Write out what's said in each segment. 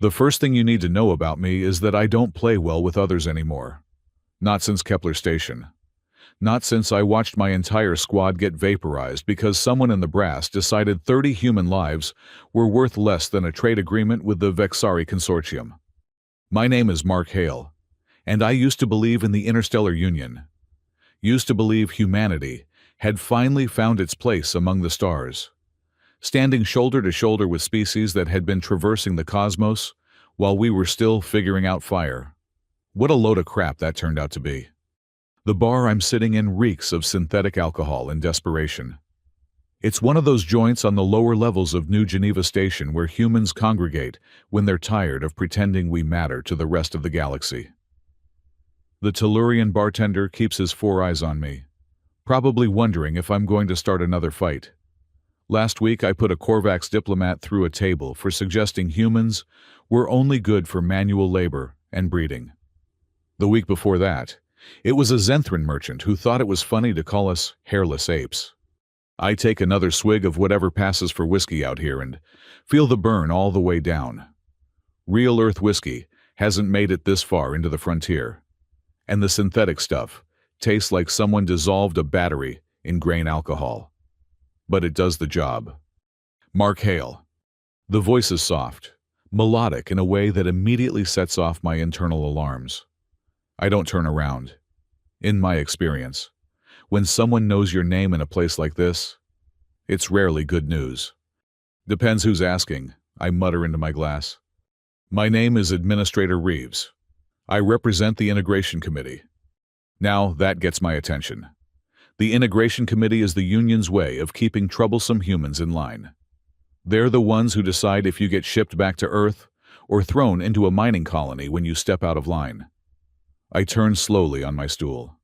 The first thing you need to know about me is that I don't play well with others anymore. Not since Kepler Station. Not since I watched my entire squad get vaporized because someone in the brass decided 30 human lives were worth less than a trade agreement with the Vexari Consortium. My name is Mark Hale, and I used to believe in the Interstellar Union. Used to believe humanity had finally found its place among the stars, standing shoulder to shoulder with species that had been traversing the cosmos while we were still figuring out fire. What a load of crap that turned out to be. The bar I'm sitting in reeks of synthetic alcohol and desperation. It's one of those joints on the lower levels of New Geneva Station where humans congregate when they're tired of pretending we matter to the rest of the galaxy. The Tellurian bartender keeps his 4 eyes on me, probably wondering if I'm going to start another fight. Last week I put a Korvax diplomat through a table for suggesting humans were only good for manual labor and breeding. The week before that, it was a Zenthran merchant who thought it was funny to call us hairless apes. I take another swig of whatever passes for whiskey out here and feel the burn all the way down. Real Earth whiskey hasn't made it this far into the frontier, and the synthetic stuff tastes like someone dissolved a battery in grain alcohol. But it does the job. Mark Hale. The voice is soft, melodic in a way that immediately sets off my internal alarms. I don't turn around. In my experience, when someone knows your name in a place like this, it's rarely good news. Depends who's asking, I mutter into my glass. My name is Administrator Reeves. I represent the Integration Committee. Now that gets my attention. The Integration Committee is the Union's way of keeping troublesome humans in line. They're the ones who decide if you get shipped back to Earth or thrown into a mining colony when you step out of line. I turn slowly on my stool,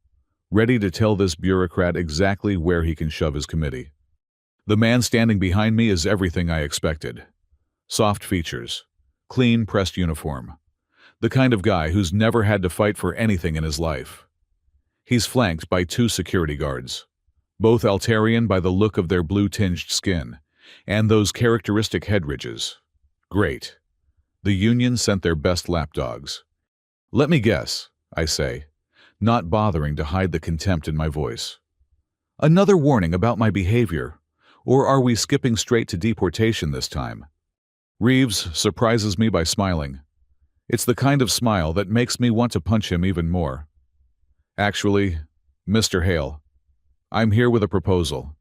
ready to tell this bureaucrat exactly where he can shove his committee. The man standing behind me is everything I expected. Soft features, clean pressed uniform, the kind of guy who's never had to fight for anything in his life. He's flanked by 2 security guards, both Altarian by the look of their blue-tinged skin, and those characteristic head ridges. Great. The Union sent their best lapdogs. Let me guess, I say, not bothering to hide the contempt in my voice. Another warning about my behavior, or are we skipping straight to deportation this time? Reeves surprises me by smiling. It's the kind of smile that makes me want to punch him even more. Actually, Mr. Hale, I'm here with a proposal.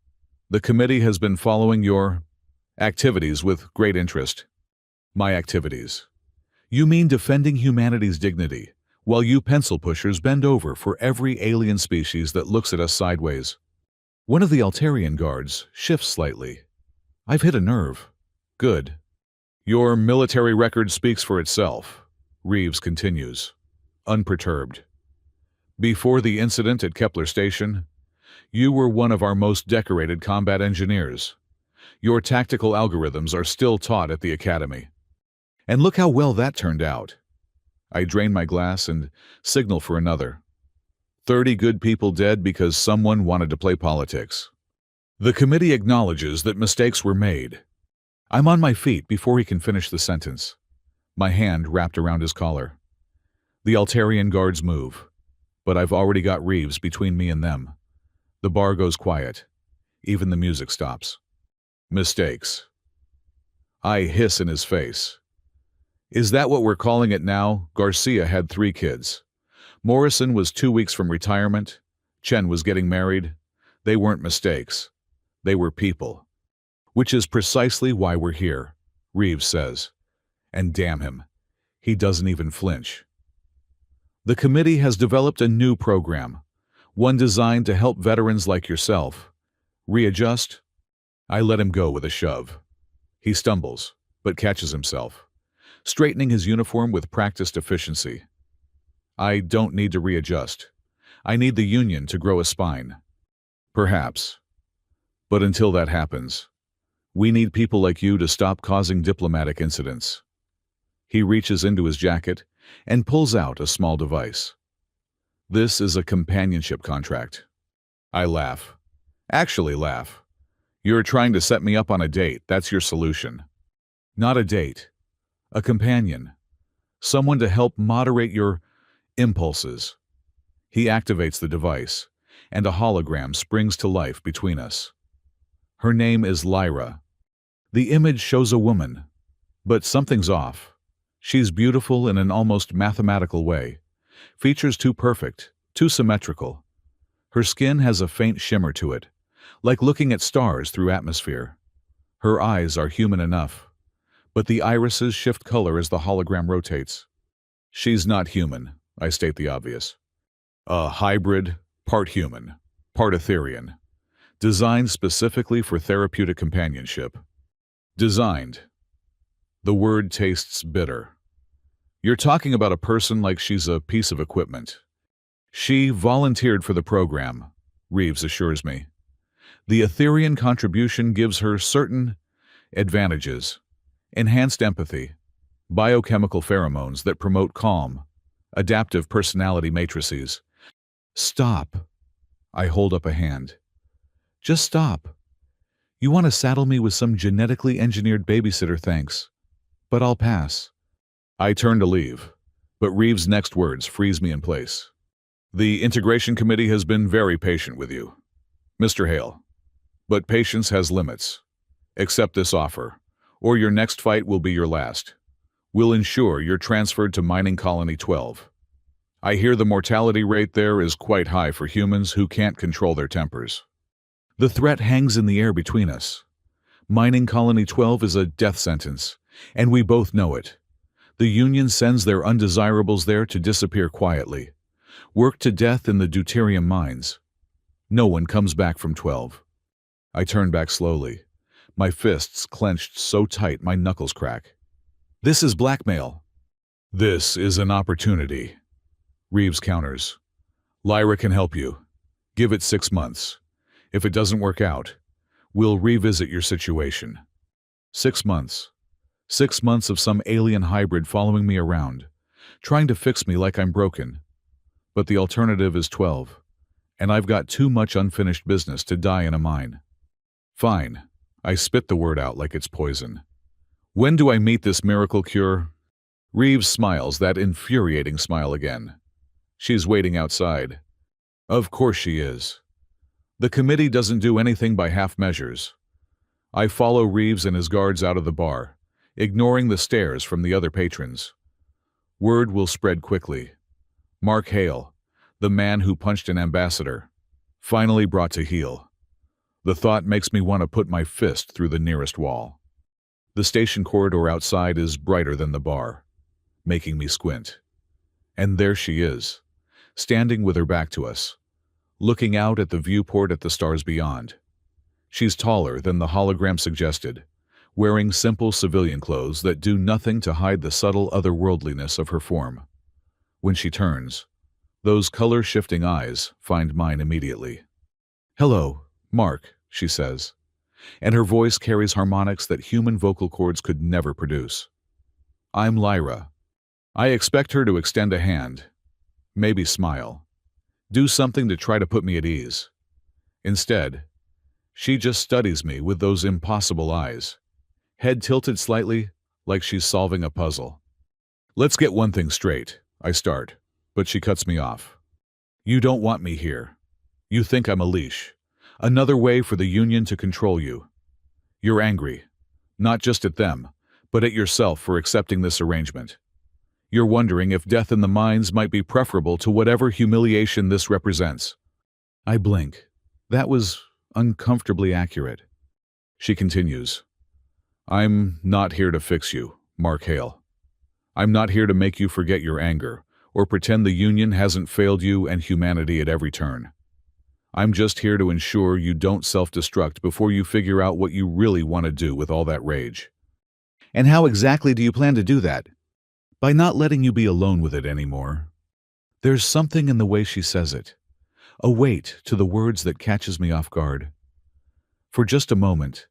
The committee has been following your activities with great interest. My activities. You mean defending humanity's dignity, while you pencil pushers bend over for every alien species that looks at us sideways. One of the Altarian guards shifts slightly. I've hit a nerve. Good. Your military record speaks for itself, Reeves continues, unperturbed. Before the incident at Kepler Station, you were one of our most decorated combat engineers. Your tactical algorithms are still taught at the Academy. And look how well that turned out. I drain my glass and signal for another. 30 good people dead because someone wanted to play politics. The committee acknowledges that mistakes were made. I'm on my feet before he can finish the sentence, my hand wrapped around his collar. The Altarian guards move, but I've already got Reeves between me and them. The bar goes quiet. Even the music stops. Mistakes. I hiss in his face. Is that what we're calling it now? Garcia had 3 kids. Morrison was 2 weeks from retirement. Chen was getting married. They weren't mistakes. They were people. Which is precisely why we're here, Reeves says. And damn him, he doesn't even flinch. The committee has developed a new program, one designed to help veterans like yourself readjust. I let him go with a shove. He stumbles, but catches himself, straightening his uniform with practiced efficiency. I don't need to readjust. I need the Union to grow a spine. Perhaps. But until that happens, we need people like you to stop causing diplomatic incidents. He reaches into his jacket and pulls out a small device. This is a companionship contract. I laugh. Actually laugh. You're trying to set me up on a date, that's your solution. Not a date. A companion. Someone to help moderate your impulses. He activates the device, and a hologram springs to life between us. Her name is Lyra. The image shows a woman, but something's off. She's beautiful in an almost mathematical way. Features too perfect, too symmetrical. Her skin has a faint shimmer to it, like looking at stars through atmosphere. Her eyes are human enough, but the irises shift color as the hologram rotates. She's not human, I state the obvious. A hybrid, part human, part Etherian. Designed specifically for therapeutic companionship. Designed. The word tastes bitter. You're talking about a person like she's a piece of equipment. She volunteered for the program, Reeves assures me. The Etherian contribution gives her certain advantages. Enhanced empathy, biochemical pheromones that promote calm, adaptive personality matrices. Stop. I hold up a hand. Just stop. You want to saddle me with some genetically engineered babysitter, thanks. But I'll pass. I turn to leave, but Reeves' next words freeze me in place. The integration committee has been very patient with you, Mr. Hale. But patience has limits. Accept this offer, or your next fight will be your last. We'll ensure you're transferred to Mining Colony 12. I hear the mortality rate there is quite high for humans who can't control their tempers. The threat hangs in the air between us. Mining Colony 12 is a death sentence, and we both know it. The Union sends their undesirables there to disappear quietly, work to death in the deuterium mines. No one comes back from 12. I turn back slowly, my fists clenched so tight my knuckles crack. This is blackmail. This is an opportunity. Reeves counters. Lyra can help you. Give it 6 months. If it doesn't work out, we'll revisit your situation. 6 months. 6 months of some alien hybrid following me around, trying to fix me like I'm broken. But the alternative is 12, and I've got too much unfinished business to die in a mine. Fine. I spit the word out like it's poison. When do I meet this miracle cure? Reeves smiles that infuriating smile again. She's waiting outside. Of course she is. The committee doesn't do anything by half measures. I follow Reeves and his guards out of the bar, ignoring the stares from the other patrons. Word will spread quickly. Mark Hale, the man who punched an ambassador, finally brought to heel. The thought makes me want to put my fist through the nearest wall. The station corridor outside is brighter than the bar, making me squint. And there she is, standing with her back to us, looking out at the viewport at the stars beyond. She's taller than the hologram suggested, wearing simple civilian clothes that do nothing to hide the subtle otherworldliness of her form. When she turns, those color-shifting eyes find mine immediately. Hello, Mark, she says, and her voice carries harmonics that human vocal cords could never produce. I'm Lyra. I expect her to extend a hand, maybe smile, do something to try to put me at ease. Instead, she just studies me with those impossible eyes, head tilted slightly like she's solving a puzzle. Let's get one thing straight, I start, but she cuts me off. You don't want me here. You think I'm a leash, another way for the Union to control you. You're angry, not just at them, but at yourself for accepting this arrangement. You're wondering if death in the mines might be preferable to whatever humiliation this represents. I blink. That was uncomfortably accurate. She continues. I'm not here to fix you, Mark Hale. I'm not here to make you forget your anger or pretend the Union hasn't failed you and humanity at every turn. I'm just here to ensure you don't self-destruct before you figure out what you really want to do with all that rage. And how exactly do you plan to do that? By not letting you be alone with it anymore. There's something in the way she says it, a weight to the words that catches me off guard. For just a moment,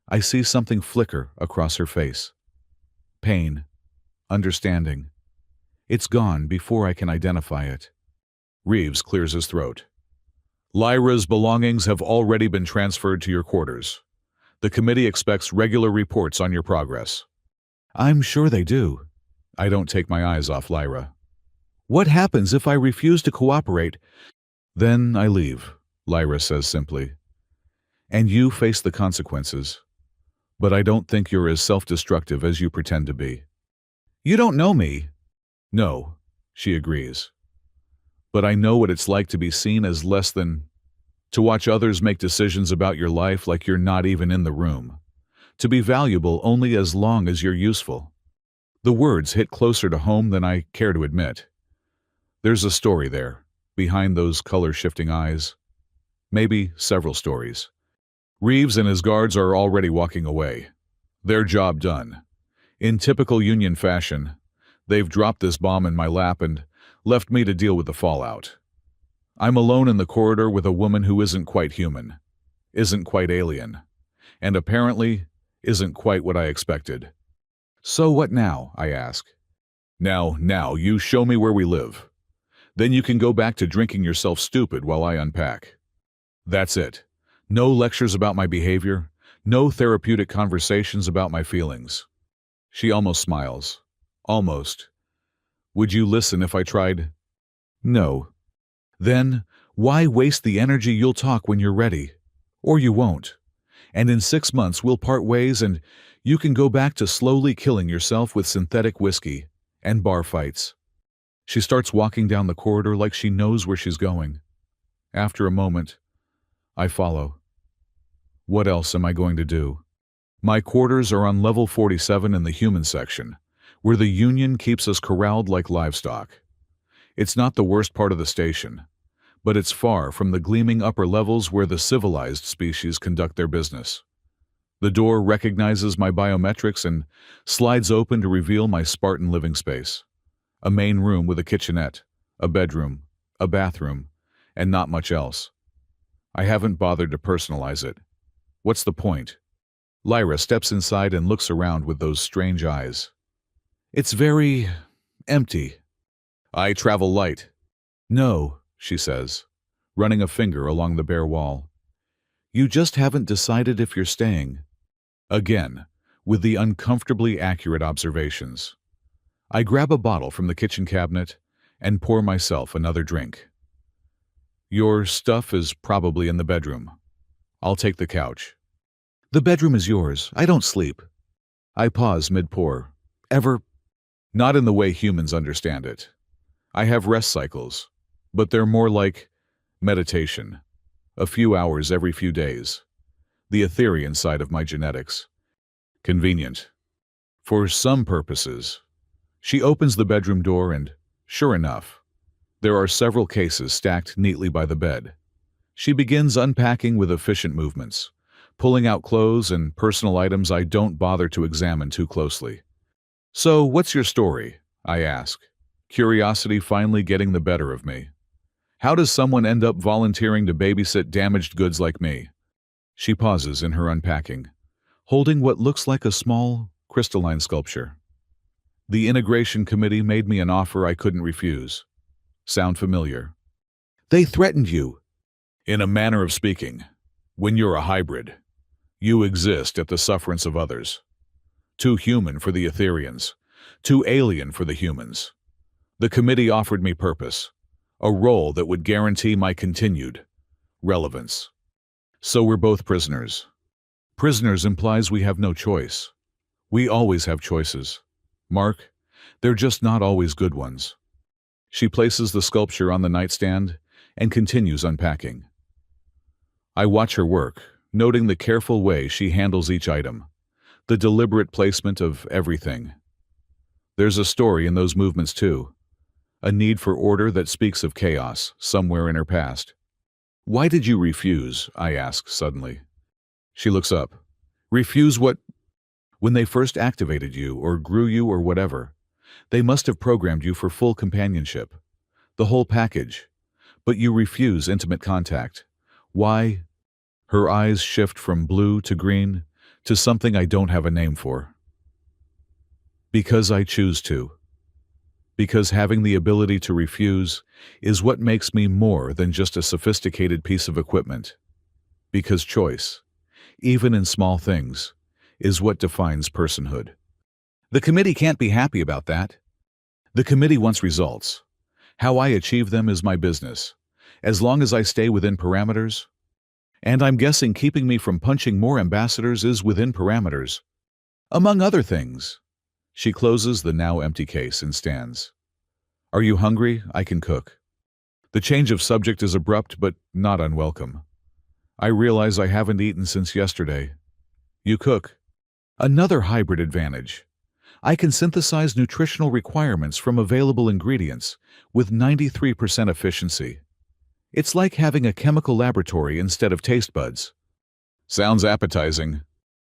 I see something flicker across her face. Pain, understanding. It's gone before I can identify it. Reeves clears his throat. Lyra's belongings have already been transferred to your quarters. The committee expects regular reports on your progress. I'm sure they do. I don't take my eyes off Lyra. What happens if I refuse to cooperate? Then I leave, Lyra says simply. And you face the consequences. But I don't think you're as self-destructive as you pretend to be. You don't know me. No, she agrees. But I know what it's like to be seen as less than, to watch others make decisions about your life like you're not even in the room, to be valuable only as long as you're useful. The words hit closer to home than I care to admit. There's a story there, behind those color-shifting eyes. Maybe several stories. Reeves and his guards are already walking away. Their job done. In typical Union fashion, they've dropped this bomb in my lap and left me to deal with the fallout. I'm alone in the corridor with a woman who isn't quite human, isn't quite alien, and apparently isn't quite what I expected. So what now, I ask. Now, you show me where we live. Then you can go back to drinking yourself stupid while I unpack. That's it. No lectures about my behavior, no therapeutic conversations about my feelings. She almost smiles. Almost. Would you listen if I tried? No. Then, why waste the energy? You'll talk when you're ready. Or you won't. And in 6 months we'll part ways and you can go back to slowly killing yourself with synthetic whiskey and bar fights. She starts walking down the corridor like she knows where she's going. After a moment, I follow. What else am I going to do? My quarters are on level 47 in the human section, where the Union keeps us corralled like livestock. It's not the worst part of the station, but it's far from the gleaming upper levels where the civilized species conduct their business. The door recognizes my biometrics and slides open to reveal my Spartan living space. A main room with a kitchenette, a bedroom, a bathroom, and not much else. I haven't bothered to personalize it. What's the point? Lyra steps inside and looks around with those strange eyes. It's very empty. I travel light. No, she says, running a finger along the bare wall. You just haven't decided if you're staying. Again, with the uncomfortably accurate observations. I grab a bottle from the kitchen cabinet and pour myself another drink. Your stuff is probably in the bedroom. I'll take the couch. The bedroom is yours. I don't sleep. I pause mid-pour. Ever? Not in the way humans understand it. I have rest cycles, but they're more like meditation. A few hours every few days. The Etherean side of my genetics. Convenient. For some purposes. She opens the bedroom door and, sure enough, there are several cases stacked neatly by the bed. She begins unpacking with efficient movements, pulling out clothes and personal items I don't bother to examine too closely. So, what's your story? I ask, curiosity finally getting the better of me. How does someone end up volunteering to babysit damaged goods like me? She pauses in her unpacking, holding what looks like a small, crystalline sculpture. The integration committee made me an offer I couldn't refuse. Sound familiar? They threatened you. In a manner of speaking, when you're a hybrid, you exist at the sufferance of others. Too human for the Etherians, too alien for the humans. The committee offered me purpose, a role that would guarantee my continued relevance. So we're both prisoners. Prisoners implies we have no choice. We always have choices. Mark, they're just not always good ones. She places the sculpture on the nightstand and continues unpacking. I watch her work, noting the careful way she handles each item, the deliberate placement of everything. There's a story in those movements too, a need for order that speaks of chaos somewhere in her past. Why did you refuse? I ask suddenly. She looks up. Refuse what? When they first activated you or grew you or whatever, they must have programmed you for full companionship, the whole package, but you refuse intimate contact. Why? Her eyes shift from blue to green to something I don't have a name for. Because I choose to. Because having the ability to refuse is what makes me more than just a sophisticated piece of equipment. Because choice, even in small things, is what defines personhood. The committee can't be happy about that. The committee wants results. How I achieve them is my business, as long as I stay within parameters. And I'm guessing keeping me from punching more ambassadors is within parameters. Among other things. She closes the now empty case and stands. Are you hungry? I can cook. The change of subject is abrupt but not unwelcome. I realize I haven't eaten since yesterday. You cook. Another hybrid advantage. I can synthesize nutritional requirements from available ingredients with 93% efficiency. It's like having a chemical laboratory instead of taste buds. Sounds appetizing.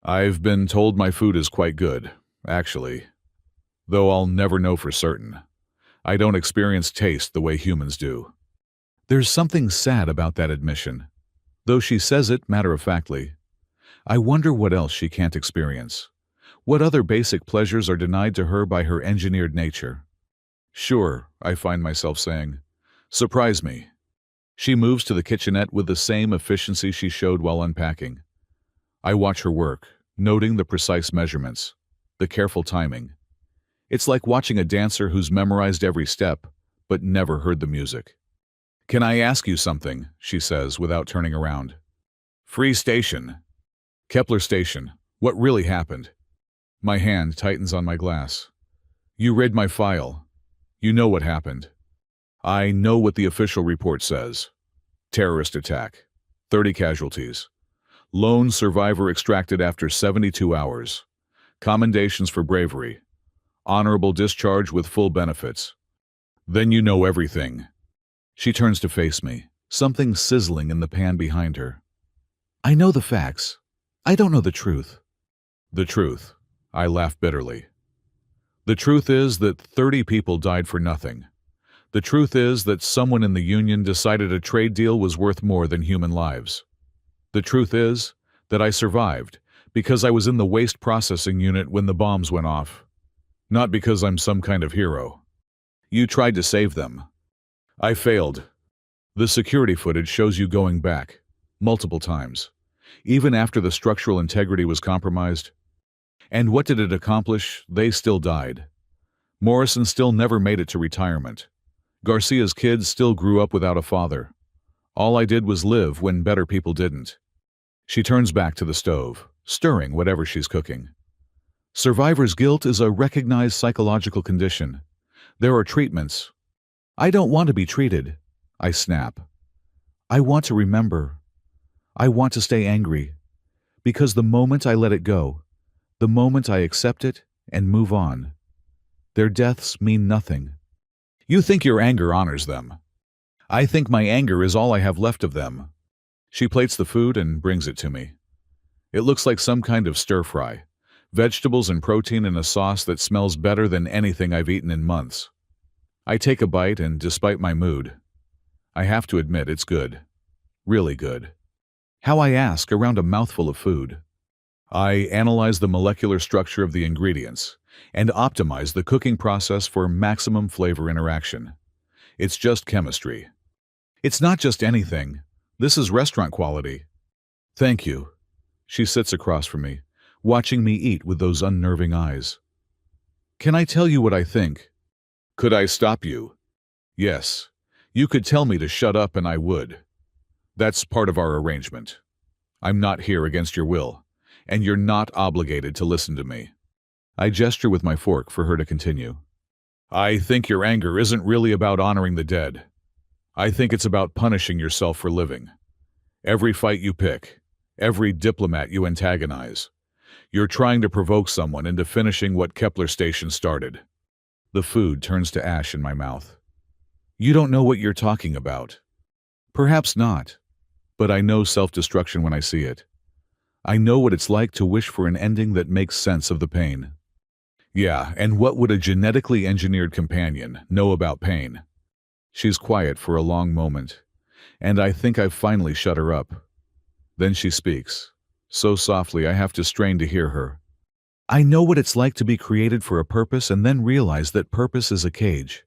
I've been told my food is quite good, actually. Though I'll never know for certain. I don't experience taste the way humans do. There's something sad about that admission, though she says it matter-of-factly. I wonder what else she can't experience. What other basic pleasures are denied to her by her engineered nature? Sure, I find myself saying. Surprise me. She moves to the kitchenette with the same efficiency she showed while unpacking. I watch her work, noting the precise measurements, the careful timing. It's like watching a dancer who's memorized every step, but never heard the music. Can I ask you something? She says without turning around. Free station. Kepler station. What really happened? My hand tightens on my glass. You read my file. You know what happened. I know what the official report says. Terrorist attack. 30 casualties. Lone survivor extracted after 72 hours. Commendations for bravery. Honorable discharge with full benefits. Then you know everything. She turns to face me, something sizzling in the pan behind her. I know the facts. I don't know the truth. The truth. I laugh bitterly. The truth is that 30 people died for nothing. The truth is that someone in the union decided a trade deal was worth more than human lives. The truth is that I survived because I was in the waste processing unit when the bombs went off. Not because I'm some kind of hero. You tried to save them. I failed. The security footage shows you going back, multiple times, even after the structural integrity was compromised. And what did it accomplish? They still died. Morrison still never made it to retirement. Garcia's kids still grew up without a father. All I did was live when better people didn't. She turns back to the stove, stirring whatever she's cooking. Survivor's guilt is a recognized psychological condition. There are treatments. I don't want to be treated. I snap. I want to remember. I want to stay angry. Because the moment I let it go, the moment I accept it and move on, their deaths mean nothing. You think your anger honors them. I think my anger is all I have left of them. She plates the food and brings it to me. It looks like some kind of stir-fry. Vegetables and protein in a sauce that smells better than anything I've eaten in months. I take a bite and, despite my mood, I have to admit it's good. Really good. How I ask around a mouthful of food. I analyze the molecular structure of the ingredients and optimize the cooking process for maximum flavor interaction. It's just chemistry. It's not just anything. This is restaurant quality. Thank you. She sits across from me, watching me eat with those unnerving eyes. Can I tell you what I think? Could I stop you? Yes. You could tell me to shut up and I would. That's part of our arrangement. I'm not here against your will, and you're not obligated to listen to me. I gesture with my fork for her to continue. I think your anger isn't really about honoring the dead. I think it's about punishing yourself for living. Every fight you pick, every diplomat you antagonize, you're trying to provoke someone into finishing what Kepler Station started. The food turns to ash in my mouth. You don't know what you're talking about. Perhaps not, but I know self-destruction when I see it. I know what it's like to wish for an ending that makes sense of the pain. Yeah, and what would a genetically engineered companion know about pain? She's quiet for a long moment, and I think I've finally shut her up. Then she speaks, so softly I have to strain to hear her. I know what it's like to be created for a purpose and then realize that purpose is a cage.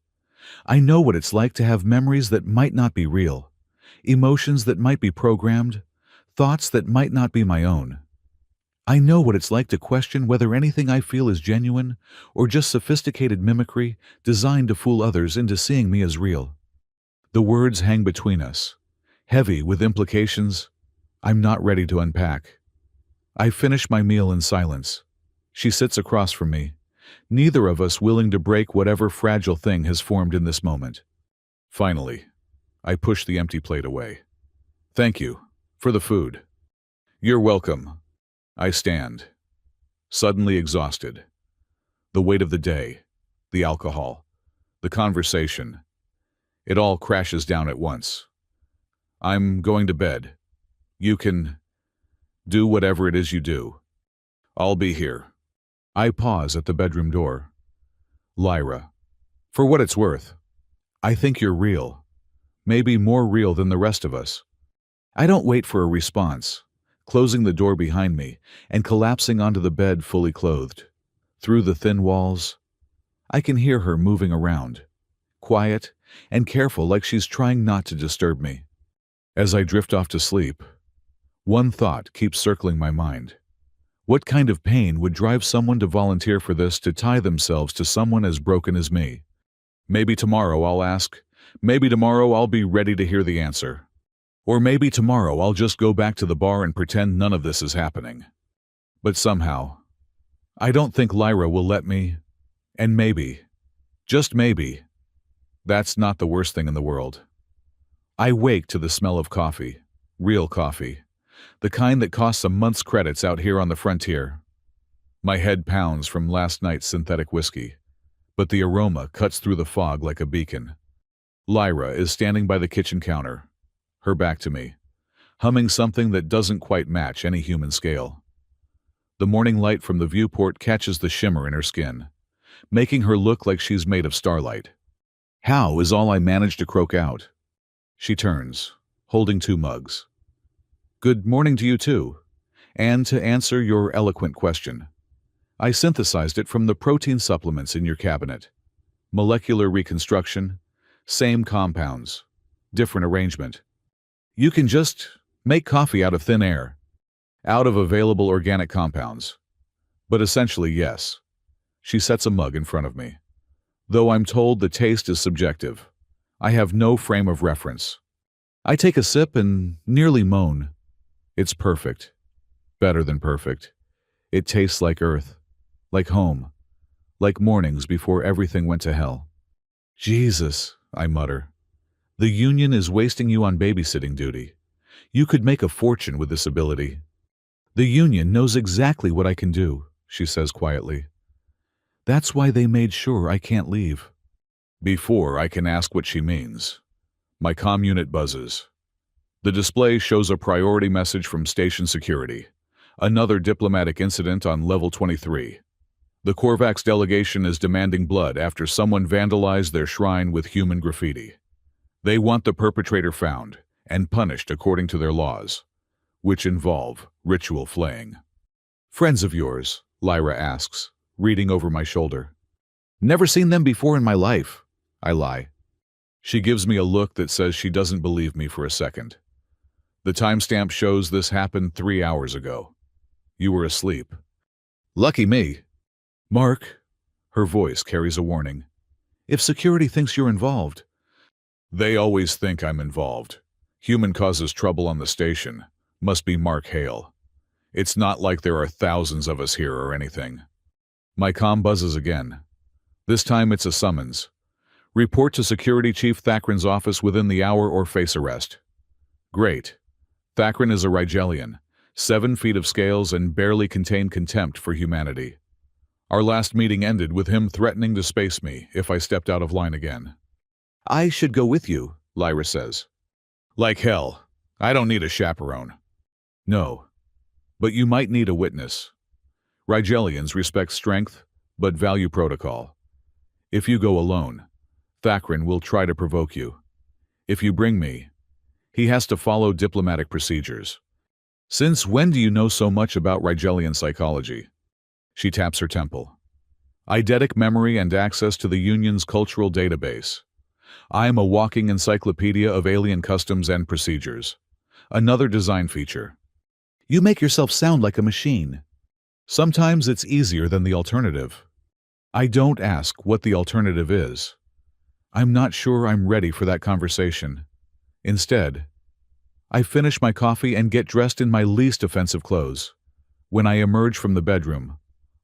I know what it's like to have memories that might not be real, emotions that might be programmed, thoughts that might not be my own. I know what it's like to question whether anything I feel is genuine or just sophisticated mimicry designed to fool others into seeing me as real. The words hang between us, heavy with implications I'm not ready to unpack. I finish my meal in silence. She sits across from me, neither of us willing to break whatever fragile thing has formed in this moment. Finally, I push the empty plate away. Thank you for the food. You're welcome. I stand, suddenly exhausted. The weight of the day, the alcohol, the conversation, it all crashes down at once. I'm going to bed. You can do whatever it is you do. I'll be here. I pause at the bedroom door. Lyra, for what it's worth, I think you're real. Maybe more real than the rest of us. I don't wait for a response, closing the door behind me and collapsing onto the bed fully clothed. Through the thin walls, I can hear her moving around, quiet and careful like she's trying not to disturb me. As I drift off to sleep, one thought keeps circling my mind. What kind of pain would drive someone to volunteer for this, to tie themselves to someone as broken as me? Maybe tomorrow I'll ask. Maybe tomorrow I'll be ready to hear the answer. Or maybe tomorrow I'll just go back to the bar and pretend none of this is happening. But somehow, I don't think Lyra will let me. And maybe, just maybe, that's not the worst thing in the world. I wake to the smell of coffee, real coffee, the kind that costs a month's credits out here on the frontier. My head pounds from last night's synthetic whiskey, but the aroma cuts through the fog like a beacon. Lyra is standing by the kitchen counter, her back to me, humming something that doesn't quite match any human scale. The morning light from the viewport catches the shimmer in her skin, making her look like she's made of starlight. How is all I manage to croak out. She turns, holding 2 mugs. Good morning to you too. And to answer your eloquent question, I synthesized it from the protein supplements in your cabinet. Molecular reconstruction, same compounds, different arrangement. You can just make coffee out of thin air, out of available organic compounds. But essentially, yes. She sets a mug in front of me. Though I'm told the taste is subjective, I have no frame of reference. I take a sip and nearly moan. It's perfect. Better than perfect. It tastes like earth, like home, like mornings before everything went to hell. Jesus, I mutter. The union is wasting you on babysitting duty. You could make a fortune with this ability. The union knows exactly what I can do, she says quietly. That's why they made sure I can't leave. Before I can ask what she means, my comm unit buzzes. The display shows a priority message from station security. Another diplomatic incident on level 23. The Korvax delegation is demanding blood after someone vandalized their shrine with human graffiti. They want the perpetrator found and punished according to their laws, which involve ritual flaying. Friends of yours? Lyra asks, reading over my shoulder. Never seen them before in my life, I lie. She gives me a look that says she doesn't believe me for a second. The timestamp shows this happened 3 hours ago. You were asleep. Lucky me. Mark, her voice carries a warning. If security thinks you're involved. They always think I'm involved. Human causes trouble on the station. Must be Mark Hale. It's not like there are thousands of us here or anything. My comm buzzes again. This time it's a summons. Report to Security Chief Thakran's office within the hour or face arrest. Great. Thakran is a Rigelian, 7 feet of scales and barely contain contempt for humanity. Our last meeting ended with him threatening to space me if I stepped out of line again. I should go with you, Lyra says. Like hell. I don't need a chaperone. No. But you might need a witness. Rigelians respect strength, but value protocol. If you go alone, Thakran will try to provoke you. If you bring me, he has to follow diplomatic procedures. Since when do you know so much about Rigelian psychology? She taps her temple. Eidetic memory and access to the Union's cultural database. I am a walking encyclopedia of alien customs and procedures. Another design feature. You make yourself sound like a machine, Sometimes it's easier than the alternative. I don't ask what the alternative is. I'm not sure I'm ready for that conversation. Instead, I finish my coffee and get dressed in my least offensive clothes. When I emerge from the bedroom,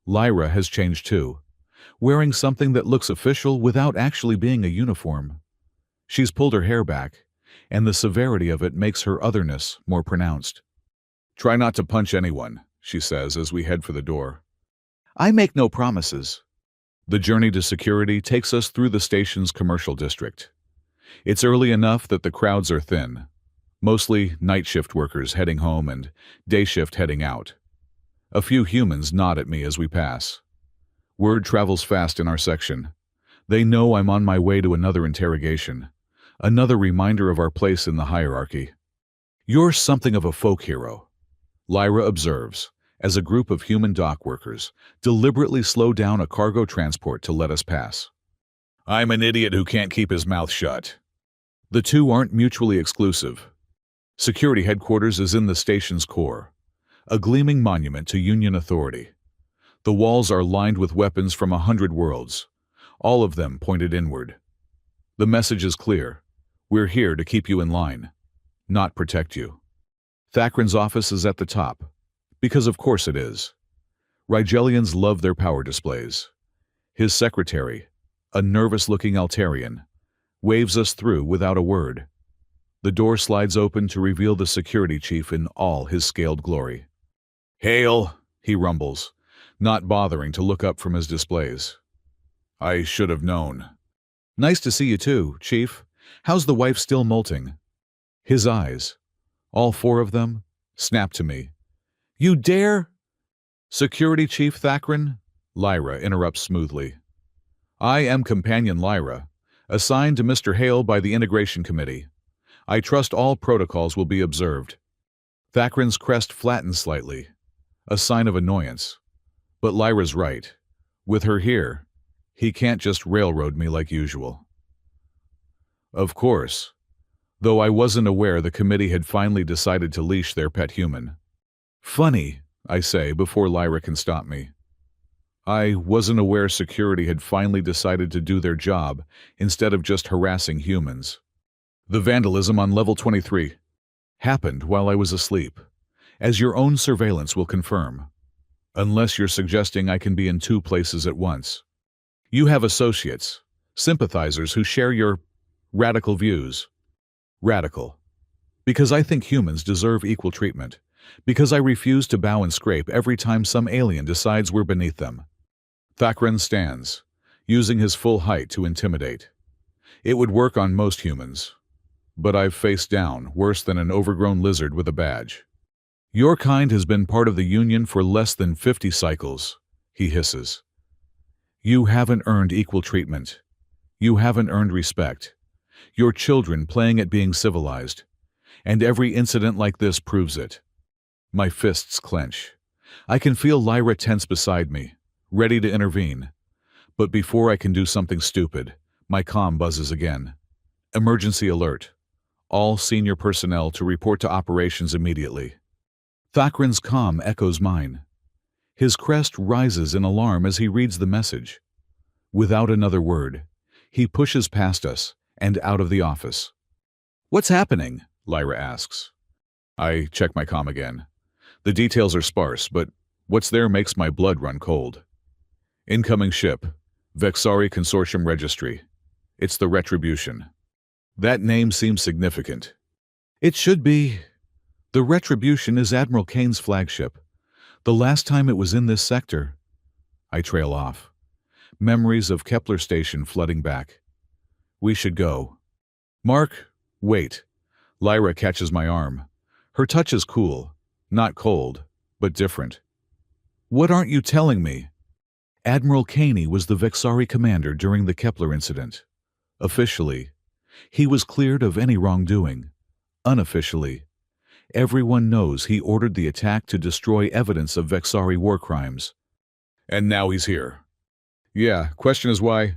Lyra has changed too, wearing something that looks official without actually being a uniform. She's pulled her hair back, and the severity of it makes her otherness more pronounced. "Try not to punch anyone," she says as we head for the door. "I make no promises." The journey to security takes us through the station's commercial district. It's early enough that the crowds are thin, mostly night shift workers heading home and day shift heading out. A few humans nod at me as we pass. Word travels fast in our section. They know I'm on my way to another interrogation, another reminder of our place in the hierarchy. "You're something of a folk hero," Lyra observes, as a group of human dock workers deliberately slow down a cargo transport to let us pass. "I'm an idiot who can't keep his mouth shut." The two aren't mutually exclusive. Security headquarters is in the station's core, a gleaming monument to Union authority. The walls are lined with weapons from 100 worlds, all of them pointed inward. The message is clear: we're here to keep you in line, not protect you. Thakran's office is at the top, because of course it is. Rigelians love their power displays. His secretary, a nervous-looking Altarian, waves us through without a word. The door slides open to reveal the security chief in all his scaled glory. "Hail," he rumbles, not bothering to look up from his displays. "I should have known." "Nice to see you too, Chief. How's the wife still molting?" His eyes, all four of them, snap to me. "You dare?" "Security Chief Thakran," Lyra interrupts smoothly. "I am Companion Lyra, assigned to Mr. Hale by the Integration Committee. I trust all protocols will be observed." Thakran's crest flattens slightly, a sign of annoyance. But Lyra's right. With her here, he can't just railroad me like usual. Of course, though I wasn't aware the committee had finally decided to leash their pet human. "Funny," I say before Lyra can stop me. I wasn't aware security had finally decided to do their job instead of just harassing humans. The vandalism on level 23 happened while I was asleep, as your own surveillance will confirm. Unless you're suggesting I can be in two places at once. You have associates, sympathizers who share your radical views. Radical. Because I think humans deserve equal treatment. Because I refuse to bow and scrape every time some alien decides we're beneath them. Thakran stands, using his full height to intimidate. It would work on most humans. But I've faced down worse than an overgrown lizard with a badge. "Your kind has been part of the Union for less than 50 cycles, he hisses. "You haven't earned equal treatment. You haven't earned respect. Your children playing at being civilized. And every incident like this proves it." My fists clench. I can feel Lyra tense beside me, ready to intervene. But before I can do something stupid, my comm buzzes again. "Emergency alert. All senior personnel to report to operations immediately." Thakran's comm echoes mine. His crest rises in alarm as he reads the message. Without another word, he pushes past us and out of the office. "What's happening?" Lyra asks. I check my comm again. The details are sparse, but what's there makes my blood run cold. "Incoming ship, Vexari Consortium Registry. It's the Retribution." That name seems significant. It should be. The Retribution is Admiral Kane's flagship. The last time it was in this sector. I trail off. Memories of Kepler Station flooding back. We should go. "Mark, wait." Lyra catches my arm. Her touch is cool, not cold, but different. "What aren't you telling me?" Admiral Kane was the Vexari commander during the Kepler incident. Officially, he was cleared of any wrongdoing. Unofficially, everyone knows he ordered the attack to destroy evidence of Vexari war crimes. And now he's here. Yeah, question is why?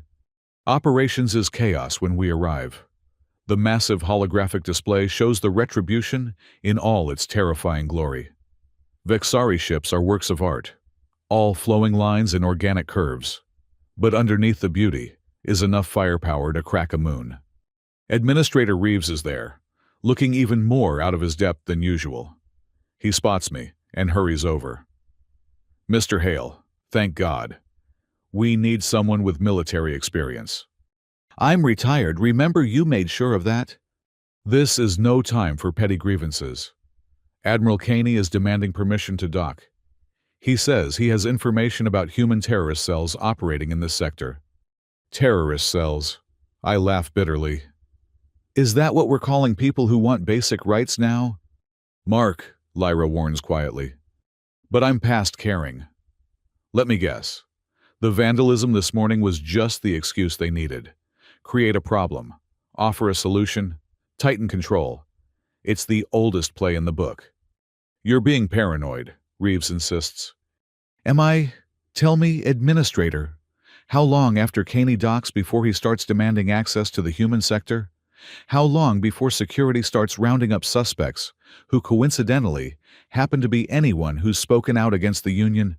Operations is chaos when we arrive. The massive holographic display shows the Retribution in all its terrifying glory. Vexari ships are works of art, all flowing lines and organic curves. But underneath the beauty is enough firepower to crack a moon. Administrator Reeves is there, looking even more out of his depth than usual. He spots me and hurries over. Mr. Hale, thank God. We need someone with military experience. I'm retired, remember you made sure of that? This is no time for petty grievances. Admiral Caney is demanding permission to dock. He says he has information about human terrorist cells operating in this sector. Terrorist cells. I laugh bitterly. Is that what we're calling people who want basic rights now? Mark, Lyra warns quietly. But I'm past caring. Let me guess. The vandalism this morning was just the excuse they needed. Create a problem, offer a solution, tighten control. It's the oldest play in the book. You're being paranoid, Reeves insists. Am I? Tell me, Administrator. How long after Caney docks before he starts demanding access to the human sector? How long before security starts rounding up suspects who coincidentally happen to be anyone who's spoken out against the Union?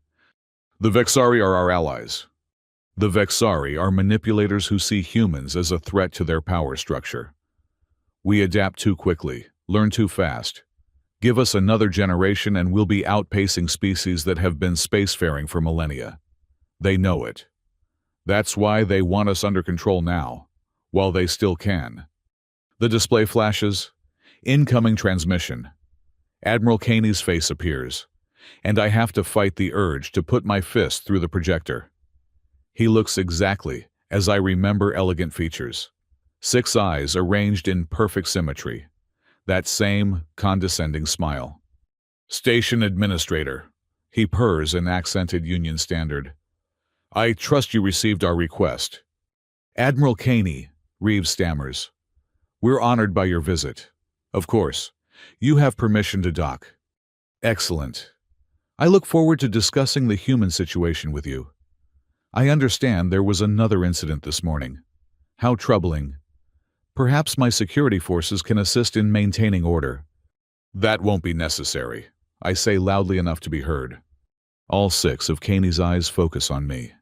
The Vexari are our allies. The Vexari are manipulators who see humans as a threat to their power structure. We adapt too quickly, learn too fast. Give us another generation and we'll be outpacing species that have been spacefaring for millennia. They know it. That's why they want us under control now, while they still can. The display flashes. Incoming transmission. Admiral Caney's face appears, and I have to fight the urge to put my fist through the projector. He looks exactly as I remember elegant features. 6 eyes arranged in perfect symmetry. That same condescending smile. Station Administrator. He purrs in accented Union Standard. I trust you received our request. Admiral Caney, Reeves stammers. We're honored by your visit. Of course, you have permission to dock. Excellent. I look forward to discussing the human situation with you. I understand there was another incident this morning. How troubling. Perhaps my security forces can assist in maintaining order. That won't be necessary, I say loudly enough to be heard. All 6 of Caney's eyes focus on me.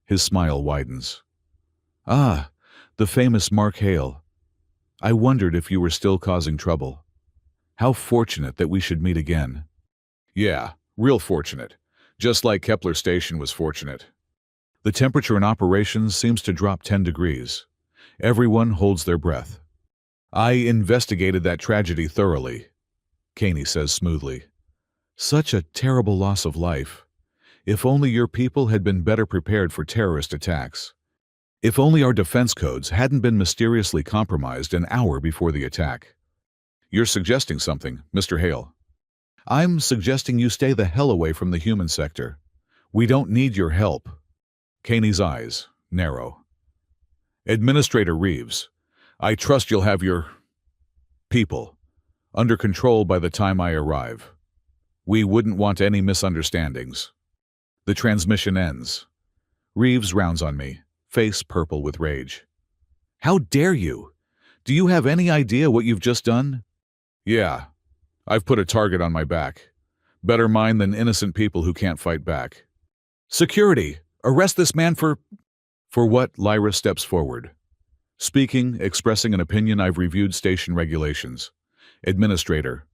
His smile widens. Ah, the famous Mark Hale. I wondered if you were still causing trouble. How fortunate that we should meet again. Yeah, real fortunate. Just like Kepler Station was fortunate. The temperature in operations seems to drop 10 degrees. Everyone holds their breath. I investigated that tragedy thoroughly, Caney says smoothly. Such a terrible loss of life. If only your people had been better prepared for terrorist attacks. If only our defense codes hadn't been mysteriously compromised an hour before the attack. You're suggesting something, Mr. Hale. I'm suggesting you stay the hell away from the human sector. We don't need your help. Caney's eyes narrow. Administrator Reeves, I trust you'll have your people under control by the time I arrive. We wouldn't want any misunderstandings. The transmission ends. Reeves rounds on me, face purple with rage. How dare you? Do you have any idea what you've just done? Yeah, I've put a target on my back. Better mine than innocent people who can't fight back. Security! Arrest this man for what? Lyra steps forward. Speaking, expressing an opinion, I've reviewed station regulations. Administrator,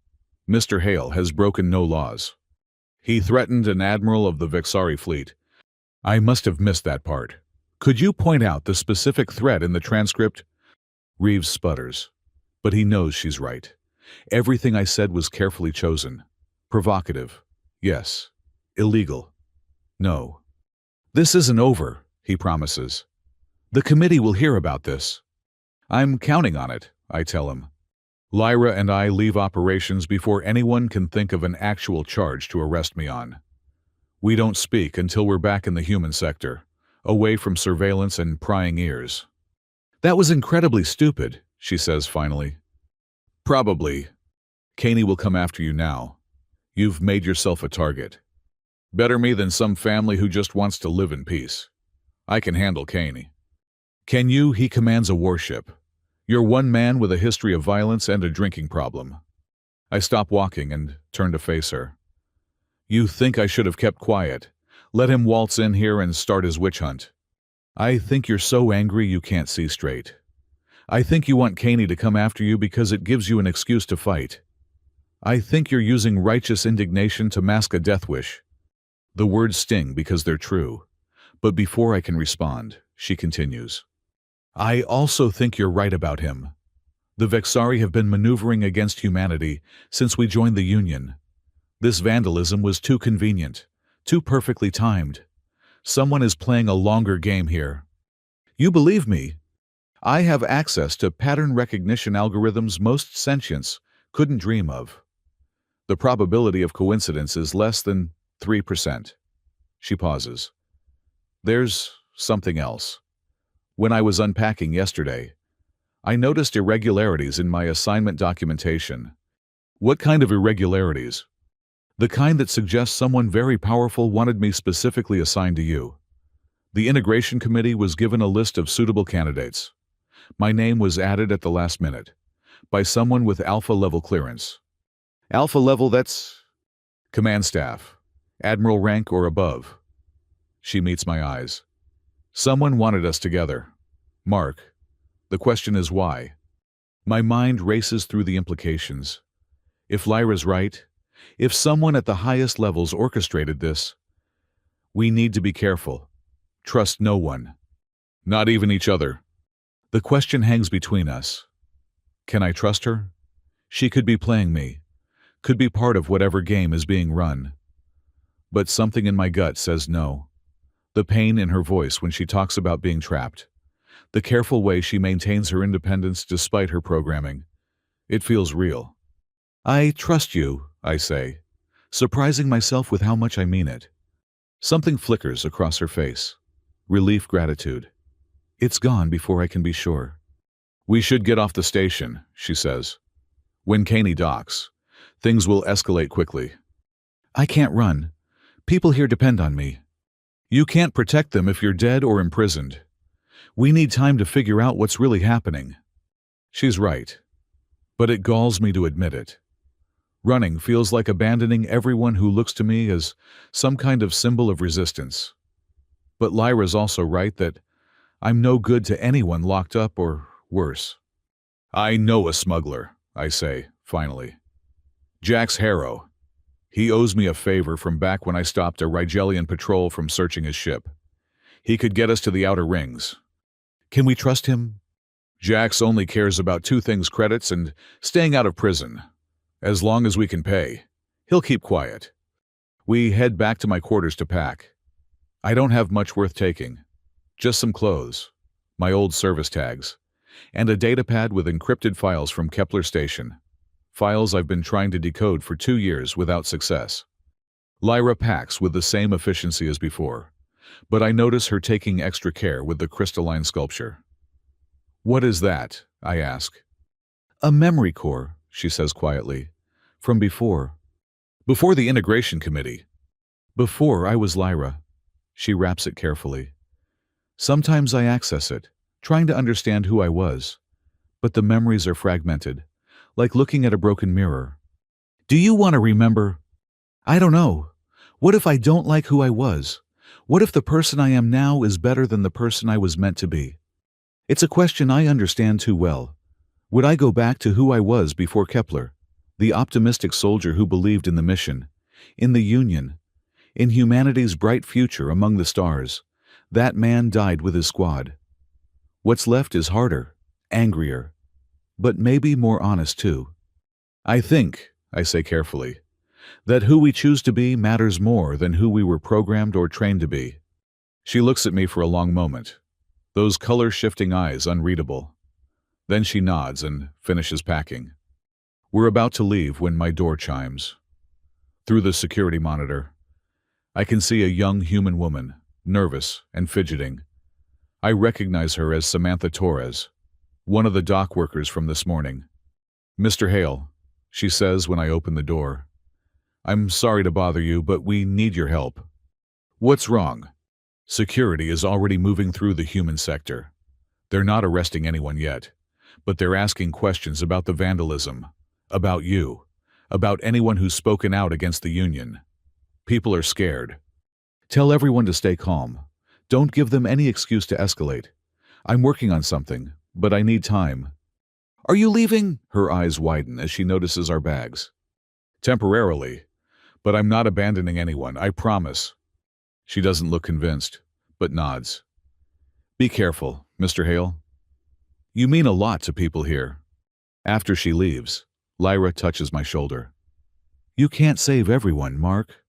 Mr. Hale has broken no laws. He threatened an admiral of the Vexari fleet. I must have missed that part. Could you point out the specific threat in the transcript? Reeves sputters, but he knows she's right. Everything I said was carefully chosen. Provocative. Yes. Illegal. No. This isn't over, he promises. The committee will hear about this. I'm counting on it, I tell him. Lyra and I leave operations before anyone can think of an actual charge to arrest me on. We don't speak until we're back in the human sector, away from surveillance and prying ears. That was incredibly stupid, she says finally. Probably. Caney will come after you now. You've made yourself a target. Better me than some family who just wants to live in peace. I can handle Caney. Can you? He commands a warship. You're one man with a history of violence and a drinking problem. I stop walking and turn to face her. You think I should have kept quiet, Let him waltz in here and start his witch hunt. I think you're so angry you can't see straight. I think you want Caney to come after you because it gives you an excuse to fight. I think you're using righteous indignation to mask a death wish. The words sting because they're true. But before I can respond, she continues. I also think you're right about him. The Vexari have been maneuvering against humanity since we joined the Union. This vandalism was too convenient, too perfectly timed. Someone is playing a longer game here. You believe me? I have access to pattern recognition algorithms most sentients couldn't dream of. The probability of coincidence is less than 3%. She pauses. There's something else. When I was unpacking yesterday, I noticed irregularities in my assignment documentation. What kind of irregularities? The kind that suggests someone very powerful wanted me specifically assigned to you. The integration committee was given a list of suitable candidates. My name was added at the last minute, by someone with alpha-level clearance. Alpha level, that's command staff, admiral rank or above. She meets my eyes. Someone wanted us together. Mark, the question is why? My mind races through the implications. If Lyra's right, if someone at the highest levels orchestrated this, we need to be careful. Trust no one. Not even each other. The question hangs between us. Can I trust her? She could be playing me, could be part of whatever game is being run. But something in my gut says no. The pain in her voice when she talks about being trapped. The careful way she maintains her independence despite her programming. It feels real. I trust you, I say, surprising myself with how much I mean it. Something flickers across her face. Relief, gratitude. It's gone before I can be sure. We should get off the station, she says. When Caney docks, things will escalate quickly. I can't run. People here depend on me. You can't protect them if you're dead or imprisoned. We need time to figure out what's really happening. She's right. But it galls me to admit it. Running feels like abandoning everyone who looks to me as some kind of symbol of resistance. But Lyra's also right that I'm no good to anyone locked up or worse. I know a smuggler, I say, finally. Jax Harrow. He owes me a favor from back when I stopped a Rigelian patrol from searching his ship. He could get us to the outer rings. Can we trust him? Jax only cares about two things: credits and staying out of prison. As long as we can pay, he'll keep quiet. We head back to my quarters to pack. I don't have much worth taking. Just some clothes, my old service tags, and a datapad with encrypted files from Kepler Station. Files I've been trying to decode for 2 years without success. Lyra packs with the same efficiency as before, but I notice her taking extra care with the crystalline sculpture. What is that? I ask. A memory core, she says quietly. From before. Before the integration committee. Before I was Lyra. She wraps it carefully. Sometimes I access it, trying to understand who I was, but the memories are fragmented, like looking at a broken mirror. Do you want to remember? I don't know. What if I don't like who I was? What if the person I am now is better than the person I was meant to be? It's a question I understand too well. Would I go back to who I was before Kepler, the optimistic soldier who believed in the mission, in the Union, in humanity's bright future among the stars? That man died with his squad. What's left is harder, angrier, but maybe more honest too. I think, I say carefully, that who we choose to be matters more than who we were programmed or trained to be. She looks at me for a long moment, those color-shifting eyes unreadable. Then she nods and finishes packing. We're about to leave when my door chimes. Through the security monitor, I can see a young human woman, nervous and fidgeting. I recognize her as Samantha Torres, one of the dock workers from this morning. Mr. Hale, she says when I open the door. I'm sorry to bother you, but we need your help. What's wrong? Security is already moving through the human sector. They're not arresting anyone yet, but they're asking questions about the vandalism, about you, about anyone who's spoken out against the Union. People are scared. Tell everyone to stay calm. Don't give them any excuse to escalate. I'm working on something, but I need time. Are you leaving? Her eyes widen as she notices our bags. Temporarily, but I'm not abandoning anyone, I promise. She doesn't look convinced, but nods. Be careful, Mr. Hale. You mean a lot to people here. After she leaves, Lyra touches my shoulder. You can't save everyone, Mark.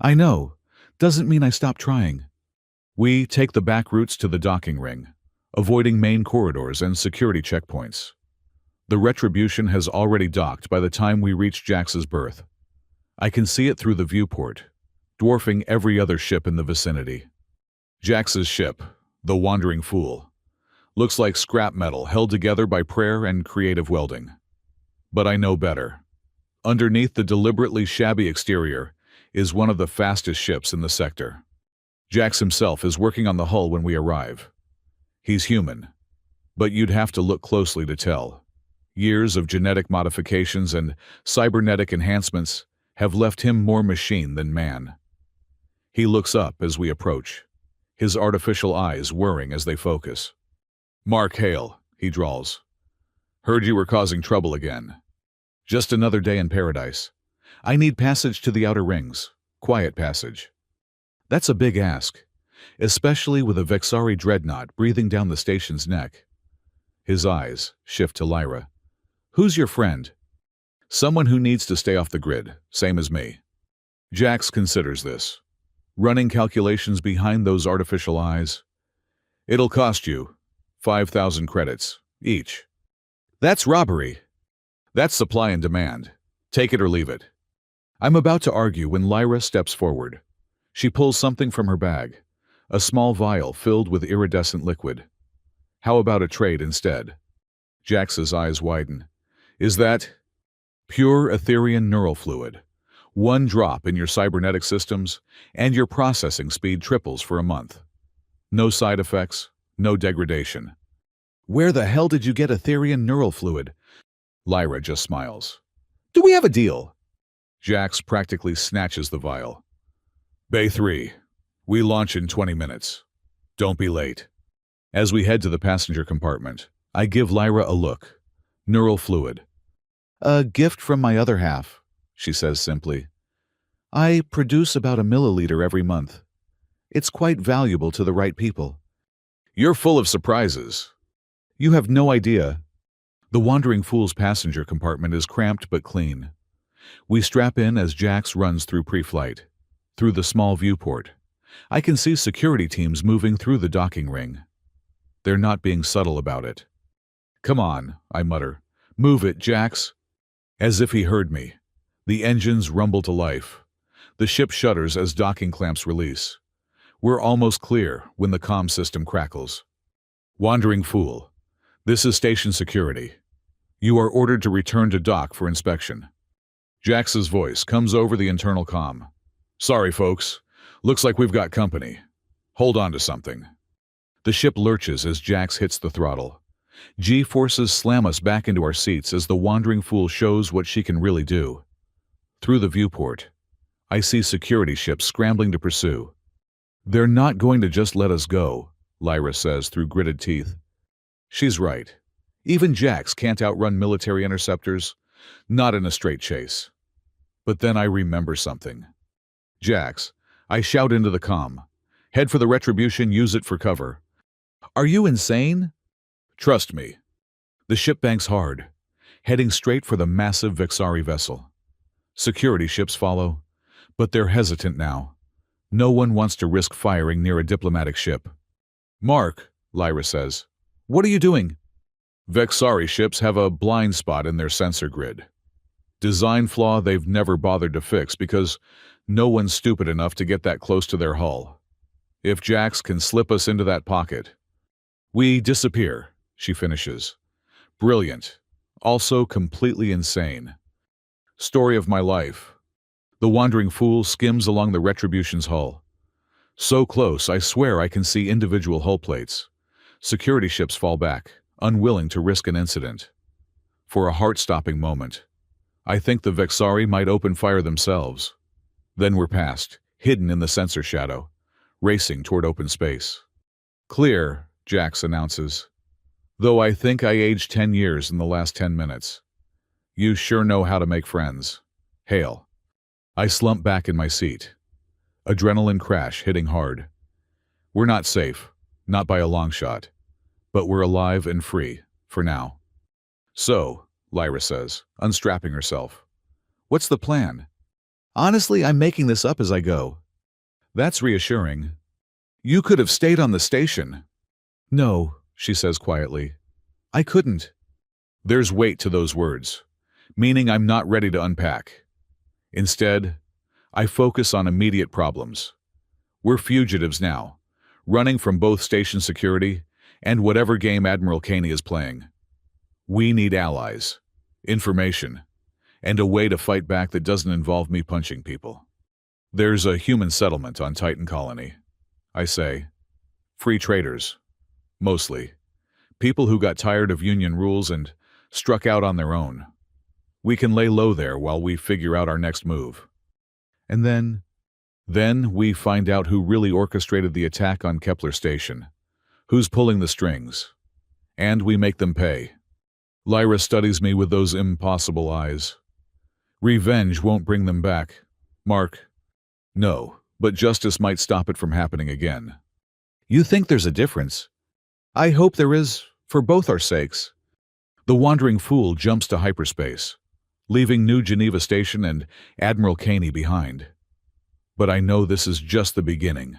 I know. Doesn't mean I stop trying. We take the back routes to the docking ring, avoiding main corridors and security checkpoints. The Retribution has already docked by the time we reach Jax's berth. I can see it through the viewport, dwarfing every other ship in the vicinity. Jax's ship, the Wandering Fool, looks like scrap metal held together by prayer and creative welding. But I know better. Underneath the deliberately shabby exterior is one of the fastest ships in the sector. Jax himself is working on the hull when we arrive. He's human, but you'd have to look closely to tell. Years of genetic modifications and cybernetic enhancements have left him more machine than man. He looks up as we approach, his artificial eyes whirring as they focus. Mark Hale, he drawls. Heard you were causing trouble again. Just another day in paradise. I need passage to the outer rings. Quiet passage. That's a big ask, especially with a Vexari dreadnought breathing down the station's neck. His eyes shift to Lyra. Who's your friend? Someone who needs to stay off the grid, same as me. Jax considers this, running calculations behind those artificial eyes. It'll cost you 5,000 credits each. That's robbery. That's supply and demand. Take it or leave it. I'm about to argue when Lyra steps forward. She pulls something from her bag, a small vial filled with iridescent liquid. How about a trade instead? Jax's eyes widen. Is that pure Etherian neural fluid? One drop in your cybernetic systems, and your processing speed triples for a month. No side effects, no degradation. Where the hell did you get Etherian neural fluid? Lyra just smiles. Do we have a deal? Jax practically snatches the vial. Bay 3. We launch in 20 minutes. Don't be late. As we head to the passenger compartment, I give Lyra a look. Neural fluid. A gift from my other half, she says simply. I produce about 1 milliliter every month. It's quite valuable to the right people. You're full of surprises. You have no idea. The Wandering Fool's passenger compartment is cramped but clean. We strap in as Jax runs through pre-flight. Through the small viewport, I can see security teams moving through the docking ring. They're not being subtle about it. Come on, I mutter. Move it, Jax. As if he heard me. The engines rumble to life. The ship shudders as docking clamps release. We're almost clear when the comm system crackles. Wandering Fool, this is station security. You are ordered to return to dock for inspection. Jax's voice comes over the internal comm. Sorry, folks. Looks like we've got company. Hold on to something. The ship lurches as Jax hits the throttle. G-forces slam us back into our seats as the Wandering Fool shows what she can really do. Through the viewport, I see security ships scrambling to pursue. They're not going to just let us go, Lyra says through gritted teeth. She's right. Even Jax can't outrun military interceptors, not in a straight chase. But then I remember something. Jax, I shout into the comm. Head for the Retribution, use it for cover. Are you insane? Trust me. The ship banks hard, heading straight for the massive Vexari vessel. Security ships follow, but they're hesitant now. No one wants to risk firing near a diplomatic ship. Mark, Lyra says, what are you doing? Vexari ships have a blind spot in their sensor grid. Design flaw they've never bothered to fix because no one's stupid enough to get that close to their hull. If Jax can slip us into that pocket, we disappear, she finishes. Brilliant. Also completely insane. Story of my life. The Wandering Fool skims along the Retribution's hull. So close, I swear I can see individual hull plates. Security ships fall back, unwilling to risk an incident. For a heart-stopping moment, I think the Vexari might open fire themselves. Then we're past, hidden in the sensor shadow, racing toward open space. Clear, Jax announces. Though I think I aged 10 years in the last 10 minutes. You sure know how to make friends. Hail. I slump back in my seat. Adrenaline crash hitting hard. We're not safe, not by a long shot. But we're alive and free, for now. So, Lyra says, unstrapping herself. What's the plan? Honestly, I'm making this up as I go. That's reassuring. You could have stayed on the station. No, she says quietly. I couldn't. There's weight to those words, meaning I'm not ready to unpack. Instead, I focus on immediate problems. We're fugitives now, running from both station security and whatever game Admiral Caney is playing. We need allies, information, and a way to fight back that doesn't involve me punching people. There's a human settlement on Titan Colony, I say. Free traders, mostly. People who got tired of Union rules and struck out on their own. We can lay low there while we figure out our next move. And then we find out who really orchestrated the attack on Kepler Station, who's pulling the strings, and we make them pay. Lyra studies me with those impossible eyes. Revenge won't bring them back, Mark. No, but justice might stop it from happening again. You think there's a difference? I hope there is, for both our sakes. The wandering fool jumps to hyperspace, leaving New Geneva Station and Admiral Caney behind. But I know this is just the beginning.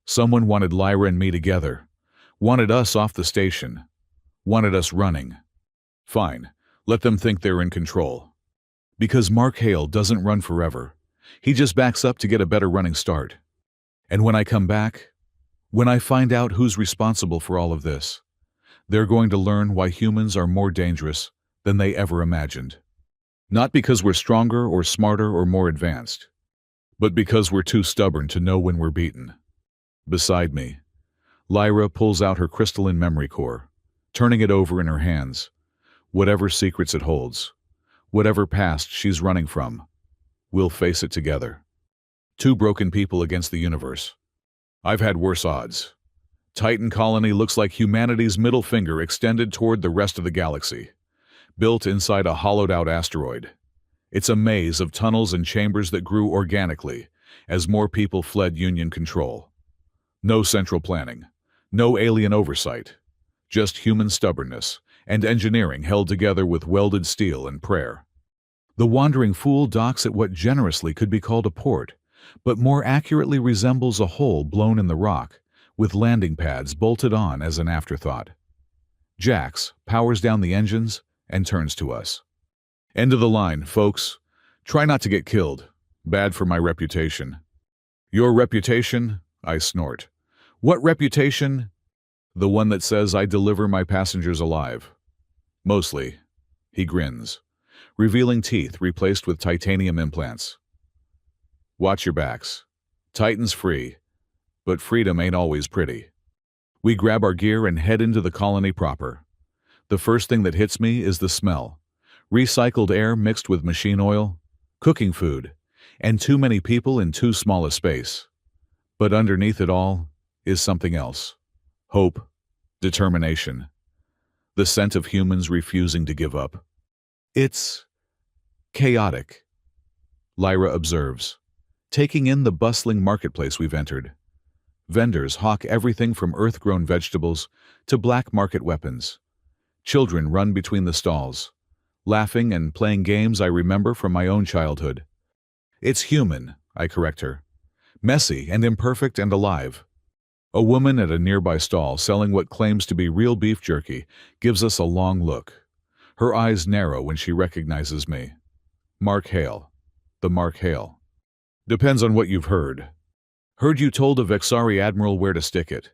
Someone wanted Lyra and me together, wanted us off the station, wanted us running. Fine, let them think they're in control. Because Mark Hale doesn't run forever. He just backs up to get a better running start. And when I come back, when I find out who's responsible for all of this, they're going to learn why humans are more dangerous than they ever imagined. Not because we're stronger or smarter or more advanced, but because we're too stubborn to know when we're beaten. Beside me, Lyra pulls out her crystalline memory core, turning it over in her hands. Whatever secrets it holds, whatever past she's running from, we'll face it together. Two broken people against the universe. I've had worse odds. Titan Colony looks like humanity's middle finger extended toward the rest of the galaxy, built inside a hollowed-out asteroid. It's a maze of tunnels and chambers that grew organically as more people fled Union control. No central planning, no alien oversight, just human stubbornness and engineering held together with welded steel and prayer. The wandering fool docks at what generously could be called a port, but more accurately resembles a hole blown in the rock, with landing pads bolted on as an afterthought. Jax powers down the engines and turns to us. End of the line, folks. Try not to get killed. Bad for my reputation. Your reputation? I snort. What reputation? The one that says I deliver my passengers alive. Mostly. He grins, revealing teeth replaced with titanium implants. Watch your backs. Titan's free, but freedom ain't always pretty. We grab our gear and head into the colony proper. The first thing that hits me is the smell. Recycled air mixed with machine oil, cooking food, and too many people in too small a space. But underneath it all is something else. Hope, determination. The scent of humans refusing to give up. It's chaotic, Lyra observes, taking in the bustling marketplace we've entered. Vendors hawk everything from earth-grown vegetables to black market weapons. Children run between the stalls, laughing and playing games I remember from my own childhood. It's human, I correct her. Messy and imperfect and alive. A woman at a nearby stall selling what claims to be real beef jerky gives us a long look. Her eyes narrow when she recognizes me. Mark Hale. The Mark Hale. Depends on what you've heard. Heard you told a Vexari admiral where to stick it.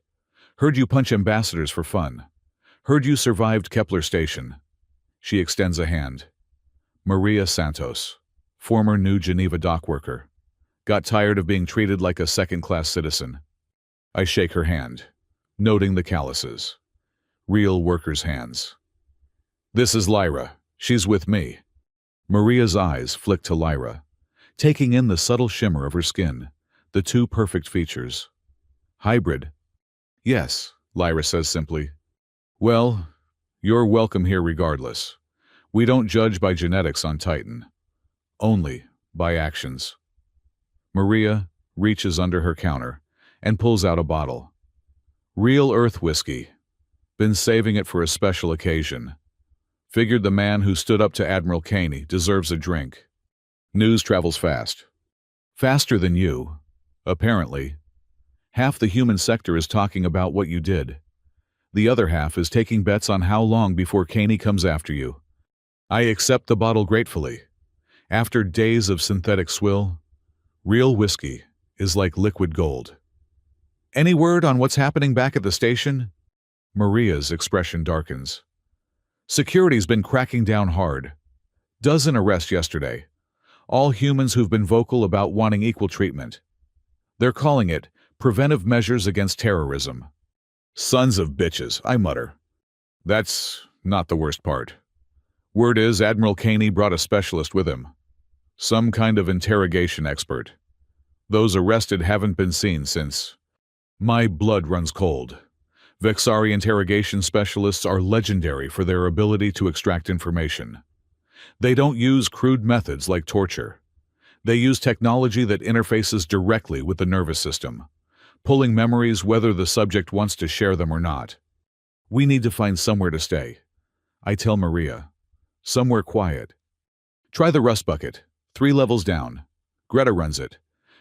Heard you punch ambassadors for fun. Heard you survived Kepler Station. She extends a hand. Maria Santos, former New Geneva dock worker. Got tired of being treated like a second-class citizen. I shake her hand, noting the calluses. Real workers' hands. This is Lyra. She's with me. Maria's eyes flick to Lyra, taking in the subtle shimmer of her skin, The two perfect features. Hybrid. Yes, Lyra says simply. Well, you're welcome here regardless. We don't judge by genetics on Titan. Only by actions. Maria reaches under her counter and pulls out a bottle. Real Earth whiskey. Been saving it for a special occasion. Figured the man who stood up to Admiral Caney deserves a drink. News travels fast. Faster than you, apparently. Half the human sector is talking about what you did. The other half is taking bets on how long before Caney comes after you. I accept the bottle gratefully. After days of synthetic swill, real whiskey is like liquid gold. Any word on what's happening back at the station? Maria's expression darkens. Security's been cracking down hard. Dozen arrests yesterday. All humans who've been vocal about wanting equal treatment. They're calling it preventive measures against terrorism. Sons of bitches, I mutter. That's not the worst part. Word is Admiral Caney brought a specialist with him. Some kind of interrogation expert. Those arrested haven't been seen since. My blood runs cold. Vexari interrogation specialists are legendary for their ability to extract information. They don't use crude methods like torture. They use technology that interfaces directly with the nervous system, pulling memories whether the subject wants to share them or not. We need to find somewhere to stay. I tell Maria. Somewhere quiet. Try the rust bucket, 3 levels down. Greta runs it.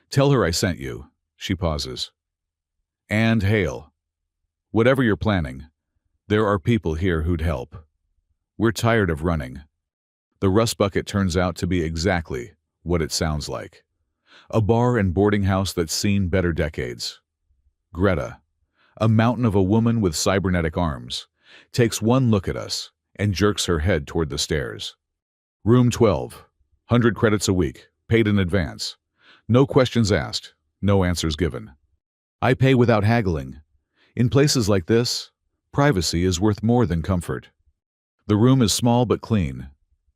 Tell her I sent you. She pauses. And hail. Whatever you're planning, there are people here who'd help. We're tired of running. The rust bucket turns out to be exactly what it sounds like. A bar and boarding house that's seen better decades. Greta, a mountain of a woman with cybernetic arms, takes one look at us and jerks her head toward the stairs. Room 12, 100 credits a week, paid in advance. No questions asked, no answers given. I pay without haggling. In places like this, privacy is worth more than comfort. The room is small but clean.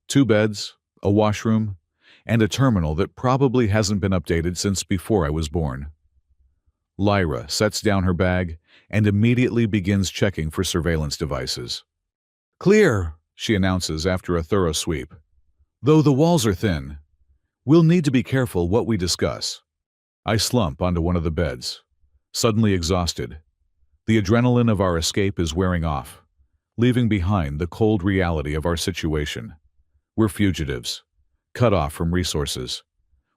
2 beds, a washroom, and a terminal that probably hasn't been updated since before I was born. Lyra sets down her bag and immediately begins checking for surveillance devices. Clear, she announces after a thorough sweep. Though the walls are thin, we'll need to be careful what we discuss. I slump onto one of the beds, suddenly exhausted. The adrenaline of our escape is wearing off, leaving behind the cold reality of our situation. We're fugitives, cut off from resources,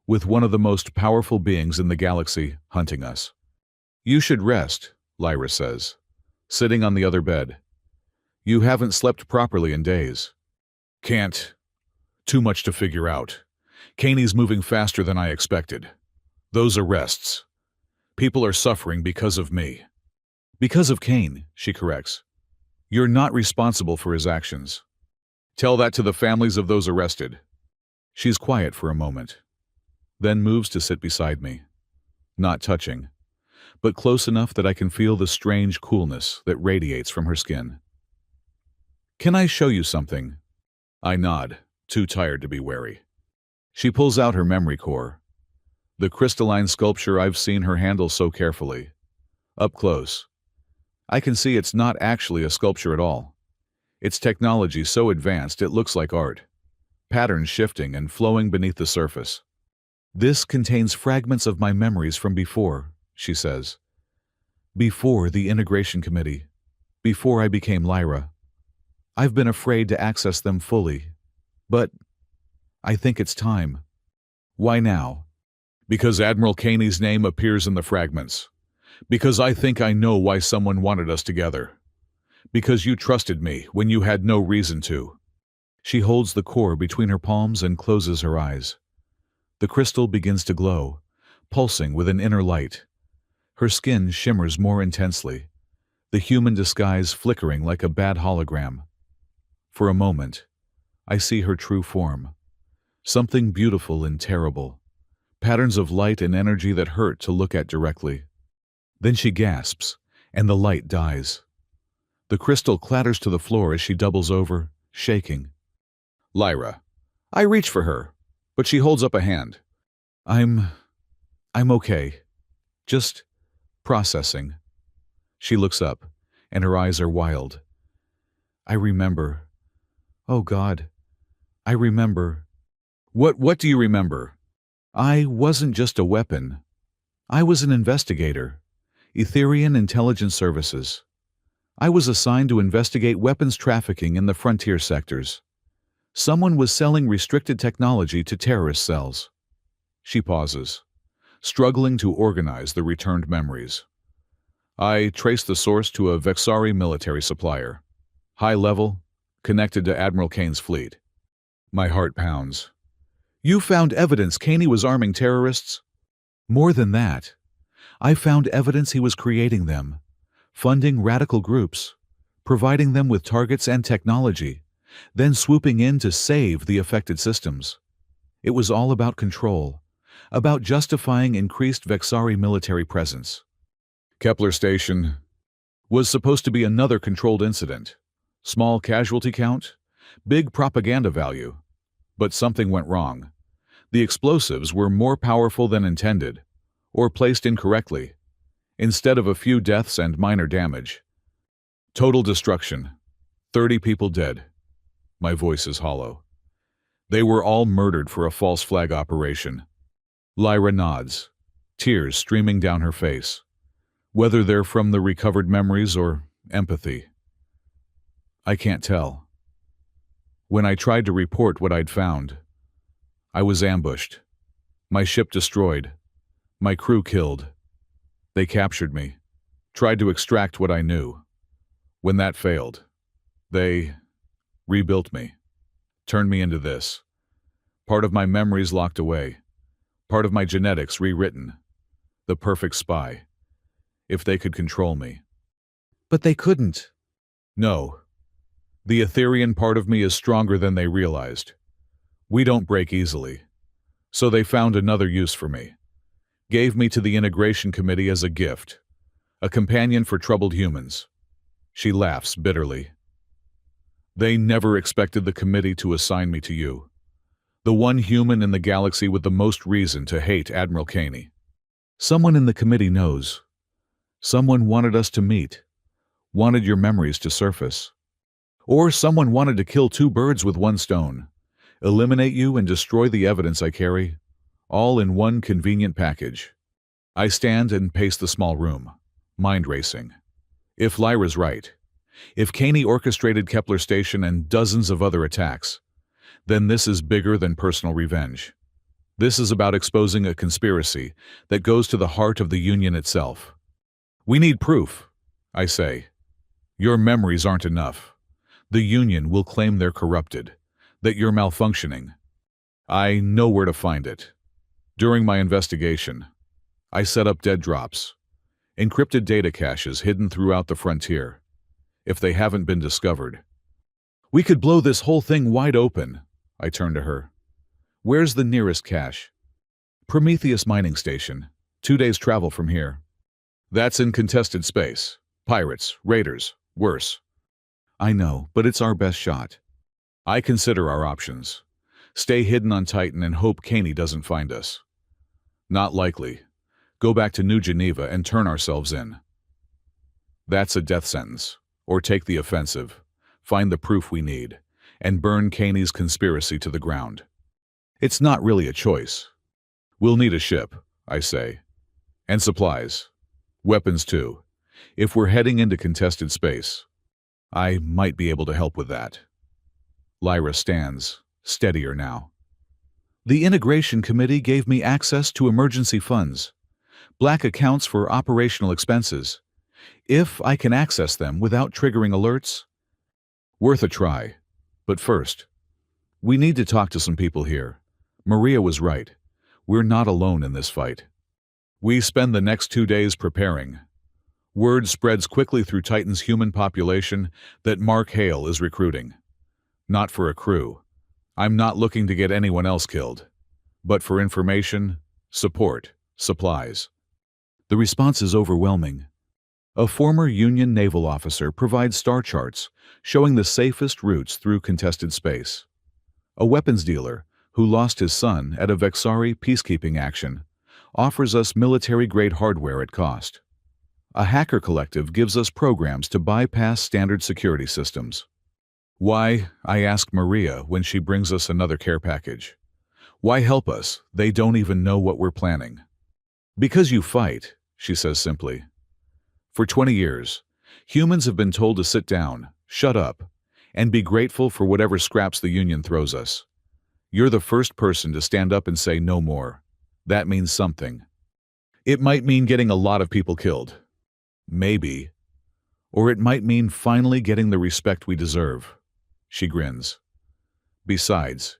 with one of the most powerful beings in the galaxy hunting us. You should rest, Lyra says, sitting on the other bed. You haven't slept properly in days. Can't. Too much to figure out. Caney's moving faster than I expected. Those arrests. People are suffering because of me. Because of Kane, she corrects. You're not responsible for his actions. Tell that to the families of those arrested. She's quiet for a moment, then moves to sit beside me. Not touching, but close enough that I can feel the strange coolness that radiates from her skin. Can I show you something? I nod, too tired to be wary. She pulls out her memory core, the crystalline sculpture I've seen her handle so carefully. Up close, I can see it's not actually a sculpture at all. It's technology so advanced it looks like art, patterns shifting and flowing beneath the surface. This contains fragments of my memories from before, she says. Before the integration committee, before I became Lyra. I've been afraid to access them fully, but I think it's time. Why now? Because Admiral Caney's name appears in the fragments. Because I think I know why someone wanted us together. Because you trusted me when you had no reason to. She holds the core between her palms and closes her eyes. The crystal begins to glow, pulsing with an inner light. Her skin shimmers more intensely, the human disguise flickering like a bad hologram. For a moment, I see her true form. Something beautiful and terrible. Patterns of light and energy that hurt to look at directly. Then she gasps, and the light dies. The crystal clatters to the floor as she doubles over, shaking. Lyra. I reach for her, but she holds up a hand. I'm okay, Just processing. She looks up, and her eyes are wild. I remember. Oh God, I remember. What do you remember? I wasn't just a weapon. I was an investigator. Etherian Intelligence Services. I was assigned to investigate weapons trafficking in the frontier sectors. Someone was selling restricted technology to terrorist cells. She pauses, struggling to organize the returned memories. I traced the source to a Vexari military supplier. High level, connected to Admiral Kane's fleet. My heart pounds. You found evidence Kaney was arming terrorists? More than that. I found evidence he was creating them, funding radical groups, providing them with targets and technology, then swooping in to save the affected systems. It was all about control, about justifying increased Vexari military presence. Kepler Station was supposed to be another controlled incident. Small casualty count, big propaganda value. But something went wrong. The explosives were more powerful than intended, or placed incorrectly. Instead of a few deaths and minor damage. Total destruction. 30 people dead. My voice is hollow. They were all murdered for a false flag operation. Lyra nods, tears streaming down her face. Whether they're from the recovered memories or empathy. I can't tell. When I tried to report what I'd found, I was ambushed. My ship destroyed. My crew killed. They captured me, tried to extract what I knew. When that failed, they rebuilt me, turned me into this. Part of my memories locked away, part of my genetics rewritten. The perfect spy. If they could control me. But they couldn't. No. The Etherian part of me is stronger than they realized. We don't break easily. So they found another use for me. Gave me to the Integration Committee as a gift. A companion for troubled humans. She laughs bitterly. They never expected the committee to assign me to you. The one human in the galaxy with the most reason to hate Admiral Kaney. Someone in the committee knows. Someone wanted us to meet. Wanted your memories to surface. Or someone wanted to kill two birds with one stone. Eliminate you and destroy the evidence I carry. All in one convenient package. I stand and pace the small room, mind racing. If Lyra's right, if Kaney orchestrated Kepler Station and dozens of other attacks, then this is bigger than personal revenge. This is about exposing a conspiracy that goes to the heart of the Union itself. We need proof, I say. Your memories aren't enough. The Union will claim they're corrupted, that you're malfunctioning. I know where to find it. During my investigation, I set up dead drops, encrypted data caches hidden throughout the frontier, if they haven't been discovered. We could blow this whole thing wide open, I turn to her. Where's the nearest cache? Prometheus mining station, 2 days travel from here. That's in contested space. Pirates, raiders, worse. I know, but it's our best shot. I consider our options. Stay hidden on Titan and hope Kaney doesn't find us. Not likely. Go back to New Geneva and turn ourselves in. That's a death sentence. Or take the offensive, find the proof we need, and burn Kaney's conspiracy to the ground. It's not really a choice. We'll need a ship, I say. And supplies. Weapons too. If we're heading into contested space, I might be able to help with that. Lyra stands, steadier now. The Integration Committee gave me access to emergency funds, black accounts for operational expenses. If I can access them without triggering alerts, worth a try. But first, we need to talk to some people here. Maria was right. We're not alone in this fight. We spend the next 2 days preparing. Word spreads quickly through Titan's human population that Mark Hale is recruiting. Not for a crew. I'm not looking to get anyone else killed. But for information, support, supplies. The response is overwhelming. A former Union naval officer provides star charts showing the safest routes through contested space. A weapons dealer, who lost his son at a Vexari peacekeeping action, offers us military-grade hardware at cost. A hacker collective gives us programs to bypass standard security systems. Why, I ask Maria when she brings us another care package. Why help us? They don't even know what we're planning. Because you fight, she says simply. For 20 years, humans have been told to sit down, shut up, and be grateful for whatever scraps the Union throws us. You're the first person to stand up and say no more. That means something. It might mean getting a lot of people killed. Maybe. Or it might mean finally getting the respect we deserve. She grins. Besides,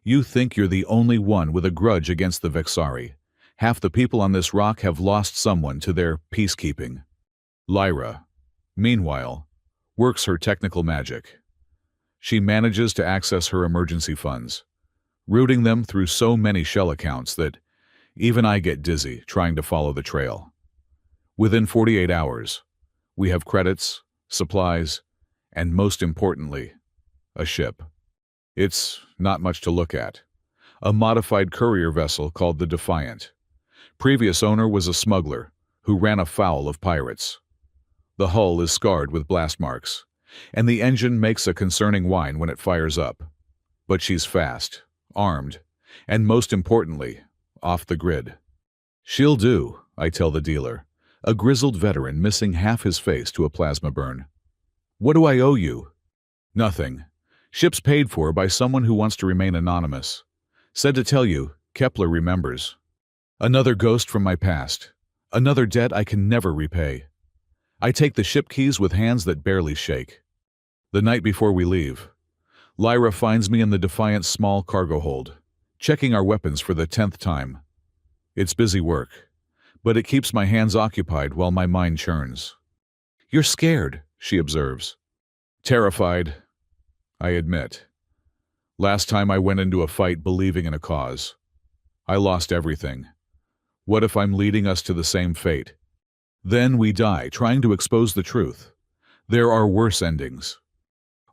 you think you're the only one with a grudge against the Vexari. Half the people on this rock have lost someone to their peacekeeping. Lyra, meanwhile, works her technical magic. She manages to access her emergency funds, routing them through so many shell accounts that even I get dizzy trying to follow the trail. Within 48 hours, we have credits, supplies, and most importantly, a ship. It's not much to look at. A modified courier vessel called the Defiant. Previous owner was a smuggler who ran afoul of pirates. The hull is scarred with blast marks, and the engine makes a concerning whine when it fires up. But she's fast, armed, and most importantly, off the grid. She'll do, I tell the dealer, a grizzled veteran missing half his face to a plasma burn. What do I owe you? Nothing. Ship's paid for by someone who wants to remain anonymous. Said to tell you, Kepler remembers. Another ghost from my past. Another debt I can never repay. I take the ship keys with hands that barely shake. The night before we leave, Lyra finds me in the Defiant's small cargo hold, checking our weapons for the 10th time. It's busy work, but it keeps my hands occupied while my mind churns. You're scared, she observes. Terrified, I admit. Last time I went into a fight believing in a cause. I lost everything. What if I'm leading us to the same fate? Then we die trying to expose the truth. There are worse endings.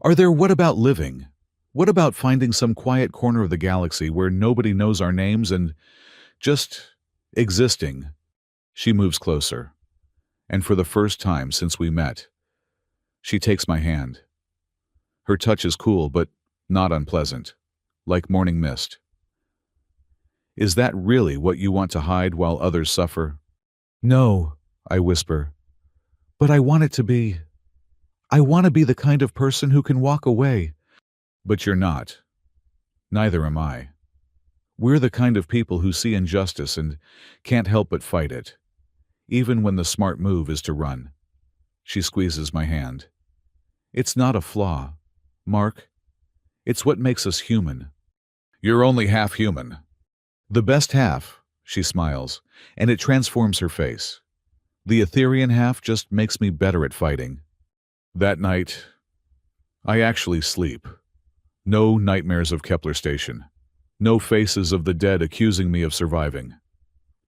Are there what about living? What about finding some quiet corner of the galaxy where nobody knows our names and just existing? She moves closer, and for the first time since we met, she takes my hand. Her touch is cool but not unpleasant, like morning mist. Is that really what you want to hide while others suffer? No, I whisper, but I want it to be. I want to be the kind of person who can walk away. But you're not. Neither am I. We're the kind of people who see injustice and can't help but fight it, even when the smart move is to run. She squeezes my hand. It's not a flaw, Mark. It's what makes us human. You're only half human. The best half, she smiles, and it transforms her face. The Etherian half just makes me better at fighting. That night, I actually sleep. No nightmares of Kepler Station. No faces of the dead accusing me of surviving.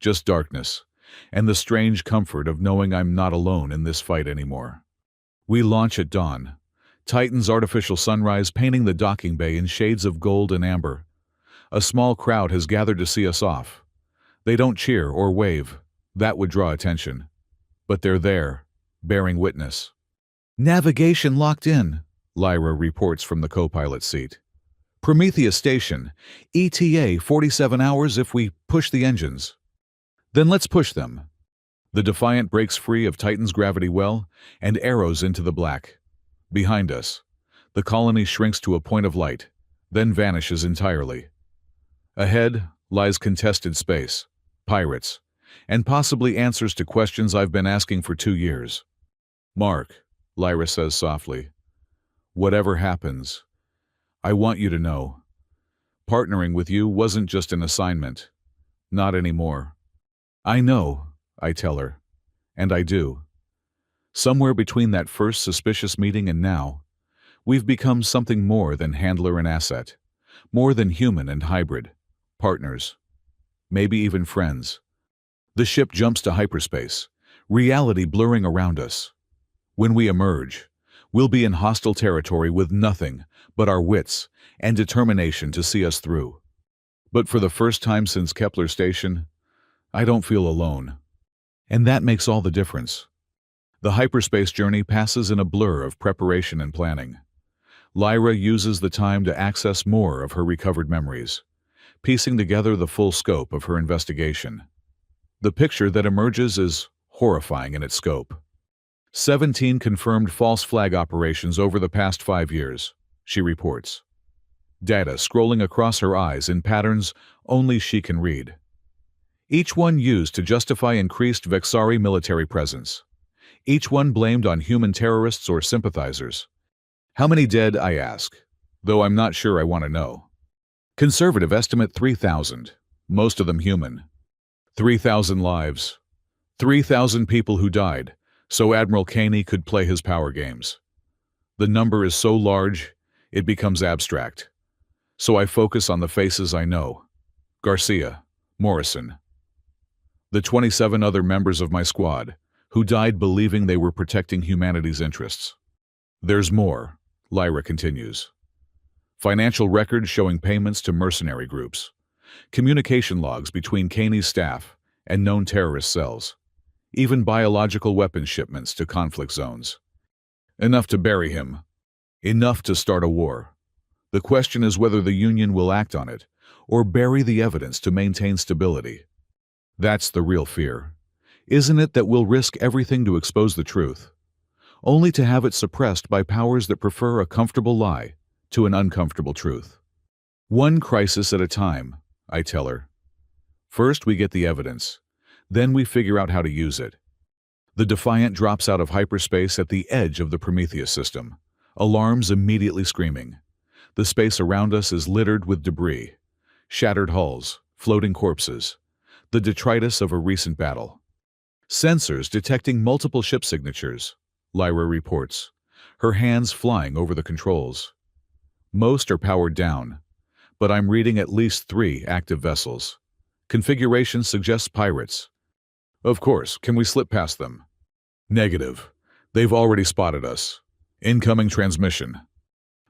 Just darkness, and the strange comfort of knowing I'm not alone in this fight anymore. We launch at dawn. Titan's artificial sunrise painting the docking bay in shades of gold and amber. A small crowd has gathered to see us off. They don't cheer or wave. That would draw attention. But they're there, bearing witness. Navigation locked in, Lyra reports from the co-pilot seat. Prometheus Station, ETA 47 hours if we push the engines. Then let's push them. The Defiant breaks free of Titan's gravity well and arrows into the black. Behind us, the colony shrinks to a point of light, then vanishes entirely. Ahead lies contested space, pirates, and possibly answers to questions I've been asking for 2 years. Mark, Lyra says softly, whatever happens, I want you to know, partnering with you wasn't just an assignment. Not anymore. I know, I tell her, and I do. Somewhere between that first suspicious meeting and now, we've become something more than handler and asset, more than human and hybrid, partners, maybe even friends. The ship jumps to hyperspace, reality blurring around us. When we emerge, we'll be in hostile territory with nothing but our wits and determination to see us through. But for the first time since Kepler Station, I don't feel alone. And that makes all the difference. The hyperspace journey passes in a blur of preparation and planning. Lyra uses the time to access more of her recovered memories, piecing together the full scope of her investigation. The picture that emerges is horrifying in its scope. 17 confirmed false flag operations over the past 5 years, she reports. Data scrolling across her eyes in patterns only she can read. Each one used to justify increased Vexari military presence. Each one blamed on human terrorists or sympathizers. How many dead, I ask, though I'm not sure I want to know. Conservative estimate 3,000, most of them human. 3,000 lives. 3,000 people who died, so Admiral Caney could play his power games. The number is so large, it becomes abstract. So I focus on the faces I know. Garcia, Morrison. The 27 other members of my squad, who died believing they were protecting humanity's interests. There's more, Lyra continues. Financial records showing payments to mercenary groups. Communication logs between Caney's staff and known terrorist cells. Even biological weapons shipments to conflict zones. Enough to bury him. Enough to start a war. The question is whether the Union will act on it, or bury the evidence to maintain stability. That's the real fear. Isn't it that we'll risk everything to expose the truth, only to have it suppressed by powers that prefer a comfortable lie to an uncomfortable truth? One crisis at a time, I tell her. First we get the evidence, then we figure out how to use it. The Defiant drops out of hyperspace at the edge of the Prometheus system, alarms immediately screaming. The space around us is littered with debris, shattered hulls, floating corpses, the detritus of a recent battle. Sensors detecting multiple ship signatures, Lyra reports, her hands flying over the controls. Most are powered down, but I'm reading at least 3 active vessels. Configuration suggests pirates. Of course, can we slip past them? Negative. They've already spotted us. Incoming transmission.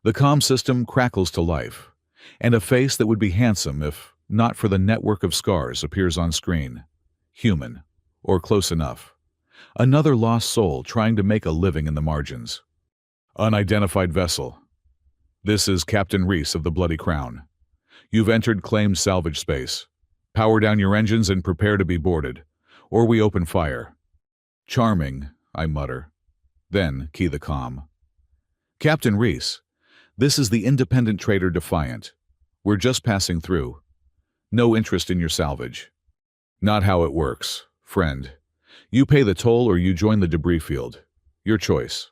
The comm system crackles to life, and a face that would be handsome if not for the network of scars appears on screen. Human, or close enough. Another lost soul trying to make a living in the margins. Unidentified vessel. This is Captain Reese of the Bloody Crown. You've entered claimed salvage space. Power down your engines and prepare to be boarded, or we open fire. Charming, I mutter. Then key the comm. Captain Reese, this is the independent trader Defiant. We're just passing through. No interest in your salvage. Not how it works, friend. You pay the toll or you join the debris field. Your choice.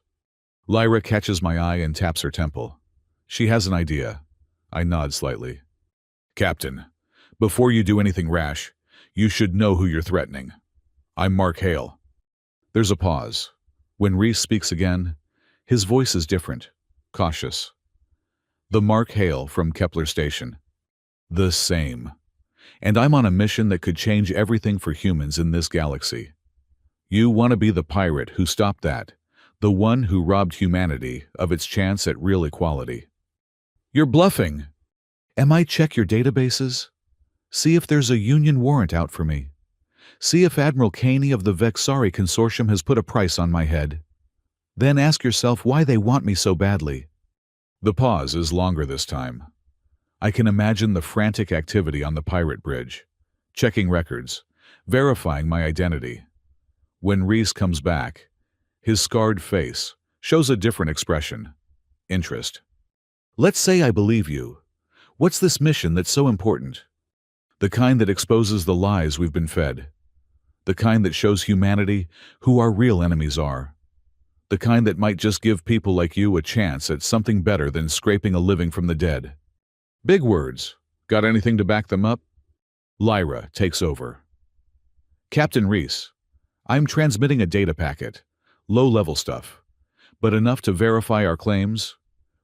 Lyra catches my eye and taps her temple. She has an idea. I nod slightly. Captain, before you do anything rash, you should know who you're threatening. I'm Mark Hale. There's a pause. When Reese speaks again, his voice is different, cautious. The Mark Hale from Kepler Station. The same. And I'm on a mission that could change everything for humans in this galaxy. You want to be the pirate who stopped that, the one who robbed humanity of its chance at real equality. You're bluffing. Am I check your databases? See if there's a Union warrant out for me. See if Admiral Caney of the Vexari Consortium has put a price on my head. Then ask yourself why they want me so badly. The pause is longer this time. I can imagine the frantic activity on the pirate bridge, checking records, verifying my identity. When Reese comes back, his scarred face shows a different expression, interest. Let's say I believe you. What's this mission that's so important? The kind that exposes the lies we've been fed. The kind that shows humanity who our real enemies are. The kind that might just give people like you a chance at something better than scraping a living from the dead. Big words. Got anything to back them up? Lyra takes over. Captain Reese, I'm transmitting a data packet. Low-level stuff. But enough to verify our claims.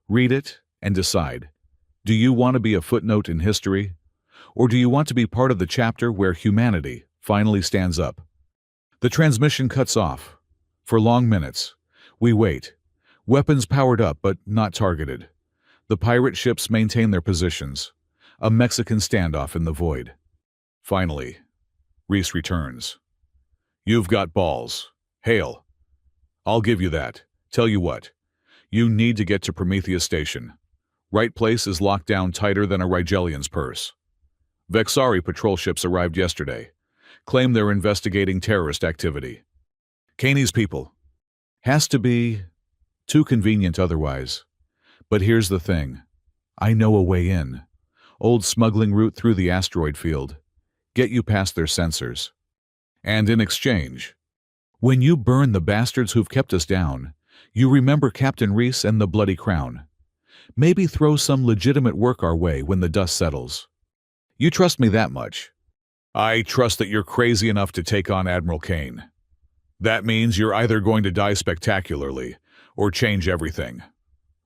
Read it and decide. Do you want to be a footnote in history? Or do you want to be part of the chapter where humanity finally stands up? The transmission cuts off. For long minutes, we wait. Weapons powered up but not targeted. The pirate ships maintain their positions. A Mexican standoff in the void. Finally, Reese returns. You've got balls. Hale. I'll give you that. Tell you what. You need to get to Prometheus Station. Right place is locked down tighter than a Rigelian's purse. Vexari patrol ships arrived yesterday. Claim they're investigating terrorist activity. Caney's people. Has to be too convenient otherwise. But here's the thing. I know a way in. Old smuggling route through the asteroid field. Get you past their sensors. And in exchange, when you burn the bastards who've kept us down, you remember Captain Reese and the Bloody Crown. Maybe throw some legitimate work our way when the dust settles. You trust me that much? I trust that you're crazy enough to take on Admiral Kane. That means you're either going to die spectacularly or change everything.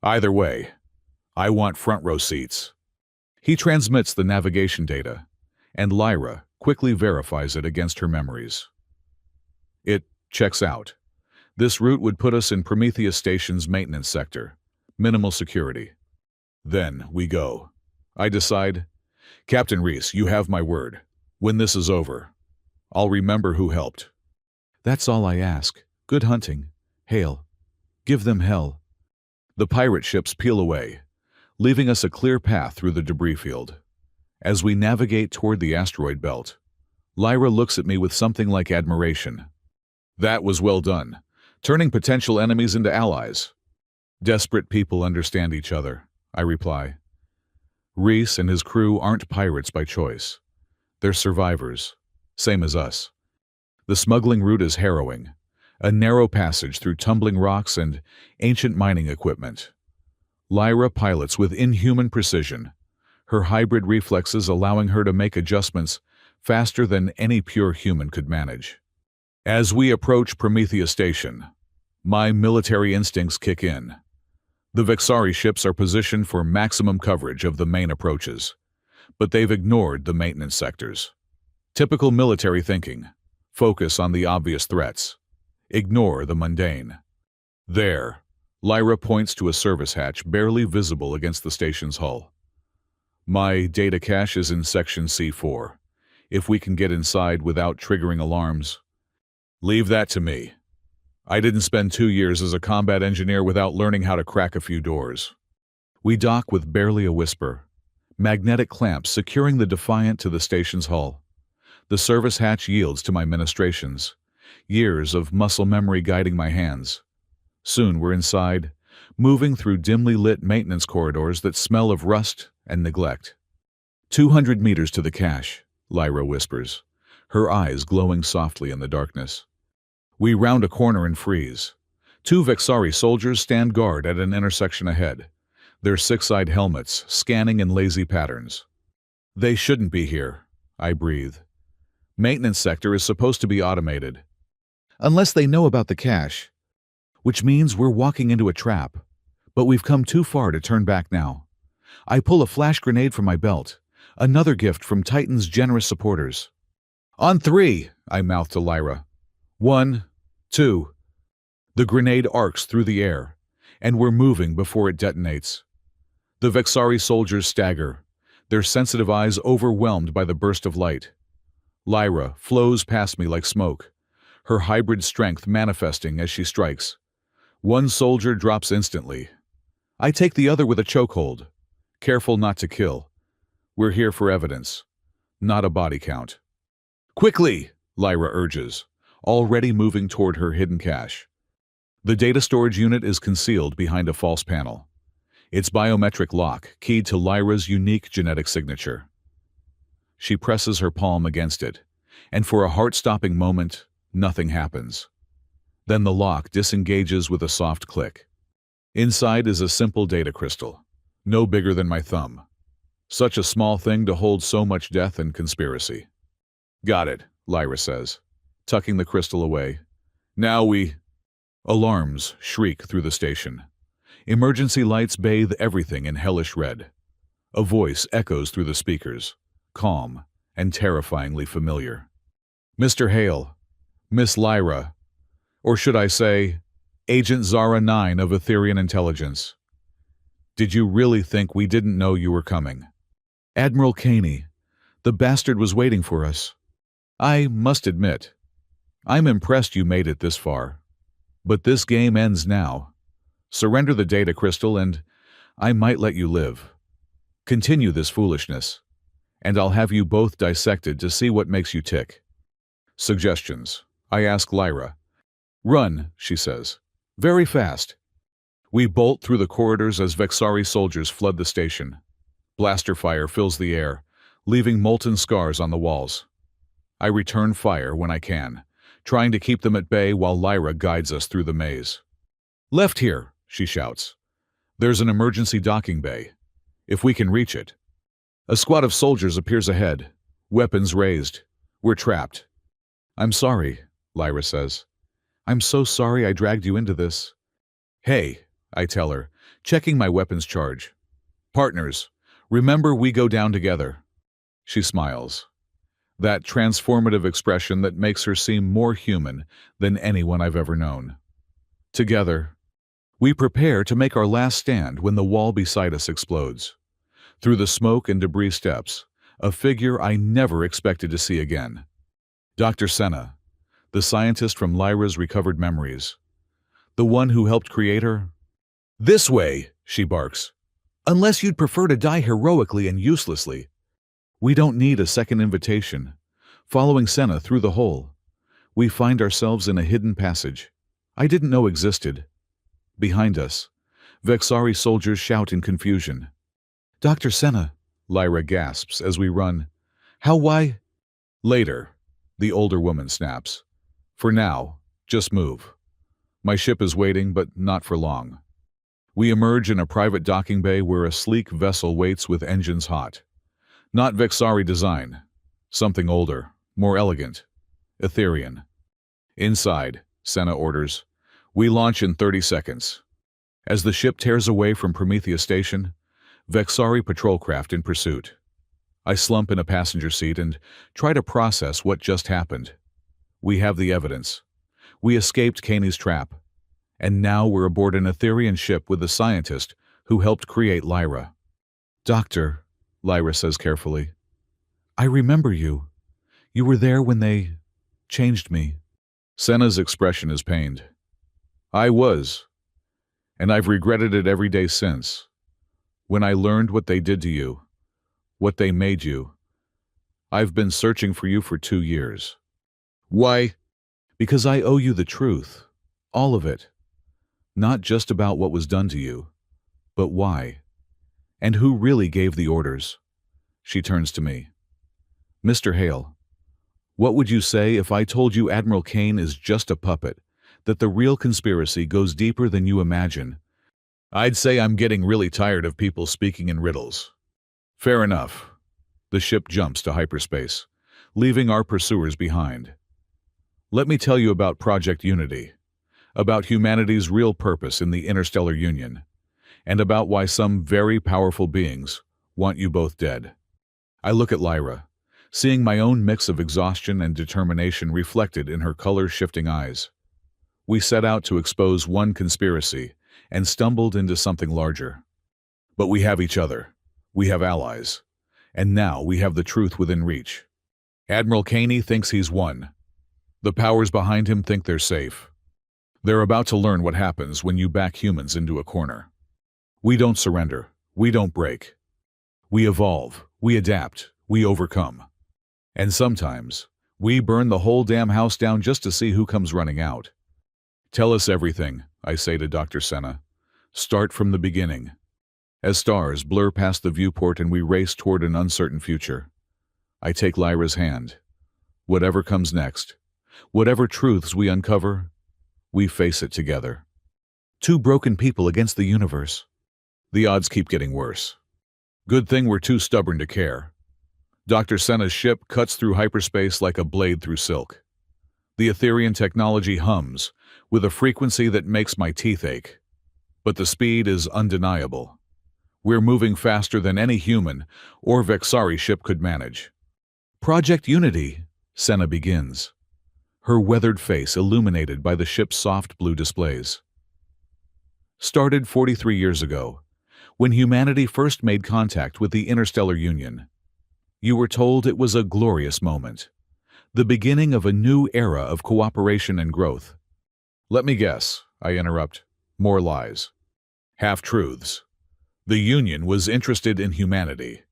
Either way, I want front row seats. He transmits the navigation data, and Lyra quickly verifies it against her memories. It checks out. This route would put us in Prometheus Station's maintenance sector. Minimal security. Then we go. I decide, Captain Reese, you have my word. When this is over, I'll remember who helped. That's all I ask. Good hunting. Hale. Give them hell. The pirate ships peel away, leaving us a clear path through the debris field. As we navigate toward the asteroid belt, Lyra looks at me with something like admiration. That was well done, turning potential enemies into allies. Desperate people understand each other, I reply. Reese and his crew aren't pirates by choice. They're survivors, same as us. The smuggling route is harrowing, a narrow passage through tumbling rocks and ancient mining equipment. Lyra pilots with inhuman precision, her hybrid reflexes allowing her to make adjustments faster than any pure human could manage. As we approach Prometheus Station, my military instincts kick in. The Vexari ships are positioned for maximum coverage of the main approaches, but they've ignored the maintenance sectors. Typical military thinking. Focus on the obvious threats. Ignore the mundane. There, Lyra points to a service hatch barely visible against the station's hull. My data cache is in Section C4. If we can get inside without triggering alarms, leave that to me. I didn't spend 2 years as a combat engineer without learning how to crack a few doors. We dock with barely a whisper, magnetic clamps securing the Defiant to the station's hull. The service hatch yields to my ministrations, years of muscle memory guiding my hands. Soon we're inside, moving through dimly lit maintenance corridors that smell of rust and neglect. 200 meters to the cache, Lyra whispers, her eyes glowing softly in the darkness. We round a corner and freeze. 2 Vexari soldiers stand guard at an intersection ahead, their six-eyed helmets scanning in lazy patterns. They shouldn't be here, I breathe. Maintenance sector is supposed to be automated. Unless they know about the cache, which means we're walking into a trap. But we've come too far to turn back now. I pull a flash grenade from my belt, another gift from Titan's generous supporters. On 3, I mouth to Lyra. 1, 2. The grenade arcs through the air, and we're moving before it detonates. The Vexari soldiers stagger, their sensitive eyes overwhelmed by the burst of light. Lyra flows past me like smoke, her hybrid strength manifesting as she strikes. 1 soldier drops instantly. I take the other with a chokehold, careful not to kill. We're here for evidence, not a body count. Quickly, Lyra urges, already moving toward her hidden cache. The data storage unit is concealed behind a false panel, its biometric lock keyed to Lyra's unique genetic signature. She presses her palm against it, and for a heart-stopping moment, nothing happens. Then the lock disengages with a soft click. Inside is a simple data crystal, no bigger than my thumb. Such a small thing to hold so much death and conspiracy. Got it, Lyra says, tucking the crystal away. Now we... Alarms shriek through the station. Emergency lights bathe everything in hellish red. A voice echoes through the speakers, calm and terrifyingly familiar. Mr. Hale, Miss Lyra, or should I say, Agent Zara 9 of Etherian Intelligence. Did you really think we didn't know you were coming? Admiral Caney, the bastard was waiting for us. I must admit, I'm impressed you made it this far. But this game ends now. Surrender the data crystal and I might let you live. Continue this foolishness, and I'll have you both dissected to see what makes you tick. Suggestions. I ask Lyra. Run, she says. Very fast. We bolt through the corridors as Vexari soldiers flood the station. Blaster fire fills the air, leaving molten scars on the walls. I return fire when I can, trying to keep them at bay while Lyra guides us through the maze. Left here, she shouts. There's an emergency docking bay. If we can reach it. A squad of soldiers appears ahead, weapons raised. We're trapped. I'm sorry, Lyra says. I'm so sorry I dragged you into this. Hey, I tell her, checking my weapons charge. Partners, remember we go down together. She smiles. That transformative expression that makes her seem more human than anyone I've ever known. Together, we prepare to make our last stand when the wall beside us explodes. Through the smoke and debris steps, a figure I never expected to see again. Dr. Senna, the scientist from Lyra's recovered memories. The one who helped create her. This way, she barks. Unless you'd prefer to die heroically and uselessly. We don't need a second invitation. Following Senna through the hole, we find ourselves in a hidden passage I didn't know existed. Behind us, Vexari soldiers shout in confusion. Dr. Senna, Lyra gasps as we run. Why? Later, the older woman snaps. For now, just move. My ship is waiting, but not for long. We emerge in a private docking bay where a sleek vessel waits with engines hot. Not Vexari design. Something older, more elegant. Etherean. Inside, Senna orders. We launch in 30 seconds. As the ship tears away from Prometheus Station, Vexari patrolcraft in pursuit. I slump in a passenger seat and try to process what just happened. We have the evidence. We escaped Kaney's trap. And now we're aboard an Etherean ship with the scientist who helped create Lyra. Doctor, Lyra says carefully, I remember you. You were there when they changed me. Senna's expression is pained. I was. And I've regretted it every day since. When I learned what they did to you, what they made you, I've been searching for you for 2 years. Why? Because I owe you the truth. All of it. Not just about what was done to you, but why. And who really gave the orders. She turns to me. Mr. Hale, what would you say if I told you Admiral Kane is just a puppet, that the real conspiracy goes deeper than you imagine? I'd say I'm getting really tired of people speaking in riddles. Fair enough. The ship jumps to hyperspace, leaving our pursuers behind. Let me tell you about Project Unity, about humanity's real purpose in the interstellar union, and about why some very powerful beings want you both dead. I look at Lyra, seeing my own mix of exhaustion and determination reflected in her color-shifting eyes. We set out to expose one conspiracy and stumbled into something larger. But we have each other. We have allies. And now we have the truth within reach. Admiral Kaney thinks he's won. The powers behind him think they're safe. They're about to learn what happens when you back humans into a corner. We don't surrender. We don't break. We evolve. We adapt. We overcome. And sometimes, we burn the whole damn house down just to see who comes running out. Tell us everything, I say to Dr. Senna. Start from the beginning. As stars blur past the viewport and we race toward an uncertain future, I take Lyra's hand. Whatever comes next, whatever truths we uncover, we face it together. 2 broken people against the universe. The odds keep getting worse. Good thing we're too stubborn to care. Dr. Senna's ship cuts through hyperspace like a blade through silk. The Etherean technology hums with a frequency that makes my teeth ache. But the speed is undeniable. We're moving faster than any human or Vexari ship could manage. Project Unity, Senna begins, her weathered face illuminated by the ship's soft blue displays. Started 43 years ago, when humanity first made contact with the interstellar union. You were told it was a glorious moment. The beginning of a new era of cooperation and growth. Let me guess, I interrupt. More lies. Half-truths. The Union was interested in humanity,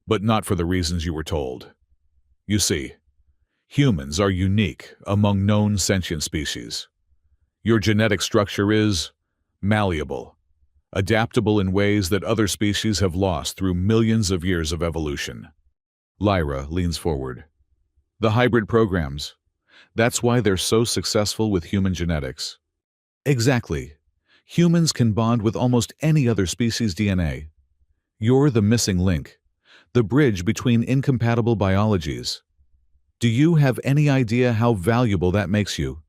but not for the reasons you were told. You see, humans are unique among known sentient species. Your genetic structure is malleable, adaptable in ways that other species have lost through millions of years of evolution. Lyra leans forward. The hybrid programs. That's why they're so successful with human genetics. Exactly. Humans can bond with almost any other species' DNA. You're the missing link, the bridge between incompatible biologies. Do you have any idea how valuable that makes you?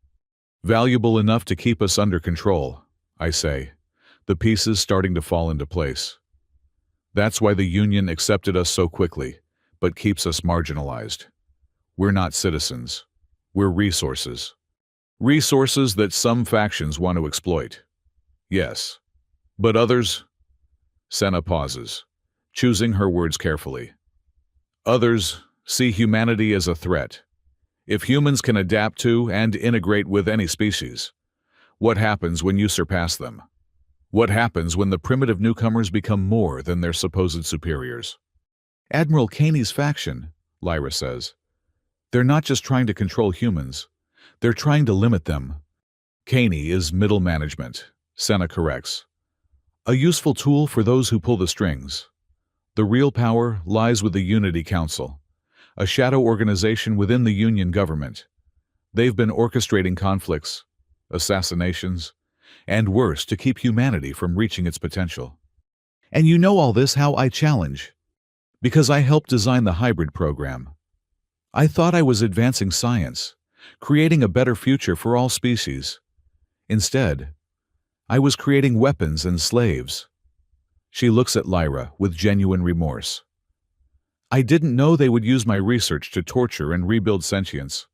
Valuable enough to keep us under control, I say, the pieces starting to fall into place. That's why the Union accepted us so quickly, but keeps us marginalized. We're not citizens. We're resources. Resources that some factions want to exploit. Yes. But others? Senna pauses, choosing her words carefully. Others see humanity as a threat. If humans can adapt to and integrate with any species, what happens when you surpass them? What happens when the primitive newcomers become more than their supposed superiors? Admiral Kaney's faction, Lyra says. They're not just trying to control humans. They're trying to limit them. Kaney is middle management, Senna corrects. A useful tool for those who pull the strings. The real power lies with the Unity Council, a shadow organization within the Union government. They've been orchestrating conflicts, assassinations, and worse to keep humanity from reaching its potential. And you know all this how I challenge. Because I helped design the hybrid program. I thought I was advancing science, creating a better future for all species. Instead, I was creating weapons and slaves. She looks at Lyra with genuine remorse. I didn't know they would use my research to torture and rebuild sentience.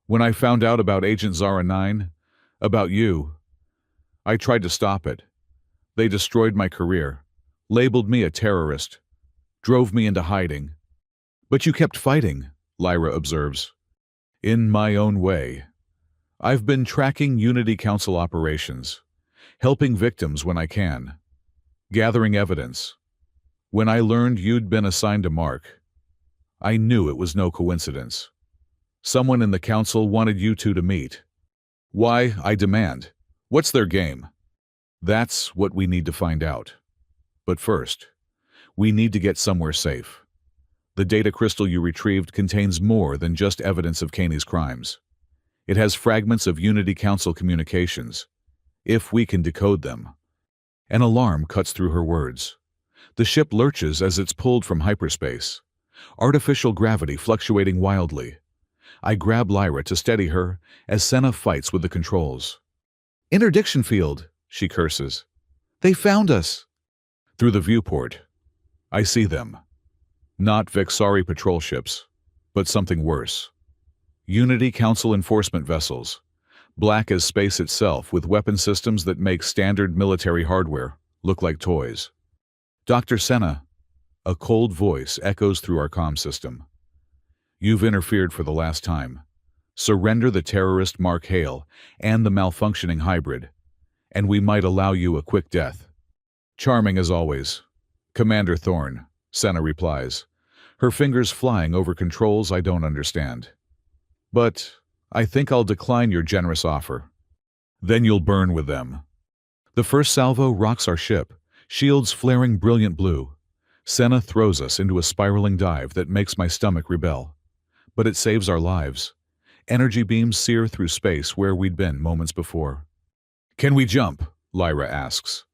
When I found out about Agent Zara 9, about you, I tried to stop it. They destroyed my career, labeled me a terrorist, drove me into hiding. But you kept fighting, Lyra observes. In my own way. I've been tracking Unity Council operations, helping victims when I can, gathering evidence. When I learned you'd been assigned to Mark, I knew it was no coincidence. Someone in the council wanted you two to meet. Why, I demand. What's their game? That's what we need to find out. But first, we need to get somewhere safe. The data crystal you retrieved contains more than just evidence of Kaney's crimes. It has fragments of Unity Council communications. If we can decode them. An alarm cuts through her words. The ship lurches as it's pulled from hyperspace. Artificial gravity fluctuating wildly. I grab Lyra to steady her as Senna fights with the controls. Interdiction field, she curses. They found us. Through the viewport, I see them. Not Vexari patrol ships, but something worse. Unity Council enforcement vessels, black as space itself with weapon systems that make standard military hardware look like toys. Dr. Senna, a cold voice echoes through our comm system. You've interfered for the last time. Surrender the terrorist Mark Hale and the malfunctioning hybrid, and we might allow you a quick death. Charming as always. Commander Thorne, Senna replies, her fingers flying over controls I don't understand. But I think I'll decline your generous offer. Then you'll burn with them. The first salvo rocks our ship, shields flaring brilliant blue. Senna throws us into a spiraling dive that makes my stomach rebel. But it saves our lives. Energy beams sear through space where we'd been moments before. Can we jump? Lyra asks,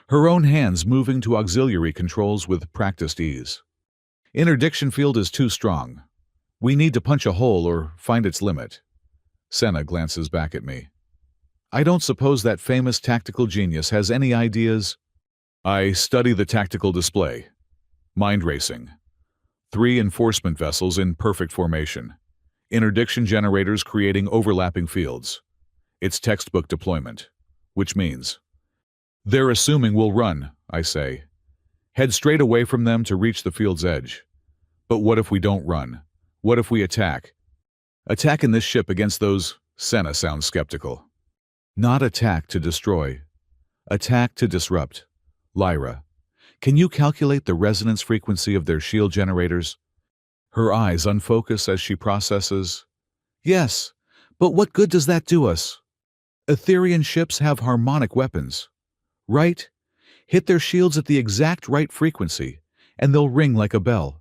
her own hands moving to auxiliary controls with practiced ease. Interdiction field is too strong. We need to punch a hole or find its limit. Senna glances back at me. I don't suppose that famous tactical genius has any ideas? I study the tactical display. Mind racing. 3 enforcement vessels in perfect formation. Interdiction generators creating overlapping fields. It's textbook deployment. Which means, they're assuming we'll run, I say. Head straight away from them to reach the field's edge. But what if we don't run? What if we attack? Attacking this ship against those... Senna sounds skeptical. Not attack to destroy. Attack to disrupt. Lyra, can you calculate the resonance frequency of their shield generators? Her eyes unfocus as she processes. Yes, but what good does that do us? Etherian ships have harmonic weapons. Right? Hit their shields at the exact right frequency, and they'll ring like a bell.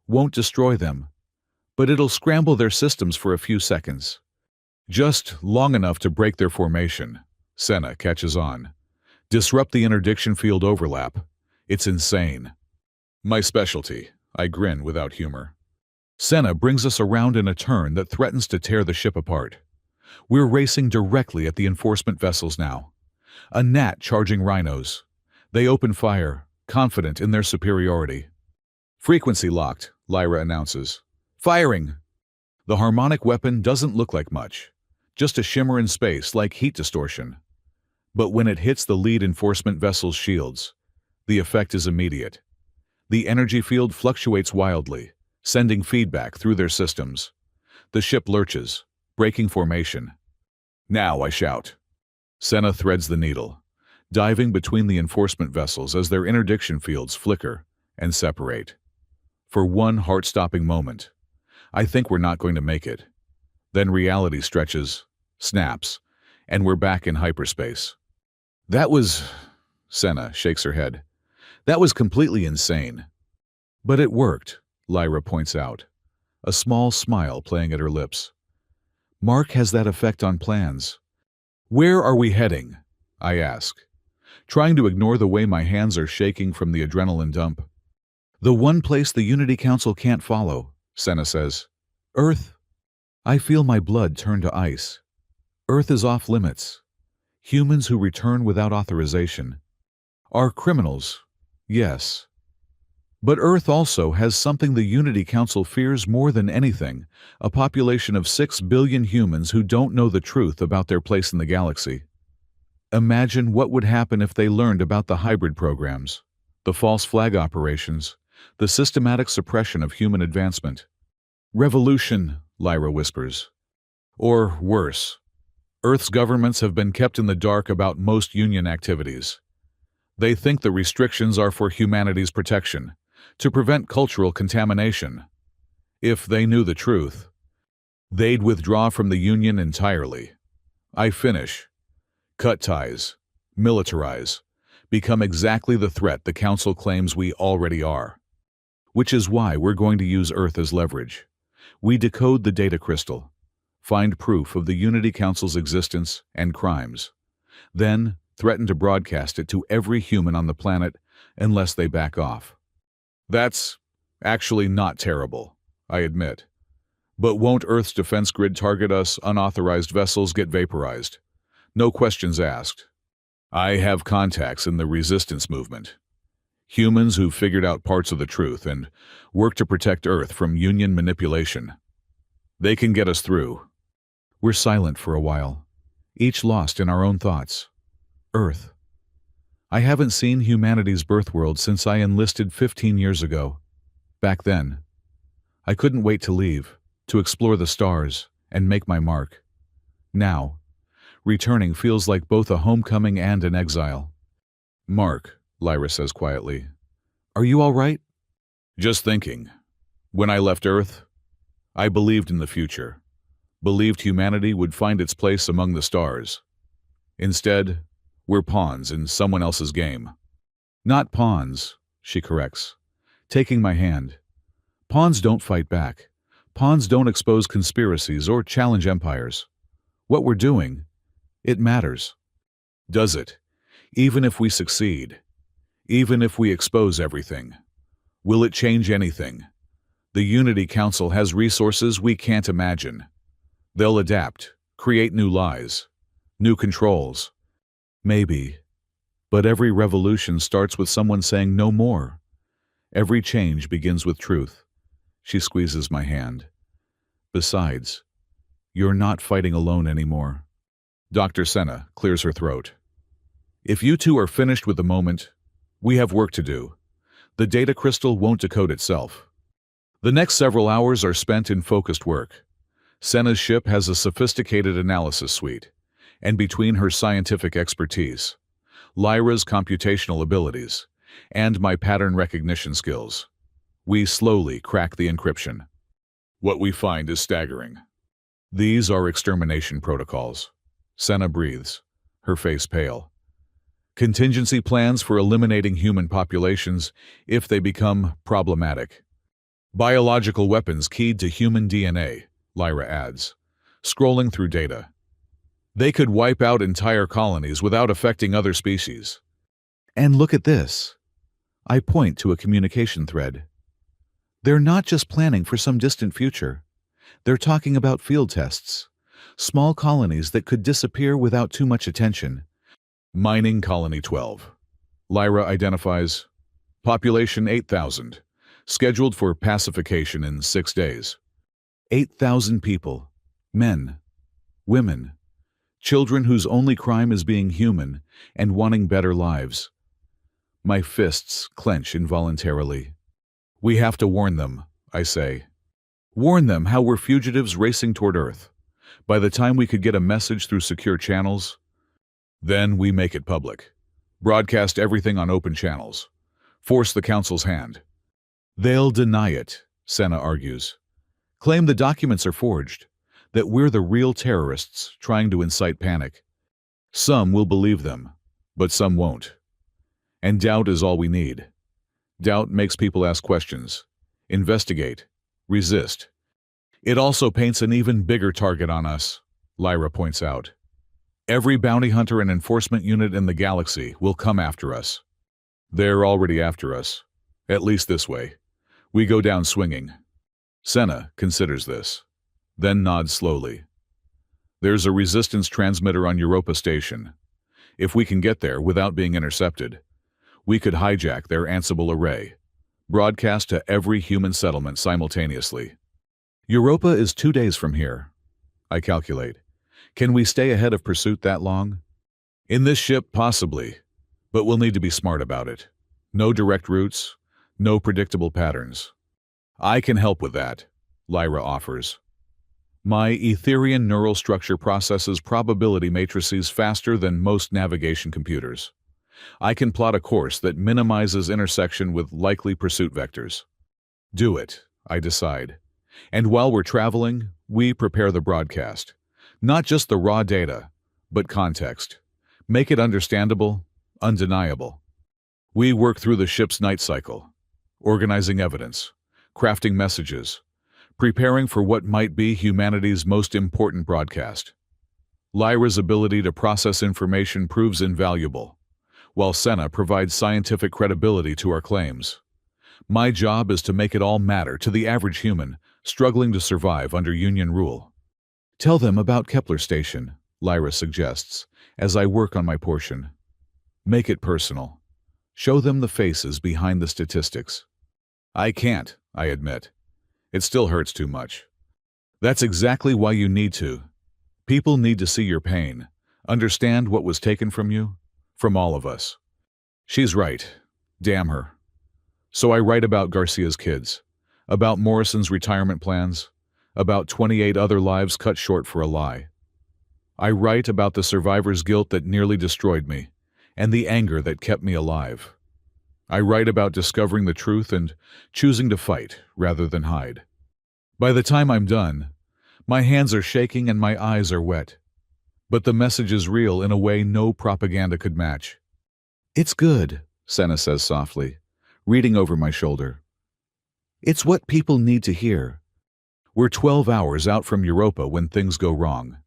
Won't destroy them, but it'll scramble their systems for a few seconds. Just long enough to break their formation. Senna catches on. Disrupt the interdiction field overlap. It's insane. My specialty. I grin without humor. Senna brings us around in a turn that threatens to tear the ship apart. We're racing directly at the enforcement vessels now. A gnat charging rhinos. They open fire, confident in their superiority. Frequency locked, Lyra announces. Firing! The harmonic weapon doesn't look like much. Just a shimmer in space like heat distortion. But when it hits the lead enforcement vessel's shields, the effect is immediate. The energy field fluctuates wildly, sending feedback through their systems. The ship lurches, breaking formation. Now, I shout. Senna threads the needle, diving between the enforcement vessels as their interdiction fields flicker and separate. For one heart-stopping moment, I think we're not going to make it. Then reality stretches, snaps, and we're back in hyperspace. That was... Senna shakes her head. That was completely insane. But it worked, Lyra points out, a small smile playing at her lips. Mark has that effect on plans. Where are we heading? I ask, trying to ignore the way my hands are shaking from the adrenaline dump. The one place the Unity Council can't follow, Senna says. Earth. I feel my blood turn to ice. Earth is off limits. Humans who return without authorization are criminals, yes. But Earth also has something the Unity Council fears more than anything, a population of 6 billion humans who don't know the truth about their place in the galaxy. Imagine what would happen if they learned about the hybrid programs, the false flag operations, the systematic suppression of human advancement. Revolution, Lyra whispers. Or worse. Earth's governments have been kept in the dark about most Union activities. They think the restrictions are for humanity's protection, to prevent cultural contamination. If they knew the truth, they'd withdraw from the Union entirely. I finish. Cut ties. Militarize. Become exactly the threat the Council claims we already are. Which is why we're going to use Earth as leverage. We decode the data crystal, find proof of the Unity Council's existence and crimes, then threaten to broadcast it to every human on the planet unless they back off. That's actually not terrible, I admit. But won't Earth's defense grid target us? Unauthorized vessels get vaporized. No questions asked. I have contacts in the resistance movement. Humans who've figured out parts of the truth and work to protect Earth from Union manipulation. They can get us through. We're silent for a while, each lost in our own thoughts. Earth. I haven't seen humanity's birth world since I enlisted 15 years ago. Back then, I couldn't wait to leave, to explore the stars and make my mark. Now, returning feels like both a homecoming and an exile. Mark, Lyra says quietly. Are you all right? Just thinking. When I left Earth, I believed in the future. Believed humanity would find its place among the stars. Instead, we're pawns in someone else's game. Not pawns, she corrects, taking my hand. Pawns don't fight back. Pawns don't expose conspiracies or challenge empires. What we're doing, it matters. Does it? Even if we succeed? Even if we expose everything? Will it change anything? The Unity Council has resources we can't imagine. They'll adapt, create new lies, new controls. Maybe. But every revolution starts with someone saying no more. Every change begins with truth. She squeezes my hand. Besides, you're not fighting alone anymore. Dr. Senna clears her throat. If you two are finished with the moment, we have work to do. The data crystal won't decode itself. The next several hours are spent in focused work. Senna's ship has a sophisticated analysis suite, and between her scientific expertise, Lyra's computational abilities, and my pattern recognition skills, we slowly crack the encryption. What we find is staggering. These are extermination protocols. Senna breathes, her face pale. Contingency plans for eliminating human populations if they become problematic. Biological weapons keyed to human DNA, Lyra adds, scrolling through data. They could wipe out entire colonies without affecting other species. And look at this. I point to a communication thread. They're not just planning for some distant future. They're talking about field tests, small colonies that could disappear without too much attention. Mining Colony 12. Lyra identifies population 8,000, scheduled for pacification in 6 days. 8,000 people, men, women, children whose only crime is being human and wanting better lives. My fists clench involuntarily. We have to warn them, I say. Warn them how we're fugitives racing toward Earth. By the time we could get a message through secure channels, then we make it public. Broadcast everything on open channels. Force the Council's hand. They'll deny it, Senna argues. Claim the documents are forged, that we're the real terrorists trying to incite panic. Some will believe them, but some won't. And doubt is all we need. Doubt makes people ask questions, investigate, resist. It also paints an even bigger target on us, Lyra points out. Every bounty hunter and enforcement unit in the galaxy will come after us. They're already after us, at least this way. We go down swinging. Senna considers this, then nods slowly. There's a resistance transmitter on Europa Station. If we can get there without being intercepted, we could hijack their Ansible array, broadcast to every human settlement simultaneously. Europa is 2 days from here, I calculate. Can we stay ahead of pursuit that long? In this ship, possibly, but we'll need to be smart about it. No direct routes, no predictable patterns. I can help with that, Lyra offers. My Etherian neural structure processes probability matrices faster than most navigation computers. I can plot a course that minimizes intersection with likely pursuit vectors. Do it, I decide. And while we're traveling, we prepare the broadcast. Not just the raw data, but context. Make it understandable, undeniable. We work through the ship's night cycle, organizing evidence, crafting messages, preparing for what might be humanity's most important broadcast. Lyra's ability to process information proves invaluable, while Senna provides scientific credibility to our claims. My job is to make it all matter to the average human struggling to survive under Union rule. Tell them about Kepler Station, Lyra suggests, as I work on my portion. Make it personal. Show them the faces behind the statistics. I can't, I admit. It still hurts too much. That's exactly why you need to. People need to see your pain, understand what was taken from you, from all of us. She's right. Damn her. So I write about Garcia's kids, about Morrison's retirement plans, about 28 other lives cut short for a lie. I write about the survivor's guilt that nearly destroyed me, and the anger that kept me alive. I write about discovering the truth and choosing to fight rather than hide. By the time I'm done, my hands are shaking and my eyes are wet. But the message is real in a way no propaganda could match. It's good, Senna says softly, reading over my shoulder. It's what people need to hear. We're 12 hours out from Europa when things go wrong.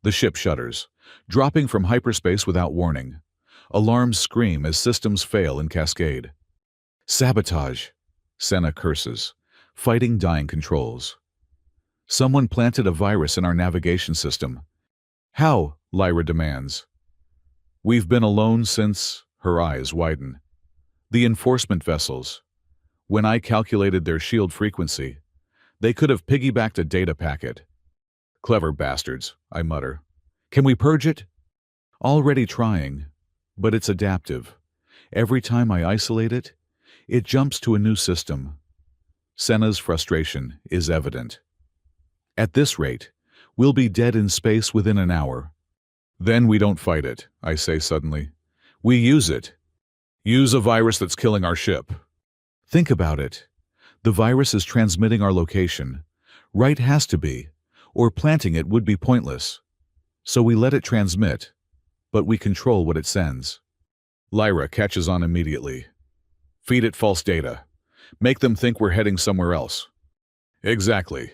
The ship shudders, dropping from hyperspace without warning. Alarms scream as systems fail in cascade. Sabotage, Senna curses, fighting dying controls. Someone planted a virus in our navigation system. How? Lyra demands. We've been alone since, her eyes widen. The enforcement vessels. When I calculated their shield frequency, they could have piggybacked a data packet. Clever bastards, I mutter. Can we purge it? Already trying, but it's adaptive. Every time I isolate it, it jumps to a new system. Senna's frustration is evident. At this rate, We'll be dead in space within an hour. Then we don't fight it, I say suddenly. We use it. Use a virus that's killing our ship. Think about it. The virus is transmitting our location. Right has to be, or planting it would be pointless. So we let it transmit, but we control what it sends. Lyra catches on immediately. Feed it false data. Make them think we're heading somewhere else. Exactly.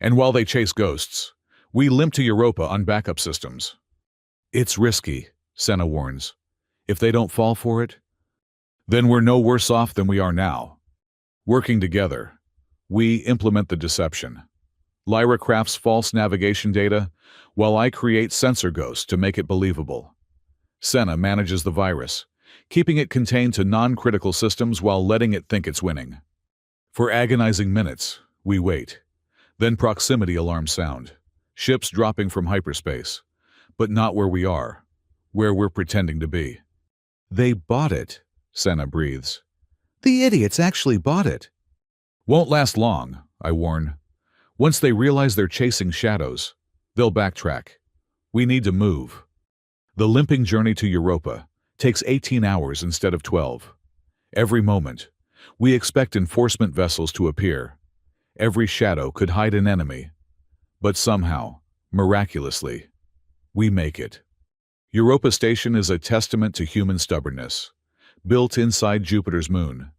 And while they chase ghosts, we limp to Europa on backup systems. It's risky, Senna warns. If they don't fall for it, then we're no worse off than we are now. Working together, we implement the deception. Lyra crafts false navigation data, while I create sensor ghosts to make it believable. Senna manages the virus, keeping it contained to non-critical systems while letting it think it's winning. For agonizing minutes, we wait. Then proximity alarms sound. Ships dropping from hyperspace. But not where we are, where we're pretending to be. They bought it, Senna breathes. The idiots actually bought it. Won't last long, I warn. Once they realize they're chasing shadows, they'll backtrack. We need to move. The limping journey to Europa takes 18 hours instead of 12. Every moment, we expect enforcement vessels to appear. Every shadow could hide an enemy. But somehow, miraculously, we make it. Europa Station is a testament to human stubbornness. Built inside Jupiter's moon,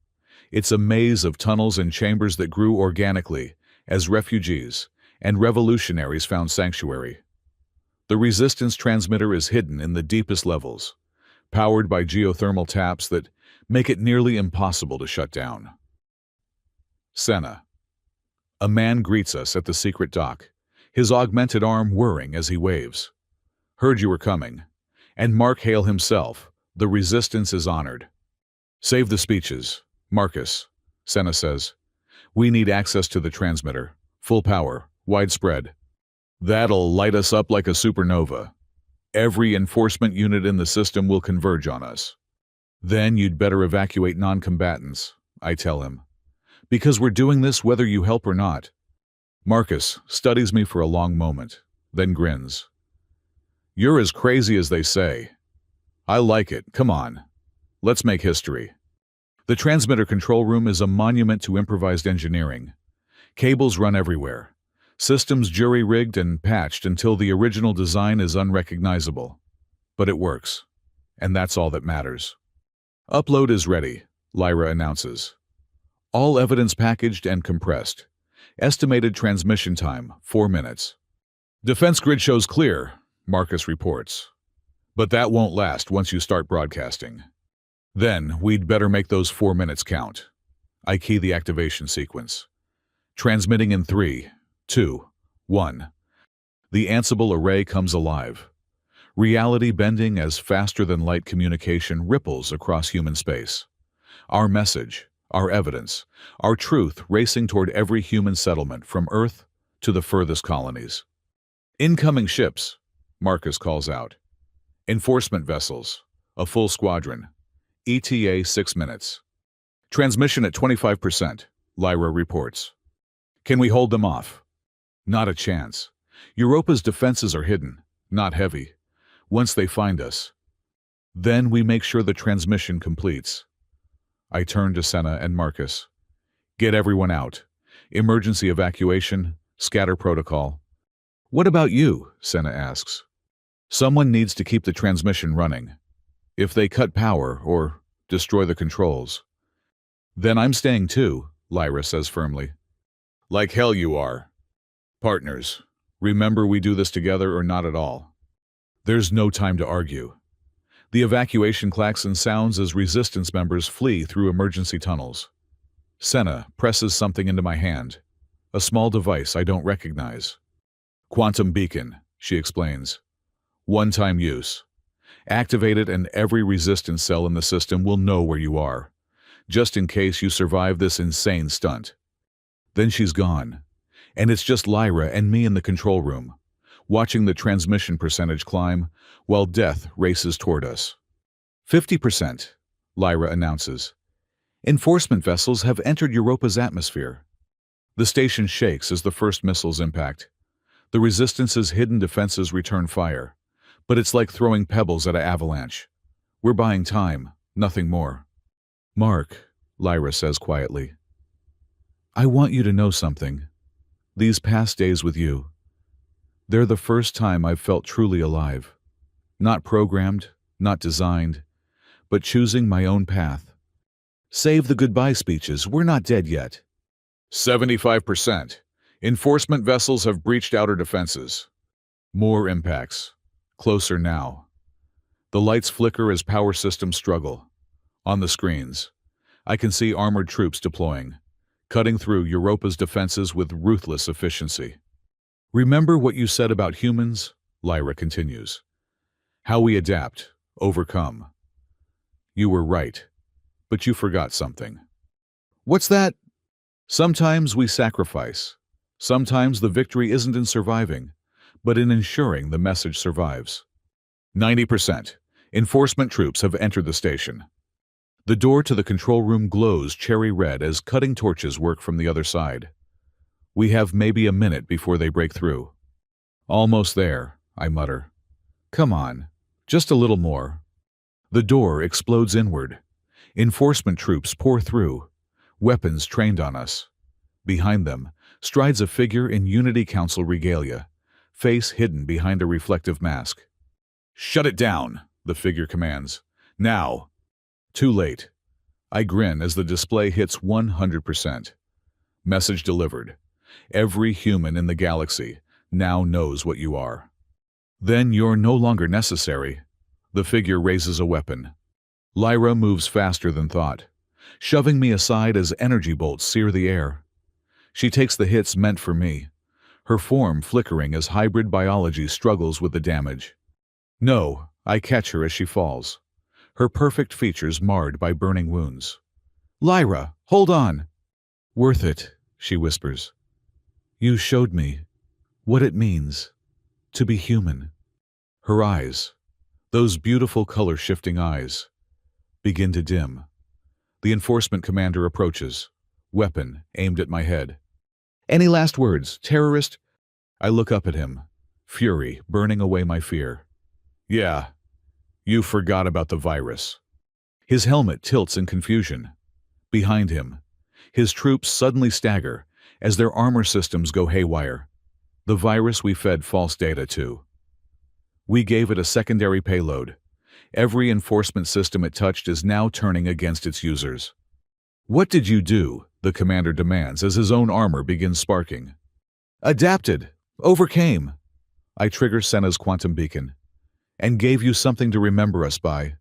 it's a maze of tunnels and chambers that grew organically as refugees and revolutionaries found sanctuary. The resistance transmitter is hidden in the deepest levels, powered by geothermal taps that make it nearly impossible to shut down. Senna. A man greets us at the secret dock, his augmented arm whirring as he waves. Heard you were coming. And Mark Hale himself, the resistance is honored. Save the speeches, Marcus, Senna says. We need access to the transmitter. Full power, widespread. That'll light us up like a supernova. Every enforcement unit in the system will converge on us. Then you'd better evacuate non-combatants, I tell him. Because we're doing this whether you help or not. Marcus studies me for a long moment, then grins. You're as crazy as they say. I like it, come on. Let's make history. The transmitter control room is a monument to improvised engineering. Cables run everywhere. Systems jury-rigged and patched until the original design is unrecognizable. But it works. And that's all that matters. Upload is ready, Lyra announces. All evidence packaged and compressed. Estimated transmission time, 4 minutes. Defense grid shows clear, Marcus reports. But that won't last once you start broadcasting. Then we'd better make those 4 minutes count. I key the activation sequence. Transmitting in 3, 2, 1. The Ansible array comes alive. Reality bending as faster-than-light communication ripples across human space. Our message, our evidence, our truth racing toward every human settlement from Earth to the furthest colonies. Incoming ships, Marcus calls out. Enforcement vessels, a full squadron. ETA 6 minutes. Transmission at 25%, Lyra reports. Can we hold them off? Not a chance. Europa's defenses are hidden, not heavy. Once they find us, then we make sure the transmission completes. I turn to Senna and Marcus. Get everyone out. Emergency evacuation, scatter protocol. What about you? Senna asks. Someone needs to keep the transmission running. If they cut power or destroy the controls, then I'm staying too, Lyra says firmly. Like hell you are. Partners, remember we do this together or not at all. There's no time to argue. The evacuation klaxon sounds as resistance members flee through emergency tunnels. Senna presses something into my hand, a small device I don't recognize. Quantum beacon, she explains. One-time use. Activate it and every resistance cell in the system will know where you are, just in case you survive this insane stunt. Then she's gone, and it's just Lyra and me in the control room, watching the transmission percentage climb while death races toward us. 50%, Lyra announces. Enforcement vessels have entered Europa's atmosphere. The station shakes as the first missiles impact. The Resistance's hidden defenses return fire, but it's like throwing pebbles at an avalanche. We're buying time, nothing more. Mark, Lyra says quietly, I want you to know something. These past days with you, they're the first time I've felt truly alive. Not programmed, not designed, but choosing my own path. Save the goodbye speeches, we're not dead yet. 75%. Enforcement vessels have breached outer defenses. More impacts. Closer now. The lights flicker as power systems struggle. On the screens, I can see armored troops deploying, cutting through Europa's defenses with ruthless efficiency. Remember what you said about humans? Lyra continues. How we adapt, overcome. You were right, but you forgot something. What's that? Sometimes we sacrifice. Sometimes the victory isn't in surviving, but in ensuring the message survives. 90%. Enforcement troops have entered the station. The door to the control room glows cherry red as cutting torches work from the other side. We have maybe a minute before they break through. Almost there, I mutter. Come on, just a little more. The door explodes inward. Enforcement troops pour through, weapons trained on us. Behind them strides a figure in Unity Council regalia, face hidden behind a reflective mask. Shut it down, the figure commands. Now. Too late. I grin as the display hits 100%. Message delivered. Every human in the galaxy now knows what you are. Then you're no longer necessary. The figure raises a weapon. Lyra moves faster than thought, shoving me aside as energy bolts sear the air. She takes the hits meant for me, her form flickering as hybrid biology struggles with the damage. No, I catch her as she falls, her perfect features marred by burning wounds. Lyra, hold on! Worth it, she whispers. You showed me what it means to be human. Her eyes, those beautiful color-shifting eyes, begin to dim. The enforcement commander approaches, weapon aimed at my head. Any last words, terrorist? I look up at him, fury burning away my fear. Yeah, you forgot about the virus. His helmet tilts in confusion. Behind him, his troops suddenly stagger as their armor systems go haywire. The virus we fed false data to. We gave it a secondary payload. Every enforcement system it touched is now turning against its users. What did you do? The commander demands as his own armor begins sparking. Adapted. Overcame. I trigger Senna's quantum beacon. And gave you something to remember us by.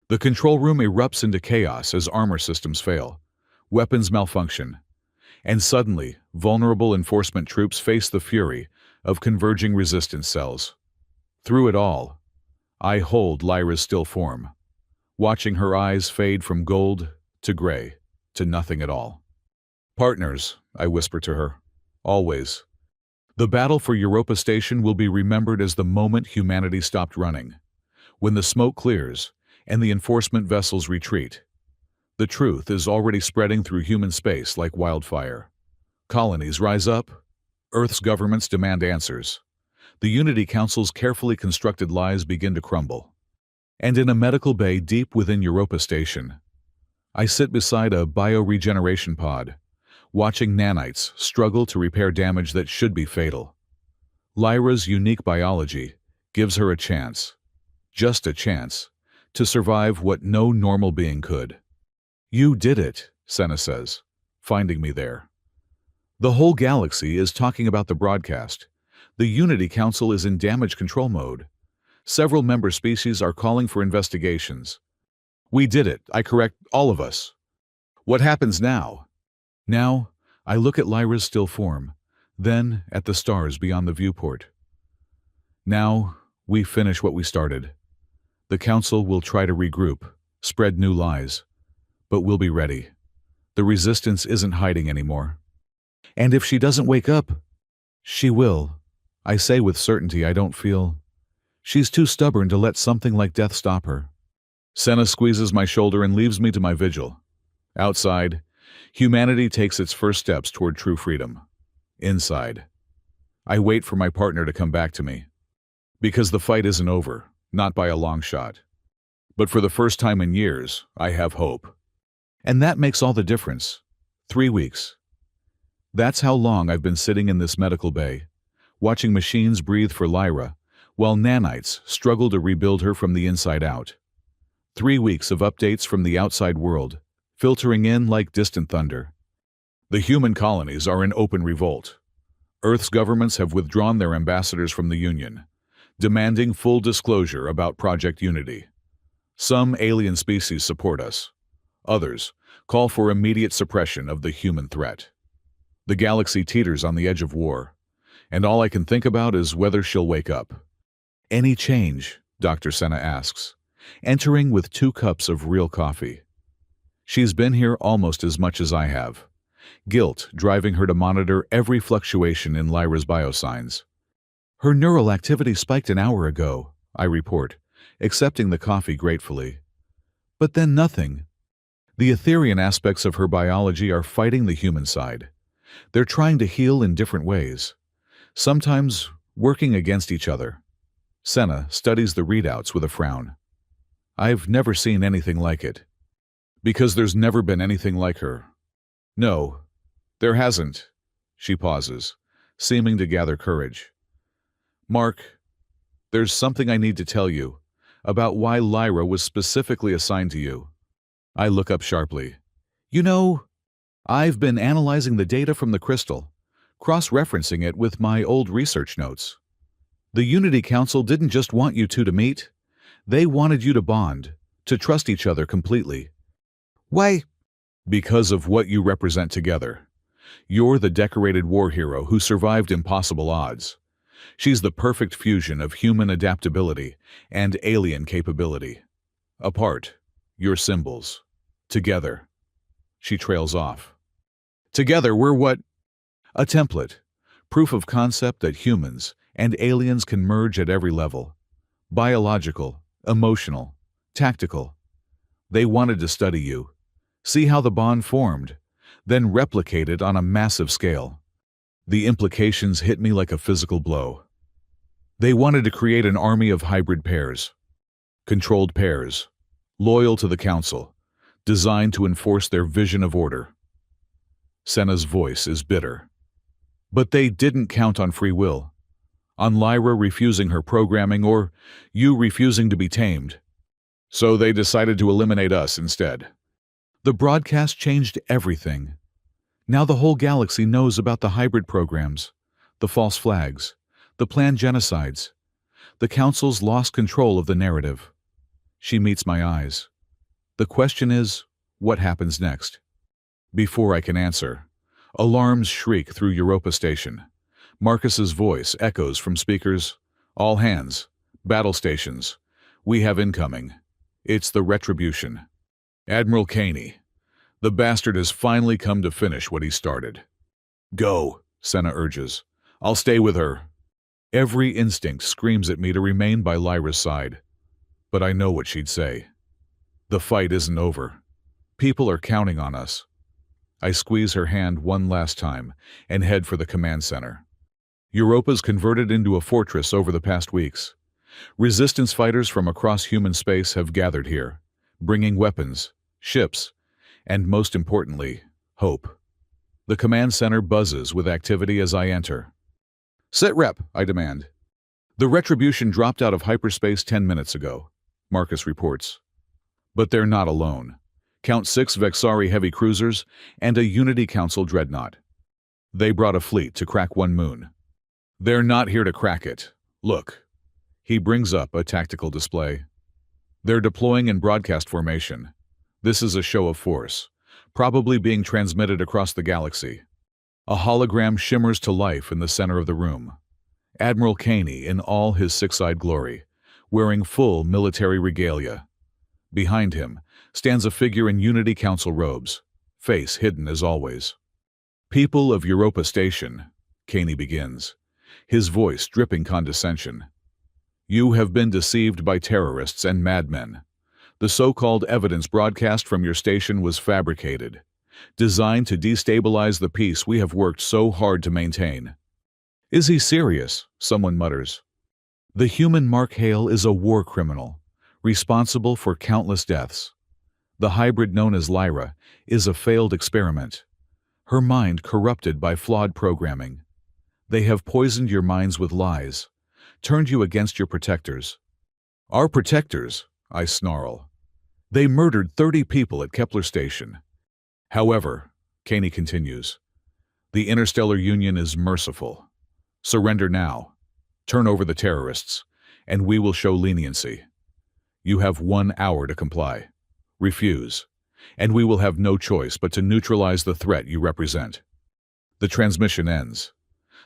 The control room erupts into chaos as armor systems fail. Weapons malfunction. And suddenly, vulnerable enforcement troops face the fury of converging resistance cells. Through it all, I hold Lyra's still form, watching her eyes fade from gold to gray to nothing at all. Partners, I whisper to her, always. The battle for Europa Station will be remembered as the moment humanity stopped running, when the smoke clears and the enforcement vessels retreat. The truth is already spreading through human space like wildfire. Colonies rise up, Earth's governments demand answers. The Unity Council's carefully constructed lies begin to crumble. And in a medical bay deep within Europa Station, I sit beside a bioregeneration pod, watching nanites struggle to repair damage that should be fatal. Lyra's unique biology gives her a chance, just a chance, to survive what no normal being could. You did it, Senna says, finding me there. The whole galaxy is talking about the broadcast. The Unity Council is in damage control mode. Several member species are calling for investigations. We did it, I correct all of us. What happens now? Now, I look at Lyra's still form, then at the stars beyond the viewport. Now, we finish what we started. The Council will try to regroup, spread new lies. But we'll be ready. The resistance isn't hiding anymore. And if she doesn't wake up, she will. I say with certainty I don't feel. She's too stubborn to let something like death stop her. Senna squeezes my shoulder and leaves me to my vigil. Outside, humanity takes its first steps toward true freedom. Inside, I wait for my partner to come back to me. Because the fight isn't over, not by a long shot. But for the first time in years, I have hope. And that makes all the difference. 3 weeks. That's how long I've been sitting in this medical bay, watching machines breathe for Lyra, while nanites struggle to rebuild her from the inside out. 3 weeks of updates from the outside world, filtering in like distant thunder. The human colonies are in open revolt. Earth's governments have withdrawn their ambassadors from the Union, demanding full disclosure about Project Unity. Some alien species support us. Others call for immediate suppression of the human threat. The galaxy teeters on the edge of war, and all I can think about is whether she'll wake up. Any change? Dr. Senna asks, entering with 2 cups of real coffee. She's been here almost as much as I have, guilt driving her to monitor every fluctuation in Lyra's biosigns. Her neural activity spiked an hour ago, I report, accepting the coffee gratefully. But then nothing. The Etherian aspects of her biology are fighting the human side. They're trying to heal in different ways, sometimes working against each other. Senna studies the readouts with a frown. I've never seen anything like it. Because there's never been anything like her. No, there hasn't. She pauses, seeming to gather courage. Mark, there's something I need to tell you about why Lyra was specifically assigned to you. I look up sharply. You know, I've been analyzing the data from the crystal, cross-referencing it with my old research notes. The Unity Council didn't just want you two to meet. They wanted you to bond, to trust each other completely. Why? Because of what you represent together. You're the decorated war hero who survived impossible odds. She's the perfect fusion of human adaptability and alien capability. Apart, you're symbols. Together. She trails off. Together, we're what? A template. Proof of concept that humans and aliens can merge at every level. Biological, emotional, tactical. They wanted to study you, see how the bond formed, then replicate it on a massive scale. The implications hit me like a physical blow. They wanted to create an army of hybrid pairs. Controlled pairs. Loyal to the Council. Designed to enforce their vision of order. Senna's voice is bitter. But they didn't count on free will. On Lyra refusing her programming or you refusing to be tamed. So they decided to eliminate us instead. The broadcast changed everything. Now the whole galaxy knows about the hybrid programs, the false flags, the planned genocides. The Council's lost control of the narrative. She meets my eyes. The question is, what happens next? Before I can answer, alarms shriek through Europa Station. Marcus's voice echoes from speakers. All hands. Battle stations. We have incoming. It's the Retribution. Admiral Caney. The bastard has finally come to finish what he started. Go, Senna urges. I'll stay with her. Every instinct screams at me to remain by Lyra's side. But I know what she'd say. The fight isn't over. People are counting on us. I squeeze her hand one last time and head for the command center. Europa's converted into a fortress over the past weeks. Resistance fighters from across human space have gathered here, bringing weapons, ships, and most importantly, hope. The command center buzzes with activity as I enter. Sit rep, I demand. The Retribution dropped out of hyperspace 10 minutes ago, Marcus reports. But they're not alone. Count 6 Vexari heavy cruisers and a Unity Council dreadnought. They brought a fleet to crack one moon. They're not here to crack it. Look. He brings up a tactical display. They're deploying in broadcast formation. This is a show of force, probably being transmitted across the galaxy. A hologram shimmers to life in the center of the room. Admiral Caney in all his six-eyed glory, wearing full military regalia. Behind him stands a figure in Unity Council robes, face hidden as always. People of Europa Station, Caney begins, his voice dripping condescension. You have been deceived by terrorists and madmen. The so-called evidence broadcast from your station was fabricated, designed to destabilize the peace we have worked so hard to maintain. Is he serious? Someone mutters. The human Mark Hale is a war criminal, responsible for countless deaths. The hybrid known as Lyra is a failed experiment, her mind corrupted by flawed programming. They have poisoned your minds with lies, turned you against your protectors. Our protectors, I snarl. They murdered 30 people at Kepler Station. However, Caney continues, the Interstellar Union is merciful. Surrender now. Turn over the terrorists, and we will show leniency. You have 1 hour to comply. Refuse, and we will have no choice but to neutralize the threat you represent. The transmission ends.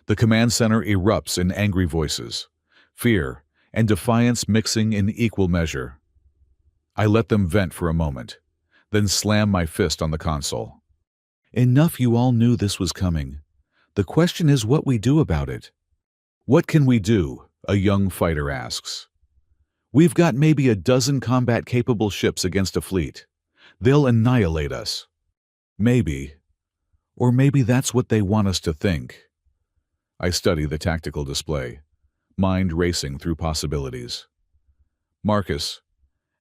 The command center erupts in angry voices, fear and defiance mixing in equal measure. I let them vent for a moment, then slam my fist on the console. Enough, you all knew this was coming. The question is what we do about it. What can we do? A young fighter asks. We've got maybe a dozen combat-capable ships against a fleet. They'll annihilate us. Maybe. Or maybe that's what they want us to think. I study the tactical display, mind racing through possibilities. Marcus,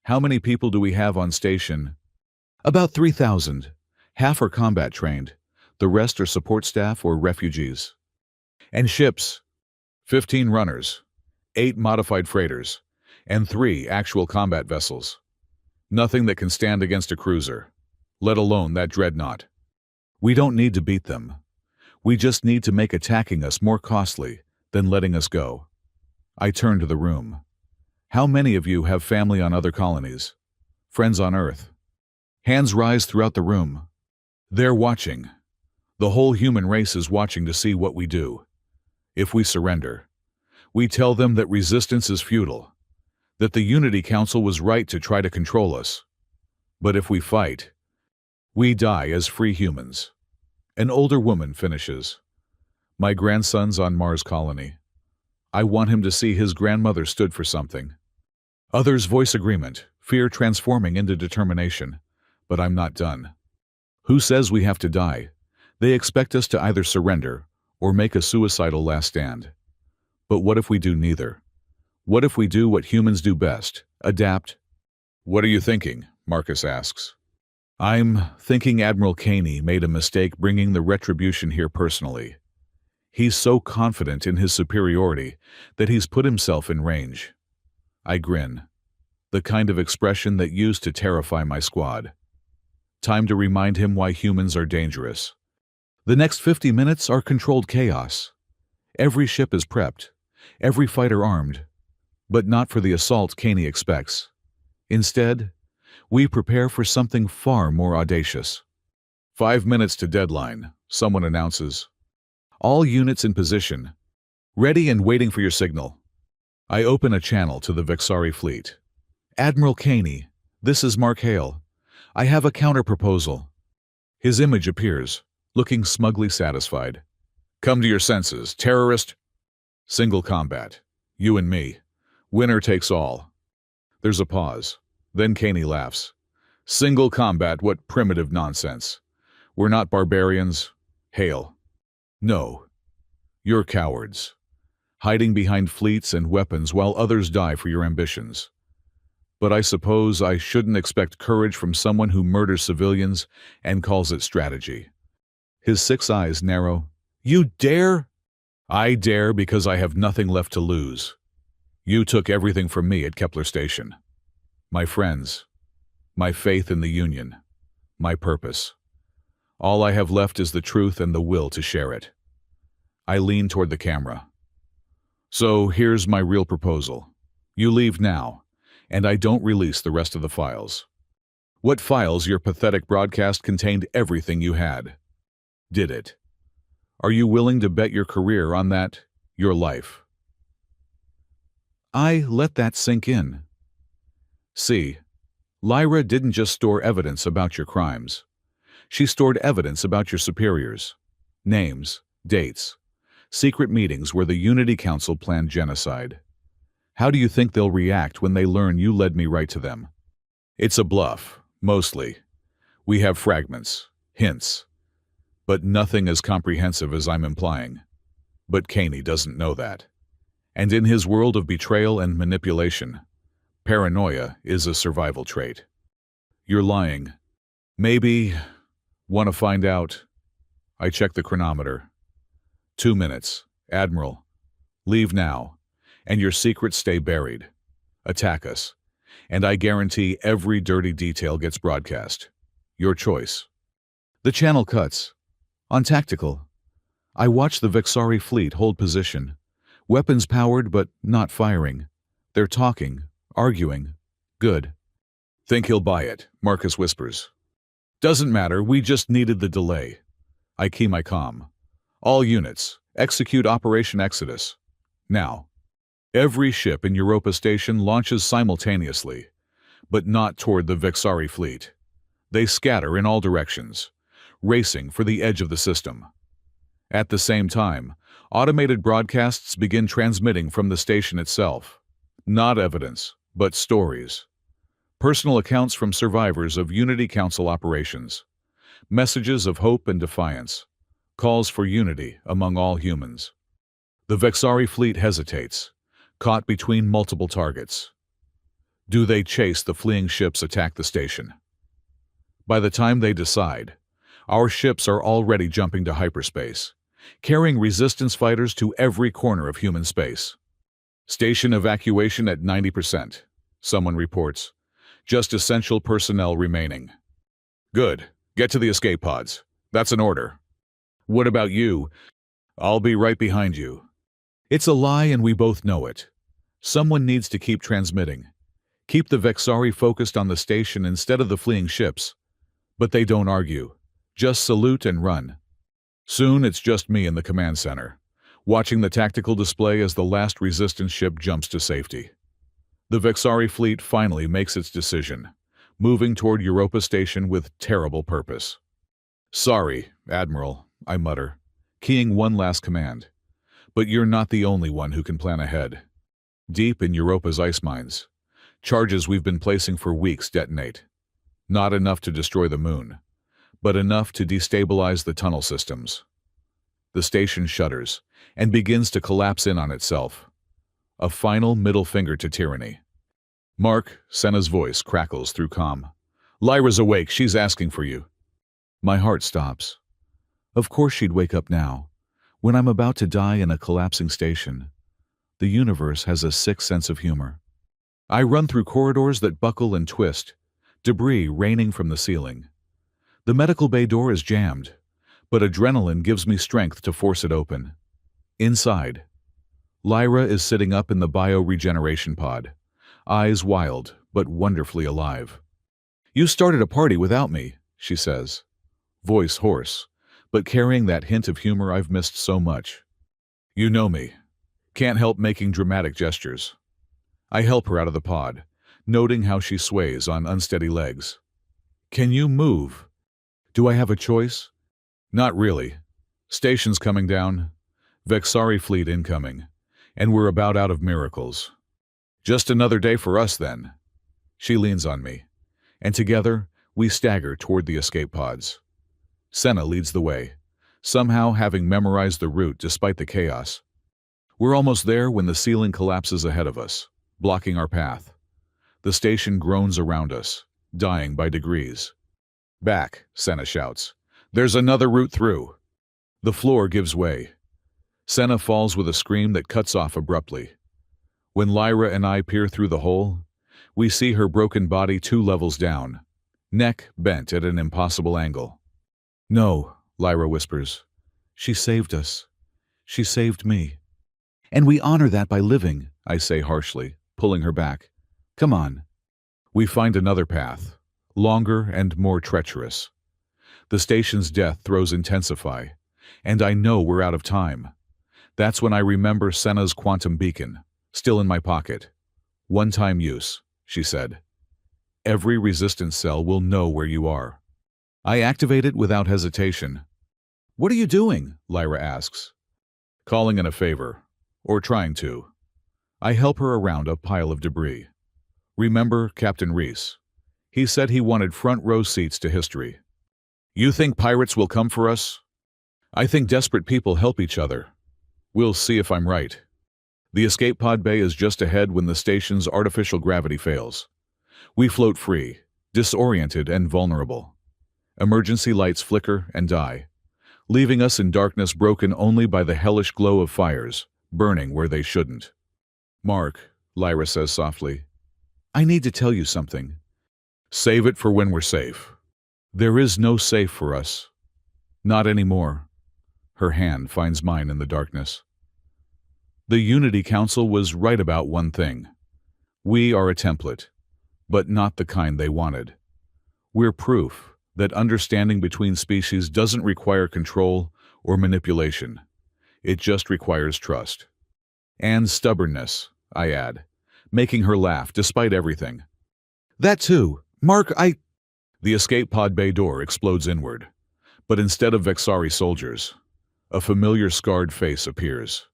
how many people do we have on station? About 3,000. Half are combat trained. The rest are support staff or refugees. And ships? 15 runners, 8 modified freighters, and 3 actual combat vessels. Nothing that can stand against a cruiser, let alone that dreadnought. We don't need to beat them. We just need to make attacking us more costly than letting us go. I turn to the room. How many of you have family on other colonies? Friends on Earth? Hands rise throughout the room. They're watching. The whole human race is watching to see what we do. If we surrender, we tell them that resistance is futile, that the Unity Council was right to try to control us. But if we fight, we die as free humans. An older woman finishes. My grandson's on Mars colony. I want him to see his grandmother stood for something. Others voice agreement, fear transforming into determination. But I'm not done. Who says we have to die? They expect us to either surrender or make a suicidal last stand. But what if we do neither? What if we do what humans do best, adapt? What are you thinking? Marcus asks. I'm thinking Admiral Caney made a mistake bringing the retribution here personally. He's so confident in his superiority that he's put himself in range. I grin, the kind of expression that used to terrify my squad. Time to remind him why humans are dangerous. The next 50 minutes are controlled chaos. Every ship is prepped, every fighter armed, but not for the assault Caney expects. Instead, we prepare for something far more audacious. 5 minutes to deadline, someone announces. All units in position, ready and waiting for your signal. I open a channel to the Vexari fleet. Admiral Caney, this is Mark Hale. I have a counter-proposal. His image appears, looking smugly satisfied. Come to your senses, terrorist. Single combat. You and me. Winner takes all. There's a pause. Then Caney laughs. Single combat, what primitive nonsense. We're not barbarians. Hale. No. You're cowards. Hiding behind fleets and weapons while others die for your ambitions. But I suppose I shouldn't expect courage from someone who murders civilians and calls it strategy. His 6 eyes narrow. You dare? I dare because I have nothing left to lose. You took everything from me at Kepler Station. My friends, my faith in the Union, my purpose. All I have left is the truth and the will to share it. I lean toward the camera. So here's my real proposal. You leave now, and I don't release the rest of the files. What files? Your pathetic broadcast contained everything you had. Did it? Are you willing to bet your career on that, your life? I let that sink in. See, Lyra didn't just store evidence about your crimes. She stored evidence about your superiors. Names, dates, secret meetings where the Unity Council planned genocide. How do you think they'll react when they learn you led me right to them? It's a bluff, mostly. We have fragments, hints, but nothing as comprehensive as I'm implying. But Caney doesn't know that. And in his world of betrayal and manipulation, paranoia is a survival trait. You're lying. Maybe. Want to find out? I check the chronometer. 2 minutes. Admiral. Leave now. And your secrets stay buried. Attack us. And I guarantee every dirty detail gets broadcast. Your choice. The channel cuts. On tactical. I watch the Vexari fleet hold position. Weapons powered but not firing. They're talking, arguing. Good. Think he'll buy it, Marcus whispers. Doesn't matter, we just needed the delay. I key my comm. All units, execute Operation Exodus. Now. Every ship in Europa Station launches simultaneously, but not toward the Vexari fleet. They scatter in all directions, racing for the edge of the system. At the same time, automated broadcasts begin transmitting from the station itself. Not evidence, but stories. Personal accounts from survivors of Unity Council operations. Messages of hope and defiance. Calls for unity among all humans. The Vexari fleet hesitates, caught between multiple targets. Do they chase the fleeing ships attack the station? By the time they decide, our ships are already jumping to hyperspace, carrying resistance fighters to every corner of human space. Station evacuation at 90%, someone reports. Just essential personnel remaining. Good. Get to the escape pods. That's an order. What about you? I'll be right behind you. It's a lie and we both know it. Someone needs to keep transmitting. Keep the Vexari focused on the station instead of the fleeing ships. But they don't argue. Just salute and run. Soon it's just me in the command center, watching the tactical display as the last resistance ship jumps to safety. The Vexari fleet finally makes its decision, moving toward Europa Station with terrible purpose. Sorry, Admiral, I mutter, keying one last command. But you're not the only one who can plan ahead. Deep in Europa's ice mines, charges we've been placing for weeks detonate. Not enough to destroy the moon, but enough to destabilize the tunnel systems. The station shudders and begins to collapse in on itself. A final middle finger to tyranny. Mark, Senna's voice crackles through comm. Lyra's awake, she's asking for you. My heart stops. Of course she'd wake up now, when I'm about to die in a collapsing station. The universe has a sick sense of humor. I run through corridors that buckle and twist, debris raining from the ceiling. The medical bay door is jammed, but adrenaline gives me strength to force it open. Inside, Lyra is sitting up in the bioregeneration pod, eyes wild but wonderfully alive. You started a party without me, she says, voice hoarse, but carrying that hint of humor I've missed so much. You know me. Can't help making dramatic gestures. I help her out of the pod, noting how she sways on unsteady legs. Can you move? Do I have a choice? Not really. Station's coming down. Vexari fleet incoming. And we're about out of miracles. Just another day for us, then. She leans on me, and together we stagger toward the escape pods. Senna leads the way, somehow having memorized the route despite the chaos. We're almost there when the ceiling collapses ahead of us, blocking our path. The station groans around us, dying by degrees. Back, Senna shouts. There's another route through. The floor gives way. Senna falls with a scream that cuts off abruptly. When Lyra and I peer through the hole, we see her broken body 2 levels down, neck bent at an impossible angle. No, Lyra whispers. She saved us. She saved me. And we honor that by living, I say harshly, pulling her back. Come on. We find another path, longer and more treacherous. The station's death throes intensify, and I know we're out of time. That's when I remember Senna's quantum beacon, still in my pocket. One-time use, she said. Every resistance cell will know where you are. I activate it without hesitation. What are you doing? Lyra asks. Calling in a favor, or trying to. I help her around a pile of debris. Remember Captain Reese? He said he wanted front-row seats to history. You think pirates will come for us? I think desperate people help each other. We'll see if I'm right. The escape pod bay is just ahead when the station's artificial gravity fails. We float free, disoriented and vulnerable. Emergency lights flicker and die, leaving us in darkness broken only by the hellish glow of fires, burning where they shouldn't. "Mark," Lyra says softly, "I need to tell you something." "Save it for when we're safe." "There is no safe for us. Not anymore." Her hand finds mine in the darkness. The Unity Council was right about one thing. We are a template, but not the kind they wanted. We're proof that understanding between species doesn't require control or manipulation. It just requires trust. And stubbornness, I add, making her laugh despite everything. "That too. Mark, The escape pod bay door explodes inward, but instead of Vexari soldiers, a familiar scarred face appears.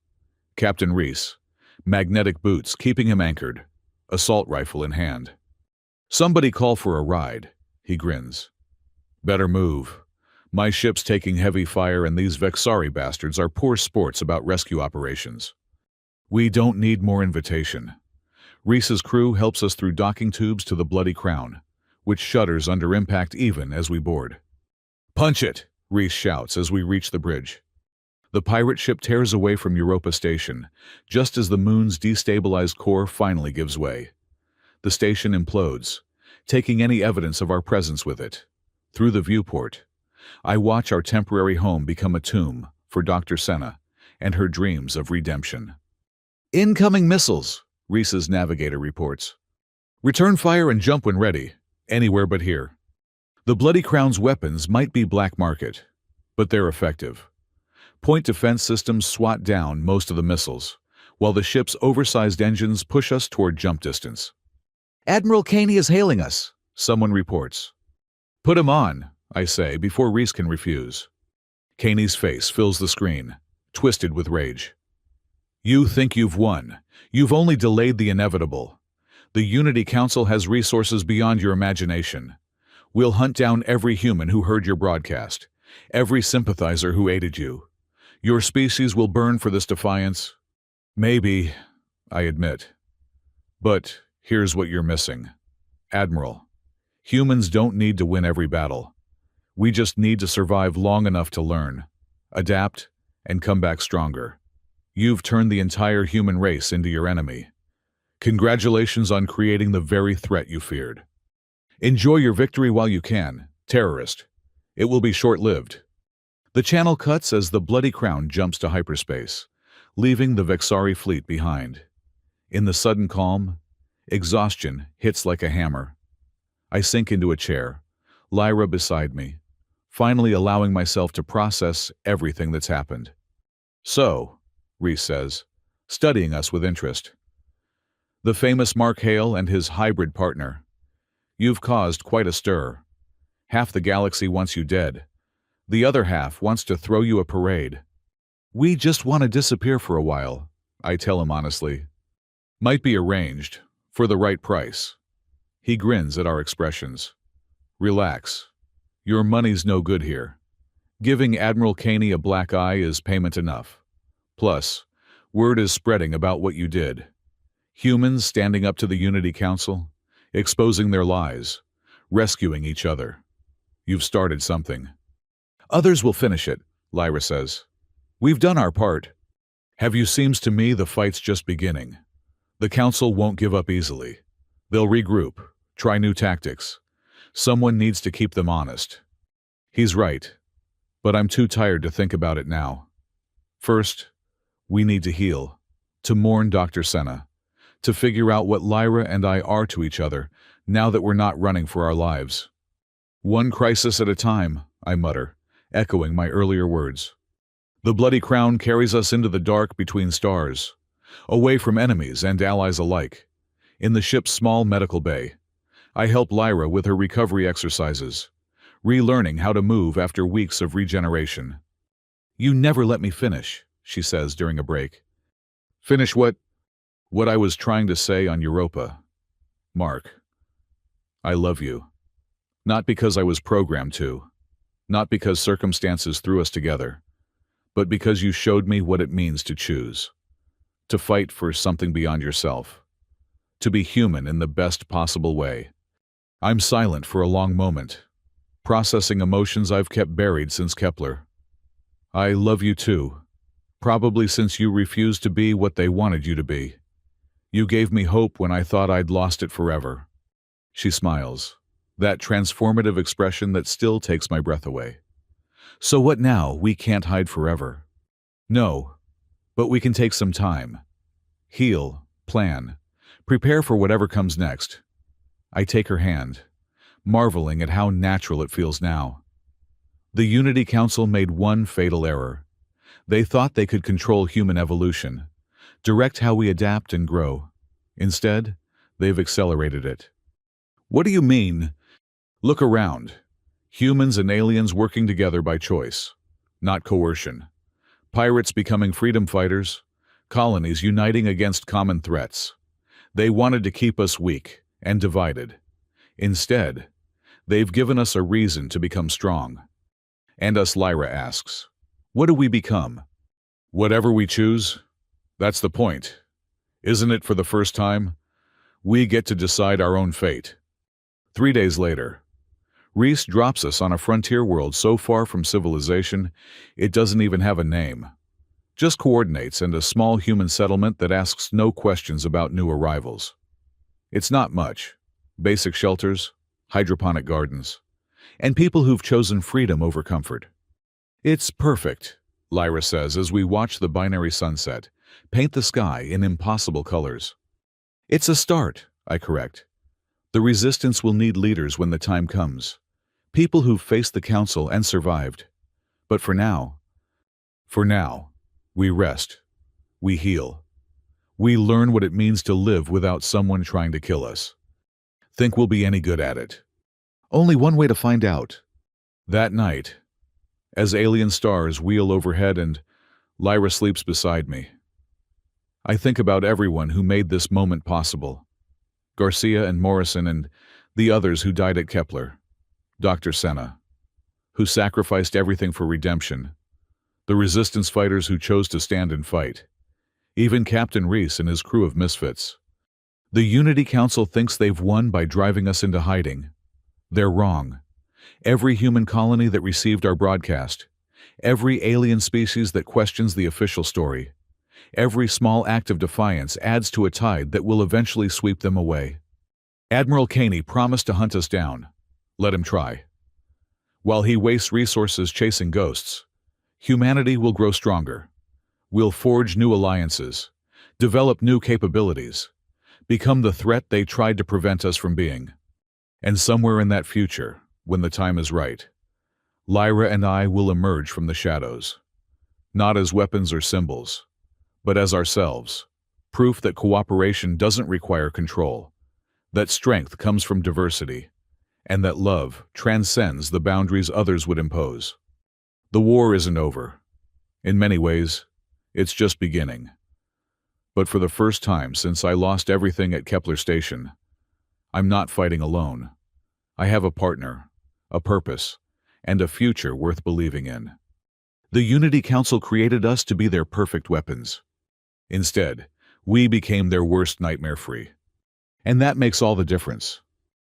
Captain Reese, magnetic boots keeping him anchored, assault rifle in hand. "Somebody call for a ride," he grins. "Better move. My ship's taking heavy fire and these Vexari bastards are poor sports about rescue operations." We don't need more invitation. Reese's crew helps us through docking tubes to the Bloody Crown, which shudders under impact even as we board. "Punch it!" Reese shouts as we reach the bridge. The pirate ship tears away from Europa Station, just as the moon's destabilized core finally gives way. The station implodes, taking any evidence of our presence with it. Through the viewport, I watch our temporary home become a tomb for Dr. Senna and her dreams of redemption. "Incoming missiles," Reese's navigator reports. "Return fire and jump when ready, anywhere but here." The Bloody Crown's weapons might be black market, but they're effective. Point defense systems swat down most of the missiles, while the ship's oversized engines push us toward jump distance. "Admiral Caney is hailing us," someone reports. "Put him on," I say before Reese can refuse. Caney's face fills the screen, twisted with rage. "You think you've won. You've only delayed the inevitable. The Unity Council has resources beyond your imagination. We'll hunt down every human who heard your broadcast, every sympathizer who aided you. Your species will burn for this defiance." "Maybe," I admit. "But here's what you're missing. Admiral, humans don't need to win every battle. We just need to survive long enough to learn, adapt, and come back stronger. You've turned the entire human race into your enemy. Congratulations on creating the very threat you feared. Enjoy your victory while you can, terrorist. It will be short-lived." The channel cuts as the Bloody Crown jumps to hyperspace, leaving the Vexari fleet behind. In the sudden calm, exhaustion hits like a hammer. I sink into a chair, Lyra beside me, finally allowing myself to process everything that's happened. "So," Reese says, studying us with interest. "The famous Mark Hale and his hybrid partner. You've caused quite a stir. Half the galaxy wants you dead. The other half wants to throw you a parade." "We just want to disappear for a while," I tell him honestly. "Might be arranged, for the right price." He grins at our expressions. "Relax. Your money's no good here. Giving Admiral Caney a black eye is payment enough. Plus, word is spreading about what you did. Humans standing up to the Unity Council, exposing their lies, rescuing each other. You've started something." "Others will finish it," Lyra says. "We've done our part." "Have you? Seems to me the fight's just beginning. The Council won't give up easily. They'll regroup, try new tactics. Someone needs to keep them honest." He's right, but I'm too tired to think about it now. First, we need to heal, to mourn Dr. Senna, to figure out what Lyra and I are to each other now that we're not running for our lives. "One crisis at a time," I mutter, echoing my earlier words. The Bloody Crown carries us into the dark between stars, away from enemies and allies alike. In the ship's small medical bay, I help Lyra with her recovery exercises, relearning how to move after weeks of regeneration. "You never let me finish," she says during a break. "Finish what?" "What I was trying to say on Europa. Mark, I love you. Not because I was programmed to. Not because circumstances threw us together, but because you showed me what it means to choose, to fight for something beyond yourself, to be human in the best possible way. I'm silent for a long moment, processing emotions I've kept buried since Kepler. I love you too, probably since you refused to be what they wanted you to be. You gave me hope when I thought I'd lost it forever. She smiles, that transformative expression that still takes my breath away. So what now? We can't hide forever. No, but we can take some time. Heal, plan, prepare for whatever comes next. I take her hand, marveling at how natural it feels now. The Unity Council made one fatal error. They thought they could control human evolution, direct how we adapt and grow. Instead, they've accelerated it. What do you mean? Look around. Humans and aliens working together by choice, not coercion. Pirates becoming freedom fighters, colonies uniting against common threats. They wanted to keep us weak and divided. Instead, they've given us a reason to become strong. And us, Lyra asks, what do we become? Whatever we choose? That's the point. Isn't it for the first time? We get to decide our own fate. 3 days later, Reese drops us on a frontier world so far from civilization, it doesn't even have a name. Just coordinates and a small human settlement that asks no questions about new arrivals. It's not much. Basic shelters, hydroponic gardens, and people who've chosen freedom over comfort. It's perfect, Lyra says as we watch the binary sunset paint the sky in impossible colors. It's a start, I correct. The resistance will need leaders when the time comes. People who've faced the council and survived. But for now, we rest. We heal. We learn what it means to live without someone trying to kill us. Think we'll be any good at it? Only one way to find out. That night, as alien stars wheel overhead and Lyra sleeps beside me, I think about everyone who made this moment possible. Garcia and Morrison and the others who died at Kepler. Dr. Senna, who sacrificed everything for redemption. The resistance fighters who chose to stand and fight. Even Captain Reese and his crew of misfits. The Unity Council thinks they've won by driving us into hiding. They're wrong. Every human colony that received our broadcast, every alien species that questions the official story, every small act of defiance adds to a tide that will eventually sweep them away. Admiral Caney promised to hunt us down. Let him try. While he wastes resources chasing ghosts, humanity will grow stronger. We'll forge new alliances, develop new capabilities, become the threat they tried to prevent us from being. And somewhere in that future, when the time is right, Lyra and I will emerge from the shadows, not as weapons or symbols, but as ourselves, proof that cooperation doesn't require control, that strength comes from diversity, and that love transcends the boundaries others would impose. The war isn't over. In many ways, it's just beginning. But for the first time since I lost everything at Kepler Station, I'm not fighting alone. I have a partner, a purpose, and a future worth believing in. The Unity Council created us to be their perfect weapons. Instead, we became their worst nightmare free. And that makes all the difference.